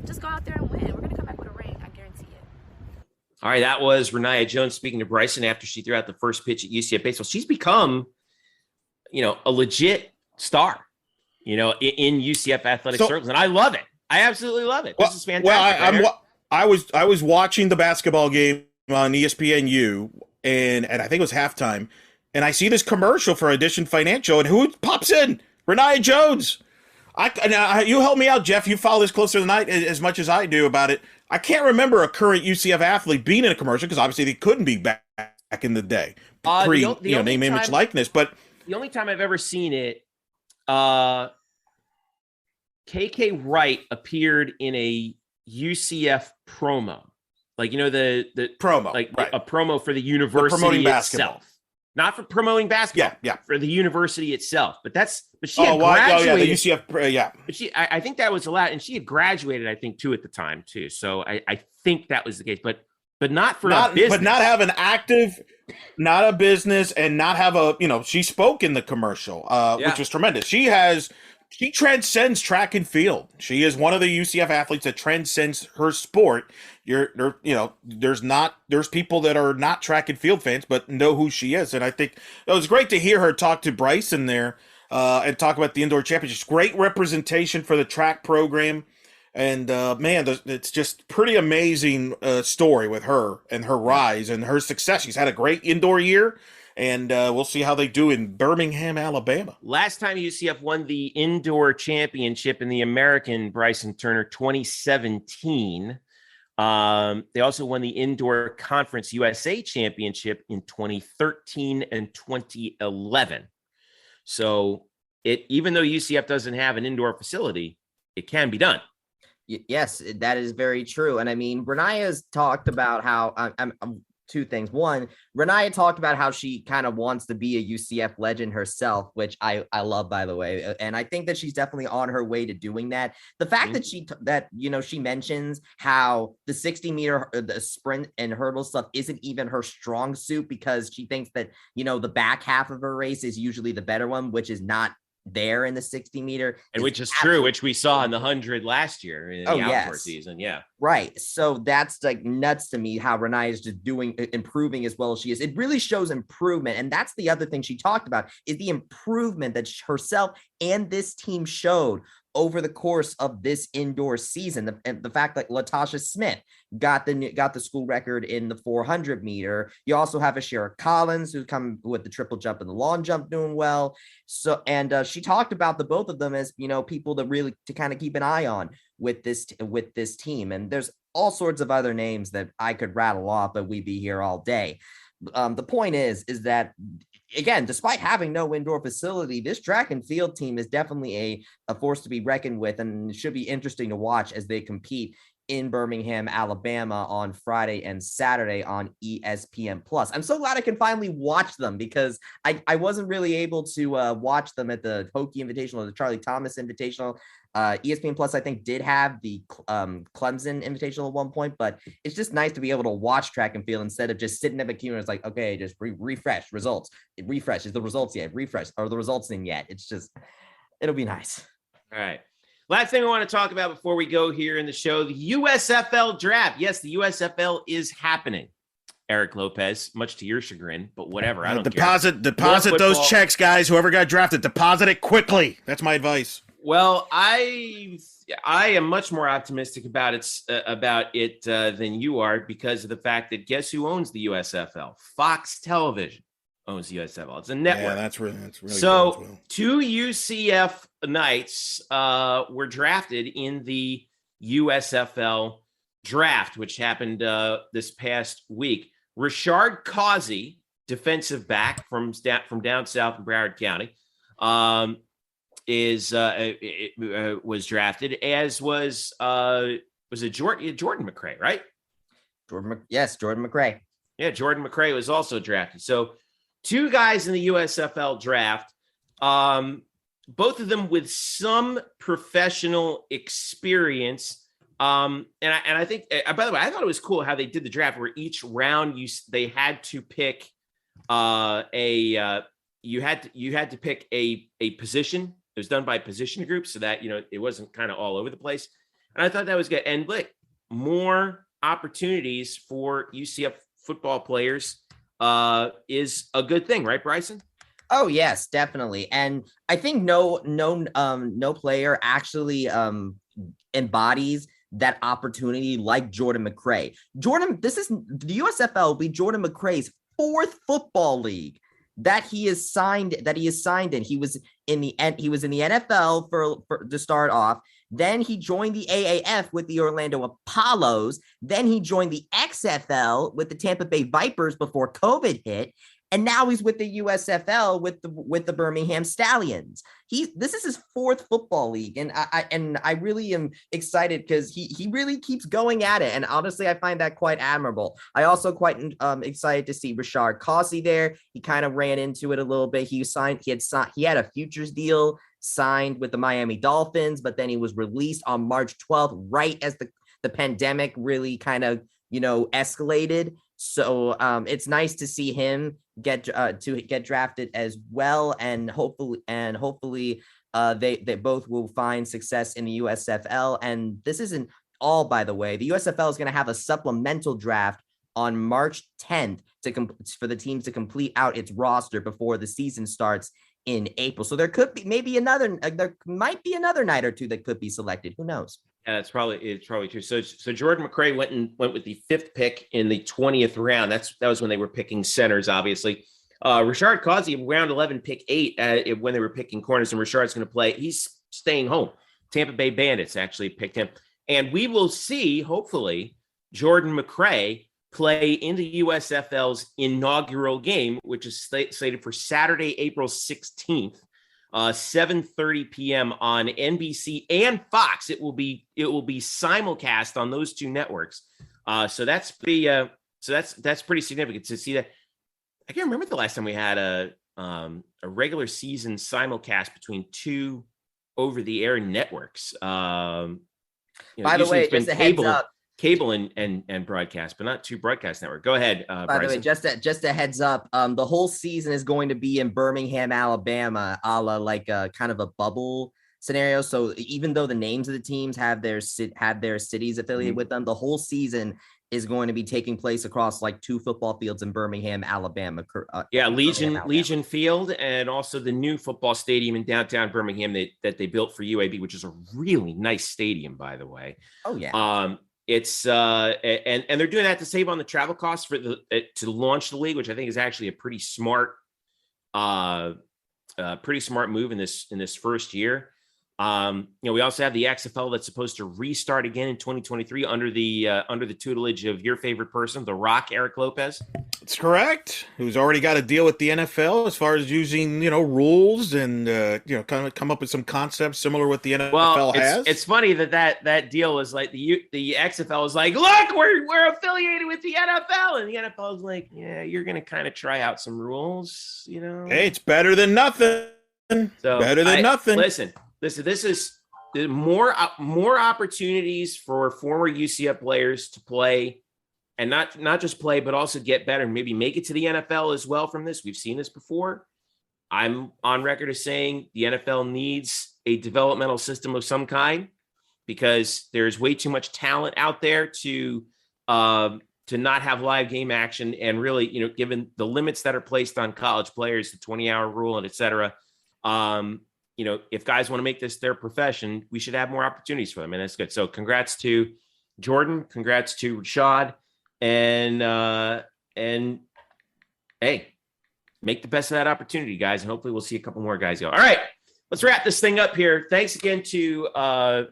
Just go out there and win. We're going to come back with a ring. I guarantee it. All right, that was Renaya Jones speaking to Bryson after she threw out the first pitch at UCF baseball. She's become, a legit star, in UCF athletic circles, and I love it. I absolutely love it. This is fantastic. Well, I was watching the basketball game on ESPNU, and I think it was halftime, and I see this commercial for Addition Financial, and who pops in? Renaya Jones. You help me out, Jeff. You follow this closer than I as much as I do about it. I can't remember a current UCF athlete being in a commercial, because obviously they couldn't be back in the day, name, image, likeness. But the only time I've ever seen it, KK Wright appeared in a UCF promo, the promo, right. A promo for the university itself, not for promoting basketball. Yeah, for the university itself. But she had graduated. The UCF, yeah. But I think that was a lot, and she had graduated, I think, too, at the time too. So I think that was the case, but not for a business. But not have an active, not a business, and not have she spoke in the commercial, which was tremendous. She transcends track and field. She is one of the UCF athletes that transcends her sport. There's people that are not track and field fans, but know who she is. And I think it was great to hear her talk to Bryson there and talk about the indoor championships. Great representation for the track program. And it's just pretty amazing story with her and her rise and her success. She's had a great indoor year. And we'll see how they do in Birmingham, Alabama. Last time UCF won the indoor championship in the American, Bryson Turner, 2017. They also won the Indoor Conference USA Championship in 2013 and 2011. So even though UCF doesn't have an indoor facility, it can be done. Yes, that is very true. And I mean, Renaya's talked about how I'm two things. One, Renaya talked about how she kind of wants to be a UCF legend herself, which I love, by the way. And I think that she's definitely on her way to doing that. The fact that she mentions how the 60-meter, the sprint and hurdle stuff isn't even her strong suit, because she thinks that, the back half of her race is usually the better one, which is not there in the 60-meter, and which is true, which we saw in the 100 last year in the outdoor season. Yeah, right. So that's like nuts to me how Renaya is just improving as well as she is. It really shows improvement, and that's the other thing she talked about, is the improvement that herself and this team showed over the course of this indoor season. The fact that Latasha Smith got the school record in the 400 meter. You also have Ashira Collins, who's come with the triple jump and the long jump doing well. So, and she talked about the both of them as, people to kind of keep an eye on with this team. And there's all sorts of other names that I could rattle off, but we'd be here all day. The point is that, again, despite having no indoor facility, this track and field team is definitely a force to be reckoned with, and it should be interesting to watch as they compete in Birmingham, Alabama on Friday and Saturday on ESPN+. I'm so glad I can finally watch them, because I wasn't really able to watch them at the Hokie Invitational or the Charlie Thomas Invitational. ESPN+, I think, did have the Clemson Invitational at one point, but it's just nice to be able to watch track and field instead of just sitting at the computer. It's like, okay, just refresh results. Refresh. Is the results yet? Refresh. Are the results in yet? It's just, it'll be nice. All right. Last thing I want to talk about before we go here in the show, the USFL draft. Yes, the USFL is happening, Eric Lopez, much to your chagrin, but whatever. I don't care. Deposit those checks, guys. Whoever got drafted, deposit it quickly. That's my advice. Well, I am much more optimistic about it than you are, because of the fact that guess who owns the USFL? Fox Television owns the USFL. It's a network. Yeah, that's really so. Cool. 2 UCF Knights were drafted in the USFL draft, which happened this past week. Rashard Causey, defensive back from down south in Broward County, was drafted, as was it Jordan McRae, right? Jordan McRae. Yeah, Jordan McRae was also drafted. So 2 guys in the USFL draft, both of them with some professional experience. And I think, by the way, I thought it was cool how they did the draft, where each round they had to pick you had to pick a position. It was done by position groups, so that it wasn't kind of all over the place. And I thought that was good. And look, more opportunities for UCF football players is a good thing, right, Bryson? Oh yes, definitely. And I think no player actually embodies that opportunity like Jordan McRae. This is the USFL will be Jordan McRae's 4th football league that he is signed in. He was in the NFL for to start off. Then he joined the AAF with the Orlando Apollos. Then he joined the XFL with the Tampa Bay Vipers before COVID hit. And now he's with the USFL with the Birmingham Stallions. This is his 4th football league, and I really am excited because he really keeps going at it. And honestly, I find that quite admirable. I also quite excited to see Rashard Causey there. He kind of ran into it a little bit. He had a futures deal signed with the Miami Dolphins, but then he was released on March 12th, right as the pandemic really kind of escalated. So it's nice to see him get drafted as well, and hopefully they both will find success in the USFL. And this isn't all, by the way. The USFL is going to have a supplemental draft on March 10th for the teams to complete out its roster before the season starts in April. So there might be another night or two that could be selected. Who knows? Yeah, it's probably true. So Jordan McRae went with the 5th pick in the 20th round. That was when they were picking centers, obviously. Rashard Causey, round 11, pick 8 when they were picking corners, and Rashard's going to play. He's staying home. Tampa Bay Bandits actually picked him. And we will see, hopefully, Jordan McRae play in the USFL's inaugural game, which is slated for Saturday, April 16th. 7:30 p.m. on NBC and Fox. It will be simulcast on those 2 networks. So that's pretty So that's pretty significant to see that. I can't remember the last time we had a regular season simulcast between two over-the-air networks. By the way, just a heads up. Cable and broadcast, but not two broadcast network. Go ahead, By the way, just a heads up. The whole season is going to be in Birmingham, Alabama, a la like a kind of a bubble scenario. So even though the names of the teams have their cities affiliated with them, the whole season is going to be taking place across like two football fields in Birmingham, Alabama. Legion Field, and also the new football stadium in downtown Birmingham that they built for UAB, which is a really nice stadium, by the way. Oh yeah. It's and they're doing that to save on the travel costs for to launch the league, which I think is actually a pretty smart move in this first year. We also have the XFL that's supposed to restart again in 2023 under the tutelage of your favorite person, The Rock, Eric Lopez. That's correct. Who's already got a deal with the NFL as far as using, rules and, kind of come up with some concepts similar with the NFL has. It's funny that deal is like the XFL is like, look, we're affiliated with the NFL. And the NFL is like, yeah, you're going to kind of try out some rules, Hey, it's better than nothing. Better than nothing. Listen, this is more opportunities for former UCF players to play, and not just play, but also get better and maybe make it to the NFL as well from this. We've seen this before. I'm on record as saying the NFL needs a developmental system of some kind because there's way too much talent out there to not have live game action. And really, given the limits that are placed on college players, the 20-hour rule and et cetera, if guys want to make this their profession, we should have more opportunities for them. And that's good. So congrats to Jordan. Congrats to Rashad. And hey, make the best of that opportunity, guys. And hopefully we'll see a couple more guys go. All right, let's wrap this thing up here. Thanks again to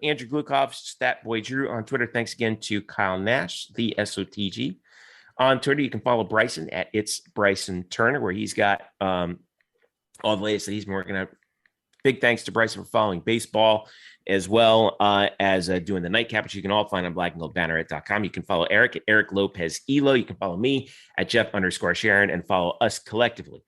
Andrew Gluchov, Statboy Drew on Twitter. Thanks again to Kyle Nash, the SOTG. On Twitter, you can follow Bryson at It's Bryson Turner, where he's got all the latest that he's been working on. Big thanks to Bryson for following baseball as well as doing the nightcap, which you can all find on blackgoldbanneret.com. You can follow Eric at Eric Lopez Elo. You can follow me at Jeff_Sharon and follow us collectively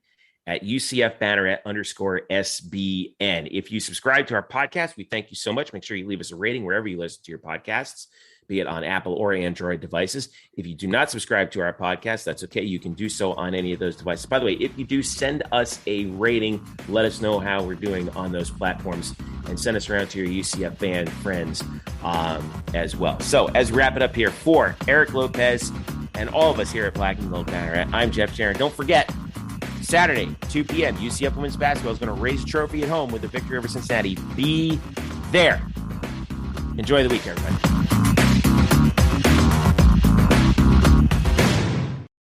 at UCF Banneret _SBN. If you subscribe to our podcast, we thank you so much. Make sure you leave us a rating wherever you listen to your podcasts, be it on Apple or Android devices. If you do not subscribe to our podcast, that's okay. You can do so on any of those devices. By the way, if you do, send us a rating. Let us know how we're doing on those platforms and send us around to your UCF fan friends as well. So as we wrap it up here for Eric Lopez and all of us here at Black and Gold Banneret, I'm Jeff Sharon. Don't forget, Saturday, 2 p.m., UCF women's basketball is going to raise a trophy at home with a victory over Cincinnati. Be there. Enjoy the week, everybody.